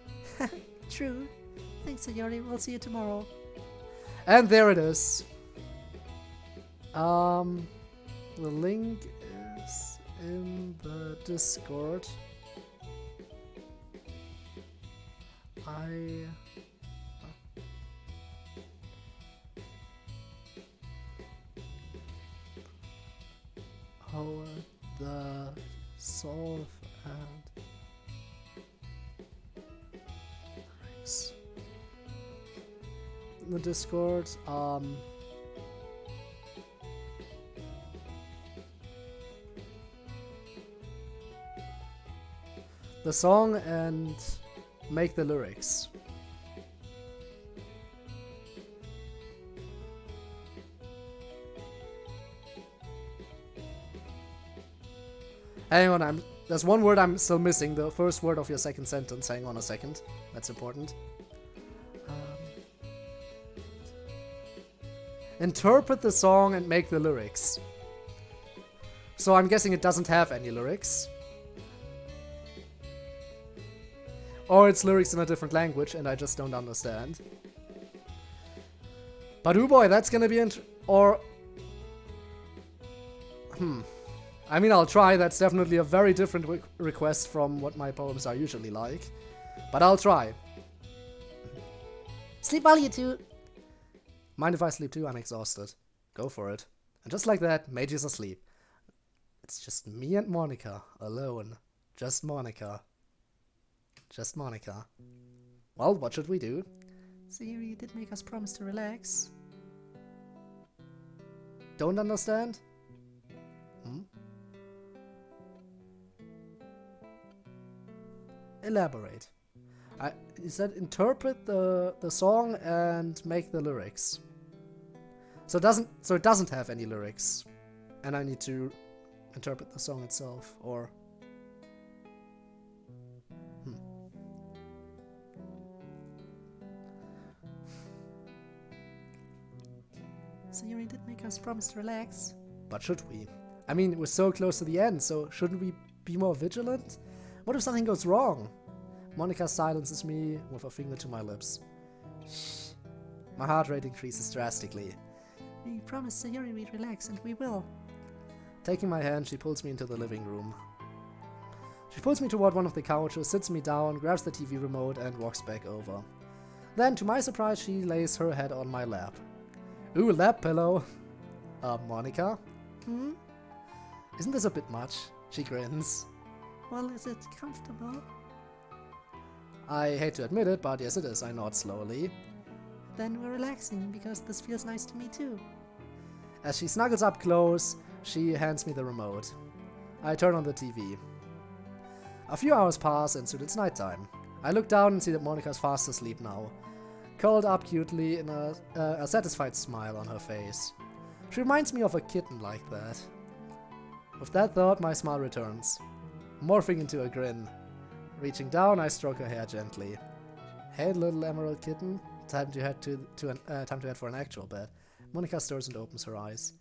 True. Thanks, Sayori. We'll see you tomorrow. And there it is. The link is in the Discord. The solve and lyrics. In the Discord, the song and make the lyrics. Hang on, there's one word I'm still missing, the first word of your second sentence. Hang on a second. That's important. Interpret the song and make the lyrics. So I'm guessing it doesn't have any lyrics. Or it's lyrics in a different language and I just don't understand. But oh boy, that's gonna be I mean, I'll try. That's definitely a very different request from what my poems are usually like. But I'll try. Sleep well, you two. Mind if I sleep too? I'm exhausted. Go for it. And just like that, Mage is asleep. It's just me and Monica, alone. Just Monica. Just Monica. Well, what should we do? Sayori did make us promise to relax. Don't understand? Elaborate. You said interpret the song and make the lyrics. So it doesn't have any lyrics, and I need to interpret the song itself, or Sayori did make us promise to relax. But should we? I mean, we're so close to the end, so shouldn't we be more vigilant? What if something goes wrong? Monica silences me with a finger to my lips. Shh. My heart rate increases drastically. We promised Sayori we'd relax, and we will. Taking my hand, she pulls me into the living room. She pulls me toward one of the couches, sits me down, grabs the TV remote, and walks back over. Then, to my surprise, she lays her head on my lap. Ooh, lap pillow. Monica? Isn't this a bit much? She grins. Well, is it comfortable? I hate to admit it, but yes it is. I nod slowly. Then we're relaxing, because this feels nice to me too. As she snuggles up close, she hands me the remote. I turn on the TV. A few hours pass, and soon it's nighttime. I look down and see that Monica's fast asleep now, curled up cutely in a satisfied smile on her face. She reminds me of a kitten like that. With that thought, my smile returns, morphing into a grin. Reaching down, I stroke her hair gently. Hey, little emerald kitten. Time to head for an actual bed. Monica stirs and opens her eyes.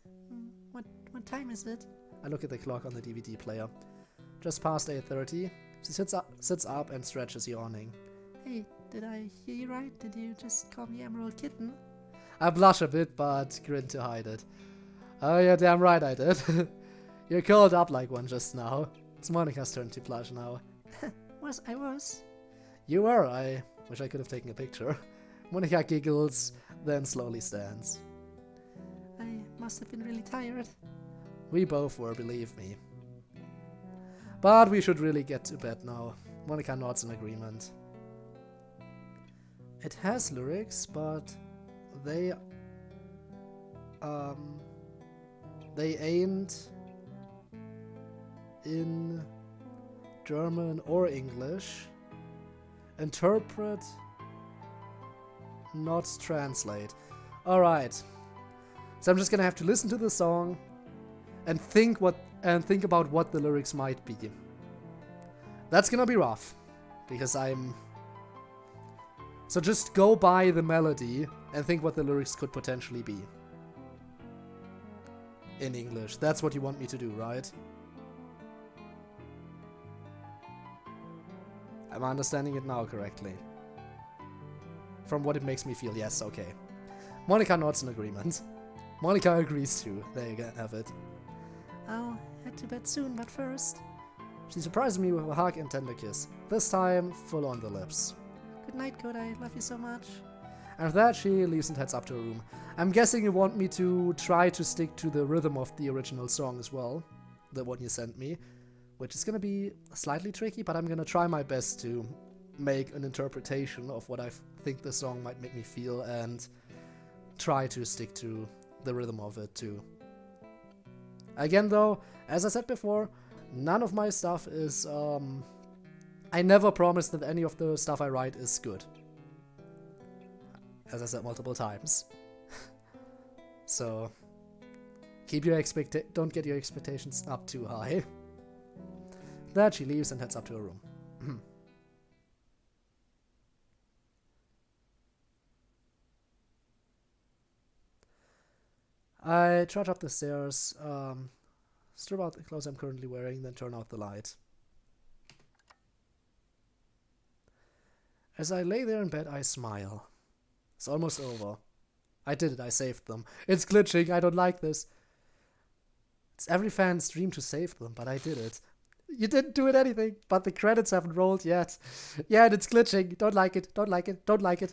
What time is it? I look at the clock on the DVD player. Just past 8:30. She sits up and stretches, yawning. Hey, did I hear you right? Did you just call me Emerald Kitten? I blush a bit, but grin to hide it. Oh, yeah, damn right I did. You're curled up like one just now. It's Monica's turn to blush now. I was. You were. I wish I could have taken a picture. Monica giggles, then slowly stands. I must have been really tired. We both were, believe me. But we should really get to bed now. Monica nods in agreement. It has lyrics, but they ain't in German or English. Interpret, not translate. Alright. So I'm just gonna have to listen to the song and think about what the lyrics might be. That's gonna be rough, because so just go by the melody and think what the lyrics could potentially be. In English. That's what you want me to do, right? Am I understanding it now correctly? From what it makes me feel, yes, okay. Monica nods in agreement. Monica agrees too. There you have it. I'll head to bed soon, but first... She surprises me with a hug and tender kiss. This time, full on the lips. Good night, Code. I love you so much. And with that, she leaves and heads up to her room. I'm guessing you want me to try to stick to the rhythm of the original song as well. The one you sent me. Which is gonna be slightly tricky, but I'm gonna try my best to make an interpretation of what I think the song might make me feel and try to stick to the rhythm of it too. Again though, as I said before, none of my stuff is, I never promise that any of the stuff I write is good. As I said multiple times. So, don't get your expectations up too high. That she leaves and heads up to her room. I trudge up the stairs, strip out the clothes I'm currently wearing, then turn out the light. As I lay there in bed, I smile. It's almost over. I did it, I saved them. It's glitching, I don't like this. It's every fan's dream to save them, but I did it. You didn't do it anything, but the credits haven't rolled yet. Yeah, and it's glitching. Don't like it, don't like it, don't like it.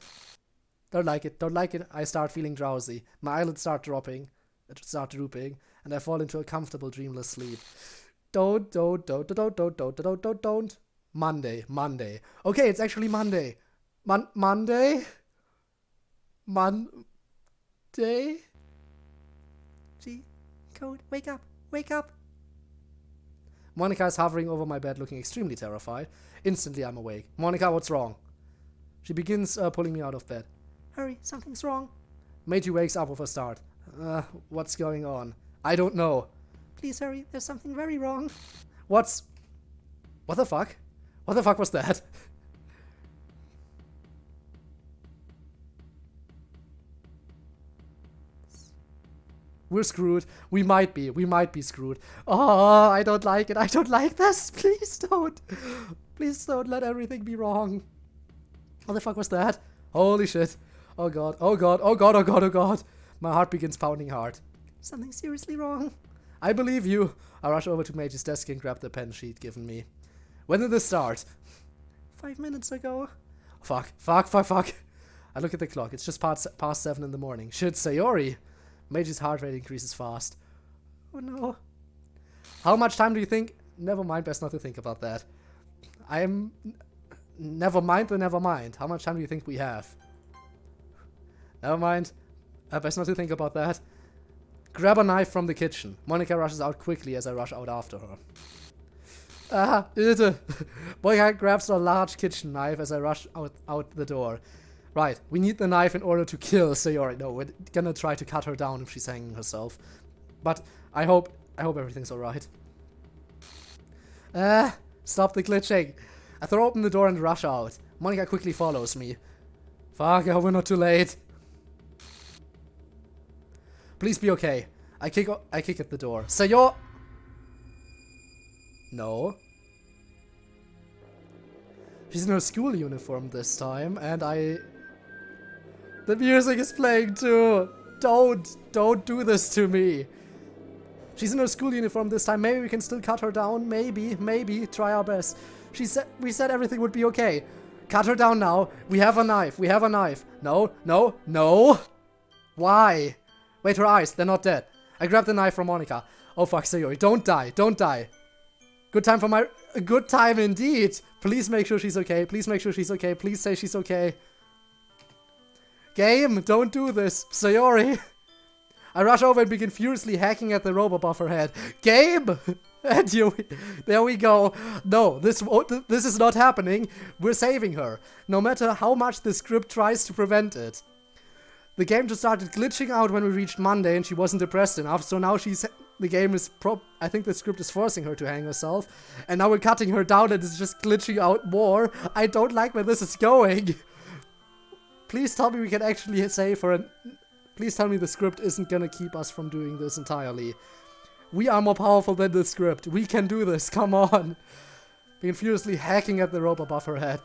Don't like it, don't like it. I start feeling drowsy. My eyelids start drooping, and I fall into a comfortable, dreamless sleep. Don't. Monday. Okay, it's actually Monday. Monday? Gee, Code, wake up, wake up. Monica is hovering over my bed, looking extremely terrified. Instantly, I'm awake. Monica, what's wrong? She begins pulling me out of bed. Hurry, something's wrong. Meiji wakes up with a start. What's going on? I don't know. Please hurry, there's something very wrong. What the fuck? What the fuck was that? We're screwed. We might be screwed. Oh, I don't like it. I don't like this. Please don't. Please don't let everything be wrong. What the fuck was that? Holy shit. Oh god. Oh god. Oh god. Oh god. Oh god. My heart begins pounding hard. Something's seriously wrong. I believe you. I rush over to Meiji's desk and grab the pen sheet given me. When did this start? 5 minutes ago. Fuck. I look at the clock. It's just past 7 in the morning. Shit, Sayori. Meiji's heart rate increases fast. Oh no. How much time do you think? Never mind, best not to think about that. Never mind. How much time do you think we have? Never mind. Best not to think about that. Grab a knife from the kitchen. Monica rushes out quickly as I rush out after her. Monica grabs a large kitchen knife as I rush out the door. Right, we need the knife in order to kill Sayori. No, we're gonna try to cut her down if she's hanging herself. But I hope everything's alright. Stop the glitching. I throw open the door and rush out. Monica quickly follows me. Fuck, I hope we're not too late. Please be okay. I kick at the door. Sayor! No. She's in her school uniform this time, and the music is playing too. Don't do this to me. She's in her school uniform this time. Maybe we can still cut her down. Maybe. Try our best. We said everything would be okay. Cut her down now. We have a knife. No. Why? Wait, her eyes. They're not dead. I grab the knife from Monica. Oh fuck, Sayori. Don't die. Good time indeed. Please make sure she's okay. Please say she's okay. Game, don't do this. Sayori. I rush over and begin furiously hacking at the rope above her head. Game! And there we go. No, this is not happening. We're saving her. No matter how much the script tries to prevent it. The game just started glitching out when we reached Monday and she wasn't depressed enough, so now I think the script is forcing her to hang herself, and now we're cutting her down and it's just glitching out more. I don't like where this is going. Please tell me we can actually save her, and please tell me the script isn't gonna keep us from doing this entirely. We are more powerful than the script. We can do this, come on. Begin furiously hacking at the rope above her head.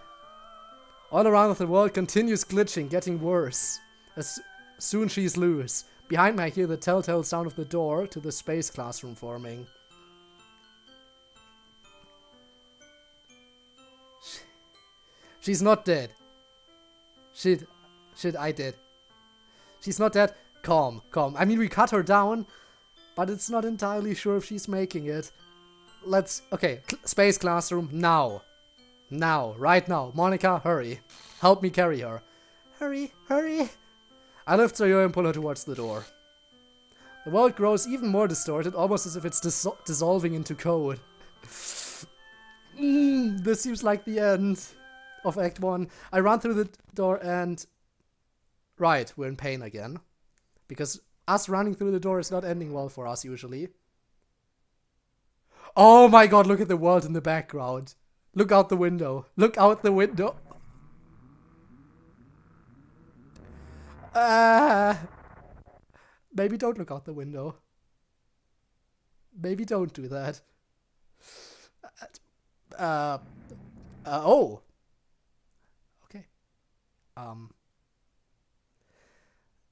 All around the world continues glitching, getting worse. As soon she's loose. Behind me I hear the telltale sound of the door to the space classroom forming. She's not dead. Shit, I did. She's not dead. Calm. I mean, we cut her down, but it's not entirely sure if she's making it. Okay, space classroom, now. Right now. Monica, hurry. Help me carry her. Hurry. I lift Sayori and pull her towards the door. The world grows even more distorted, almost as if it's dissolving into code. This seems like the end of Act 1. I run through the door and... Right, we're in pain again. Because us running through the door is not ending well for us, usually. Oh my god, look at the world in the background. Look out the window. Maybe don't look out the window. Maybe don't do that. Oh. Okay.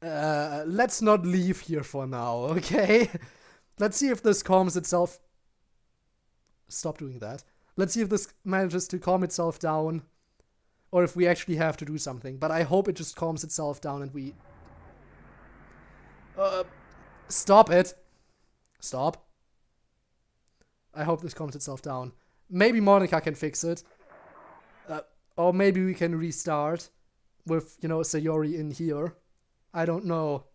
Let's not leave here for now, okay? Let's see if this calms itself. Stop doing that. Let's see if this manages to calm itself down. Or if we actually have to do something. But I hope it just calms itself down and we... Stop it. Stop. I hope this calms itself down. Maybe Monica can fix it. Or maybe we can restart with, Sayori in here. I don't know.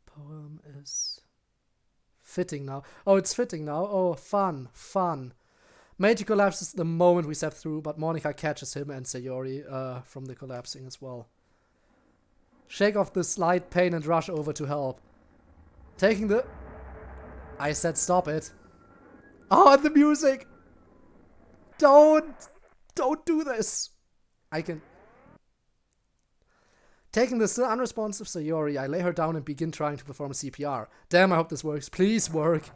Poem is... fitting now. Oh, it's fitting now. Oh, fun. Meiji collapses the moment we step through, but Monica catches him and Sayori from the collapsing as well. Shake off the slight pain and rush over to help. Taking the... I said stop it. Oh, and the music! Don't do this! I can... Taking the still unresponsive Sayori, I lay her down and begin trying to perform CPR. Damn, I hope this works. Please work.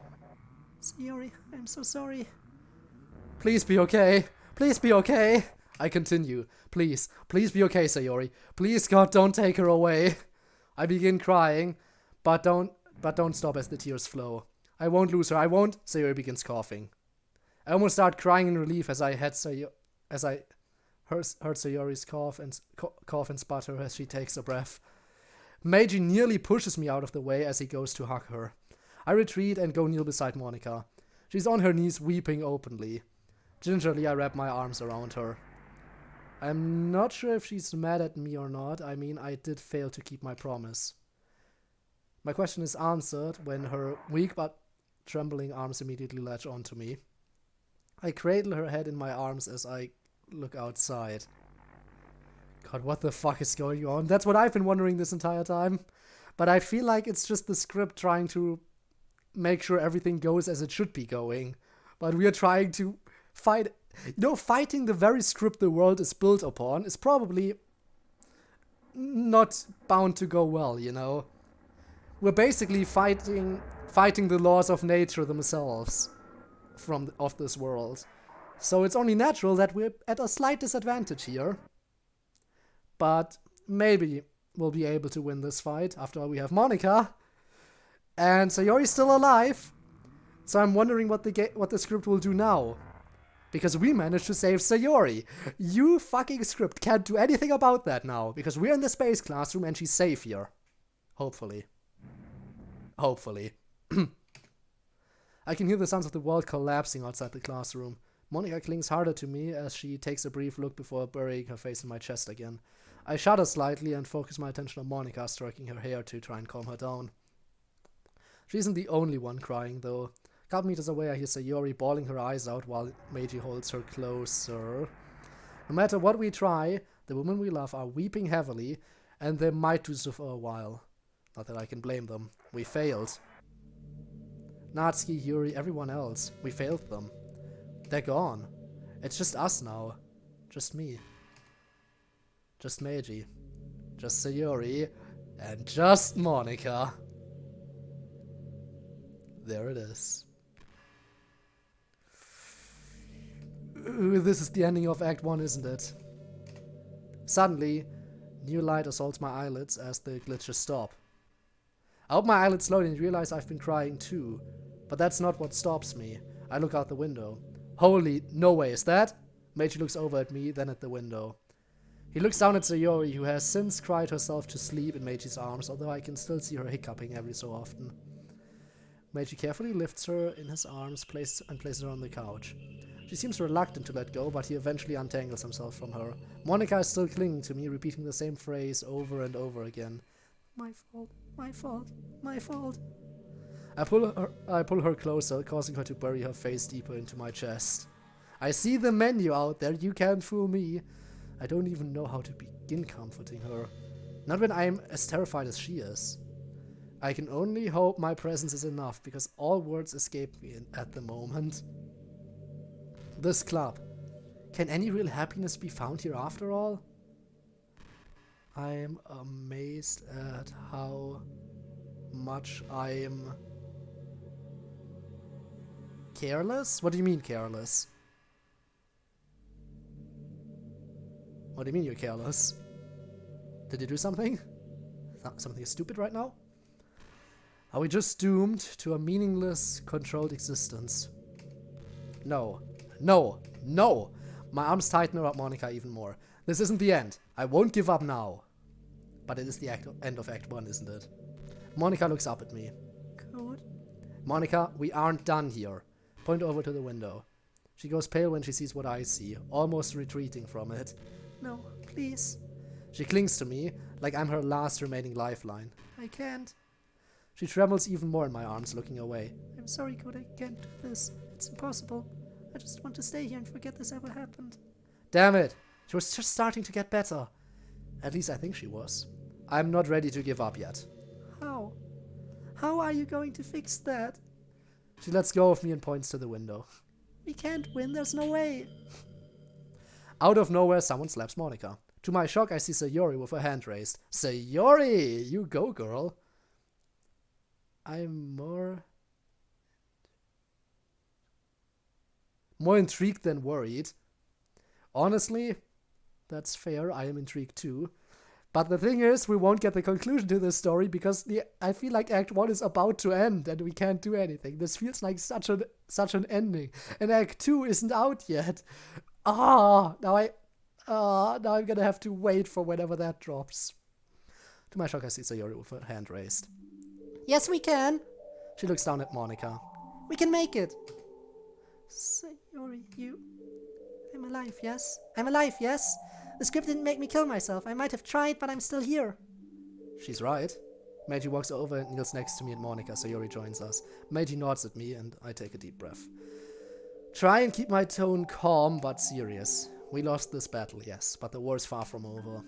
Sayori, I'm so sorry. Please be okay. I continue. Please be okay, Sayori. Please, God, don't take her away. I begin crying, but don't stop as the tears flow. I won't lose her. Sayori begins coughing. I almost start crying in relief as I heard Sayori's cough and sputter as she takes a breath. Meiji nearly pushes me out of the way as he goes to hug her. I retreat and go kneel beside Monica. She's on her knees weeping openly. Gingerly, I wrap my arms around her. I'm not sure if she's mad at me or not. I mean, I did fail to keep my promise. My question is answered when her weak but trembling arms immediately latch onto me. I cradle her head in my arms as I look outside. God, what the fuck is going on? That's what I've been wondering this entire time. But I feel like it's just the script trying to make sure everything goes as it should be going. But we are trying to fight. You know, fighting the very script the world is built upon is probably not bound to go well, you know? We're basically fighting the laws of nature themselves of this world. So it's only natural that we're at a slight disadvantage here. But maybe we'll be able to win this fight. After all, we have Monica. And Sayori's still alive. So I'm wondering what the script will do now. Because we managed to save Sayori. You fucking script can't do anything about that now. Because we're in the space classroom and she's safe here. Hopefully. Hopefully. I can hear the sounds of the world collapsing outside the classroom. Monica clings harder to me as she takes a brief look before burying her face in my chest again. I shudder slightly and focus my attention on Monica, stroking her hair to try and calm her down. She isn't the only one crying, though. A couple meters away, I hear Sayori bawling her eyes out while Meiji holds her closer. No matter what we try, the women we love are weeping heavily, and they might do so for a while. Not that I can blame them. We failed. Natsuki, Yuri, everyone else. We failed them. They're gone. It's just us now. Just me. Just Meiji. Just Sayori. And just Monica. There it is. Ooh, this is the ending of Act 1, isn't it? Suddenly, new light assaults my eyelids as the glitches stop. I open my eyelids slowly and realize I've been crying too. But that's not what stops me. I look out the window. Holy, no way, is that? Meiji looks over at me, then at the window. He looks down at Sayori, who has since cried herself to sleep in Meiji's arms, although I can still see her hiccuping every so often. Meiji carefully lifts her in his arms and places her on the couch. She seems reluctant to let go, but he eventually untangles himself from her. Monica is still clinging to me, repeating the same phrase over and over again. My fault, my fault, my fault. I pull her closer, causing her to bury her face deeper into my chest. I see the menu out there, you can't fool me. I don't even know how to begin comforting her. Not when I am as terrified as she is. I can only hope my presence is enough, because all words escape me at the moment. This club. Can any real happiness be found here after all? I'm amazed at how much I'm careless? What do you mean careless? What do you mean you're careless? Did you do something? Something stupid right now? Are we just doomed to a meaningless, controlled existence? No. No. No! My arms tighten around Monica even more. This isn't the end. I won't give up now. But it is the end of Act 1, isn't it? Monica looks up at me. Code? Monica, we aren't done here. Point over to the window. She goes pale when she sees what I see, almost retreating from it. No, please. She clings to me, like I'm her last remaining lifeline. I can't. She trembles even more in my arms, looking away. I'm sorry, Code, I can't do this. It's impossible. I just want to stay here and forget this ever happened. Damn it! She was just starting to get better. At least I think she was. I'm not ready to give up yet. How? How are you going to fix that? She lets go of me and points to the window. We can't win, there's no way. Out of nowhere, someone slaps Monica. To my shock, I see Sayori with her hand raised. Sayori! You go, girl. I'm more intrigued than worried. Honestly, that's fair. I am intrigued too. But the thing is, we won't get the conclusion to this story because I feel like Act 1 is about to end and we can't do anything. This feels like such an ending. And Act 2 isn't out yet. Now I'm gonna have to wait for whenever that drops. To my shock, I see Sayori with her hand raised. Yes, we can. She looks down at Monica. We can make it. Sayori, I'm alive, yes? I'm alive, yes? The script didn't make me kill myself. I might have tried, but I'm still here. She's right. Meiji walks over and kneels next to me and Monica. Sayori joins us. Meiji nods at me and I take a deep breath. Try and keep my tone calm but serious. We lost this battle, yes, but the war's far from over.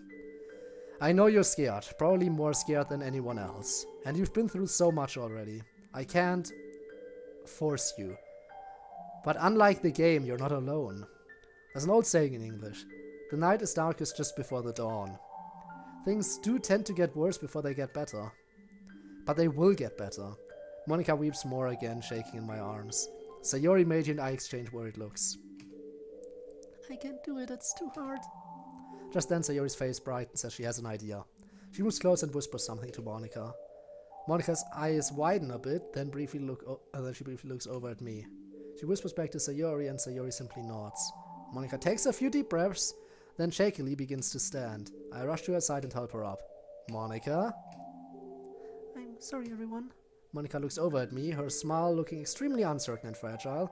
I know you're scared, probably more scared than anyone else. And you've been through so much already. I can't force you. But unlike the game, you're not alone. There's an old saying in English. The night is darkest just before the dawn. Things do tend to get worse before they get better. But they will get better. Monica weeps more again, shaking in my arms. Sayori, Meiji, and I exchange worried looks. I can't do it, it's too hard. Just then, Sayori's face brightens as she has an idea. She moves close and whispers something to Monica. Monica's eyes widen a bit, then she briefly looks over at me. She whispers back to Sayori, and Sayori simply nods. Monica takes a few deep breaths, then shakily begins to stand. I rush to her side and help her up. Monica? I'm sorry, everyone. Monica looks over at me, her smile looking extremely uncertain and fragile.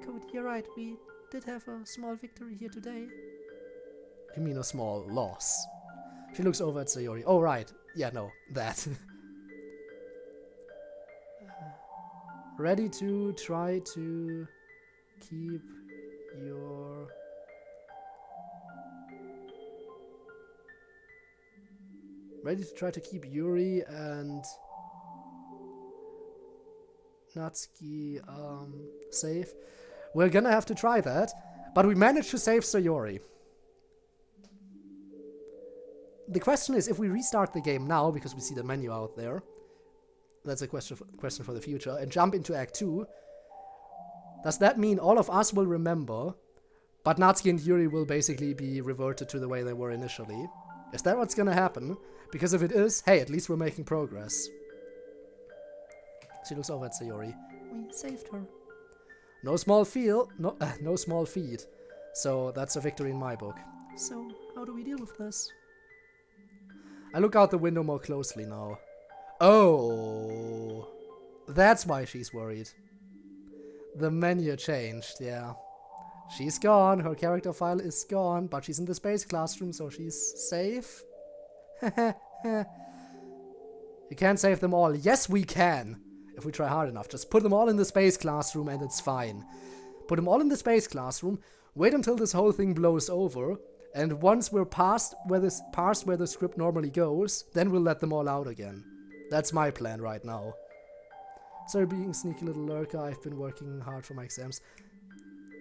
Code, you're right, we did have a small victory here today. You mean a small loss? She looks over at Sayori. Oh, right. Yeah, no, that. Ready to try to keep your... Ready to try to keep Yuri and Natsuki safe. We're gonna have to try that, but we managed to save Sayori. The question is, if we restart the game now, because we see the menu out there, that's a question for the future, and jump into Act 2, does that mean all of us will remember, but Natsuki and Yuri will basically be reverted to the way they were initially? Is that what's gonna happen? Because if it is, hey, at least we're making progress. She looks over at Sayori. We saved her. No small feat. So that's a victory in my book. So, how do we deal with this? I look out the window more closely now. Oh, that's why she's worried. The menu changed, yeah. She's gone, her character file is gone, but she's in the space classroom, so she's safe. You can't save them all. Yes, we can. If we try hard enough. Just put them all in the space classroom and it's fine. Put them all in the space classroom, wait until this whole thing blows over, and once we're past where the script normally goes, then we'll let them all out again. That's my plan right now. Sorry, being a sneaky little lurker, I've been working hard for my exams.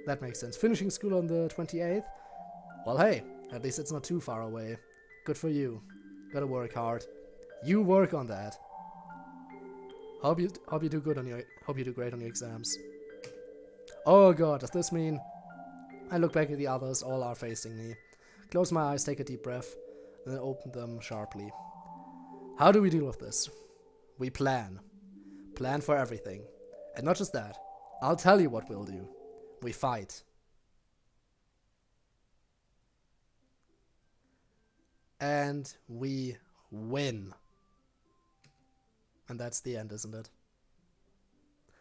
That makes sense. Finishing school on the 28th? Well, hey, at least it's not too far away. Good for you. Gotta work hard. You work on that. Hope you do great on your exams. Oh god, does this mean... I look back at the others, all are facing me. Close my eyes, take a deep breath, then open them sharply. How do we deal with this? We plan. Plan for everything. And not just that. I'll tell you what we'll do. We fight. And we win. And that's the end, isn't it?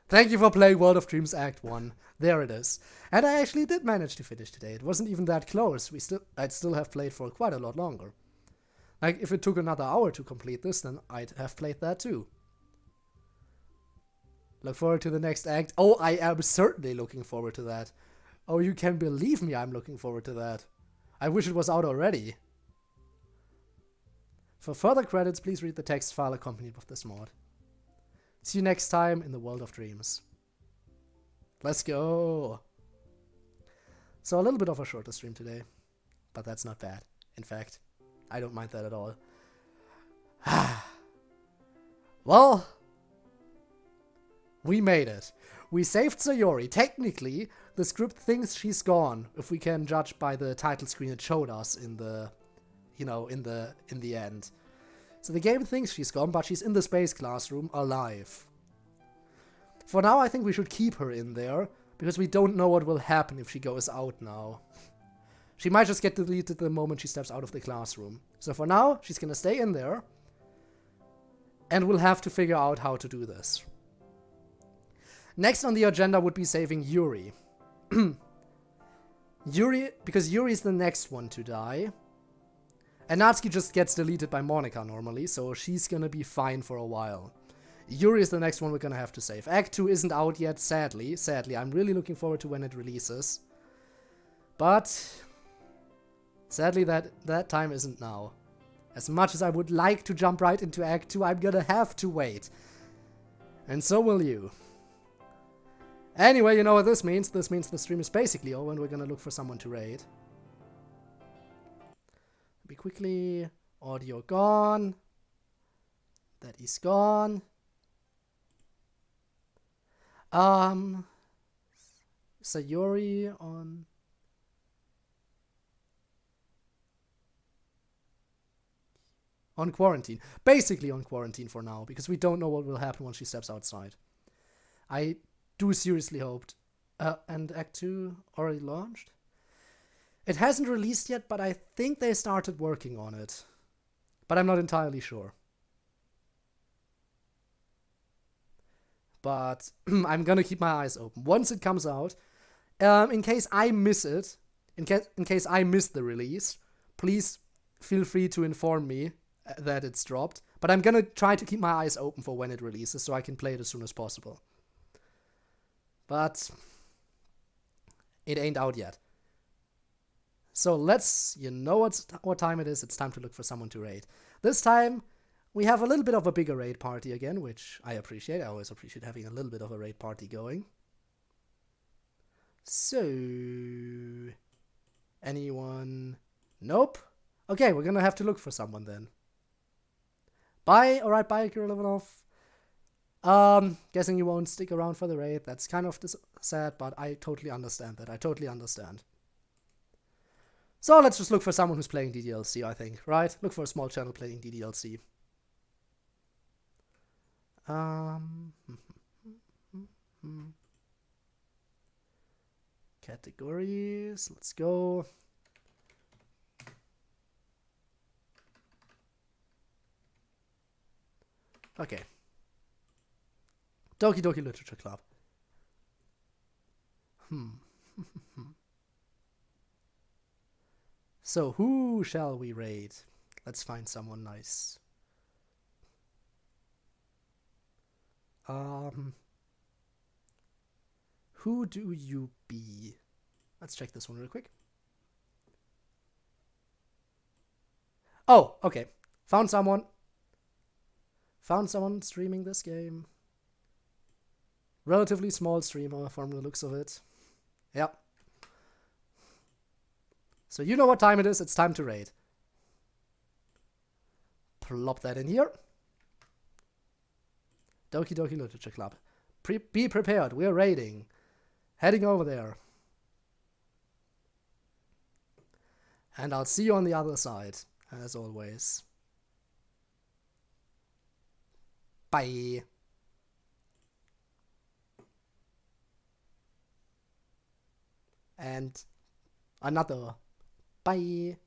Thank you for playing World of Dreams Act 1. There it is. And I actually did manage to finish today. It wasn't even that close. I'd still have played for quite a lot longer. Like, if it took another hour to complete this, then I'd have played that too. Look forward to the next act. Oh, I am certainly looking forward to that. Oh, you can believe me, I'm looking forward to that. I wish it was out already. For further credits, please read the text file accompanied with this mod. See you next time in the World of Dreams. Let's go! So a little bit of a shorter stream today, but that's not bad. In fact, I don't mind that at all. Well, we made it. We saved Sayori. Technically, the script thinks she's gone, if we can judge by the title screen it showed us in the, in the end. So the game thinks she's gone, but she's in the space classroom, alive. For now, I think we should keep her in there, because we don't know what will happen if she goes out now. She might just get deleted the moment she steps out of the classroom. So for now, she's gonna stay in there, and we'll have to figure out how to do this. Next on the agenda would be saving Yuri. Because Yuri's the next one to die. And Natsuki just gets deleted by Monica normally, so she's gonna be fine for a while. Yuri is the next one we're gonna have to save. Act 2 isn't out yet, sadly. Sadly, I'm really looking forward to when it releases. But sadly, that time isn't now. As much as I would like to jump right into Act 2, I'm gonna have to wait. And so will you. Anyway, you know what this means. This means the stream is basically over and we're gonna look for someone to raid. Be quickly. Audio gone. That is gone. Sayori on quarantine. Basically on quarantine for now, because we don't know what will happen when she steps outside. I do seriously hoped. And Act 2 already launched? It hasn't released yet, but I think they started working on it. But I'm not entirely sure. But I'm gonna keep my eyes open. Once it comes out, in case I miss it, in case I miss the release, please feel free to inform me that it's dropped. But I'm gonna try to keep my eyes open for when it releases so I can play it as soon as possible. But it ain't out yet. So you know what time it is. It's time to look for someone to raid. This time, we have a little bit of a bigger raid party again, which I appreciate. I always appreciate having a little bit of a raid party going. So, anyone? Nope. Okay, we're gonna have to look for someone then. Bye. Alright, bye, Kirill. Guessing you won't stick around for the raid. That's kind of sad, but I totally understand that. I totally understand. So let's just look for someone who's playing DDLC, I think, right? Look for a small channel playing DDLC. Categories, let's go. Okay. Doki Doki Literature Club. So, who shall we raid? Let's find someone nice. Who do you be? Let's check this one real quick. Oh, okay. Found someone. Found someone streaming this game. Relatively small streamer from the looks of it. Yep. So you know what time it is. It's time to raid. Plop that in here. Doki Doki Literature Club. Be prepared. We're raiding. Heading over there. And I'll see you on the other side, as always. Bye. And another. Bye.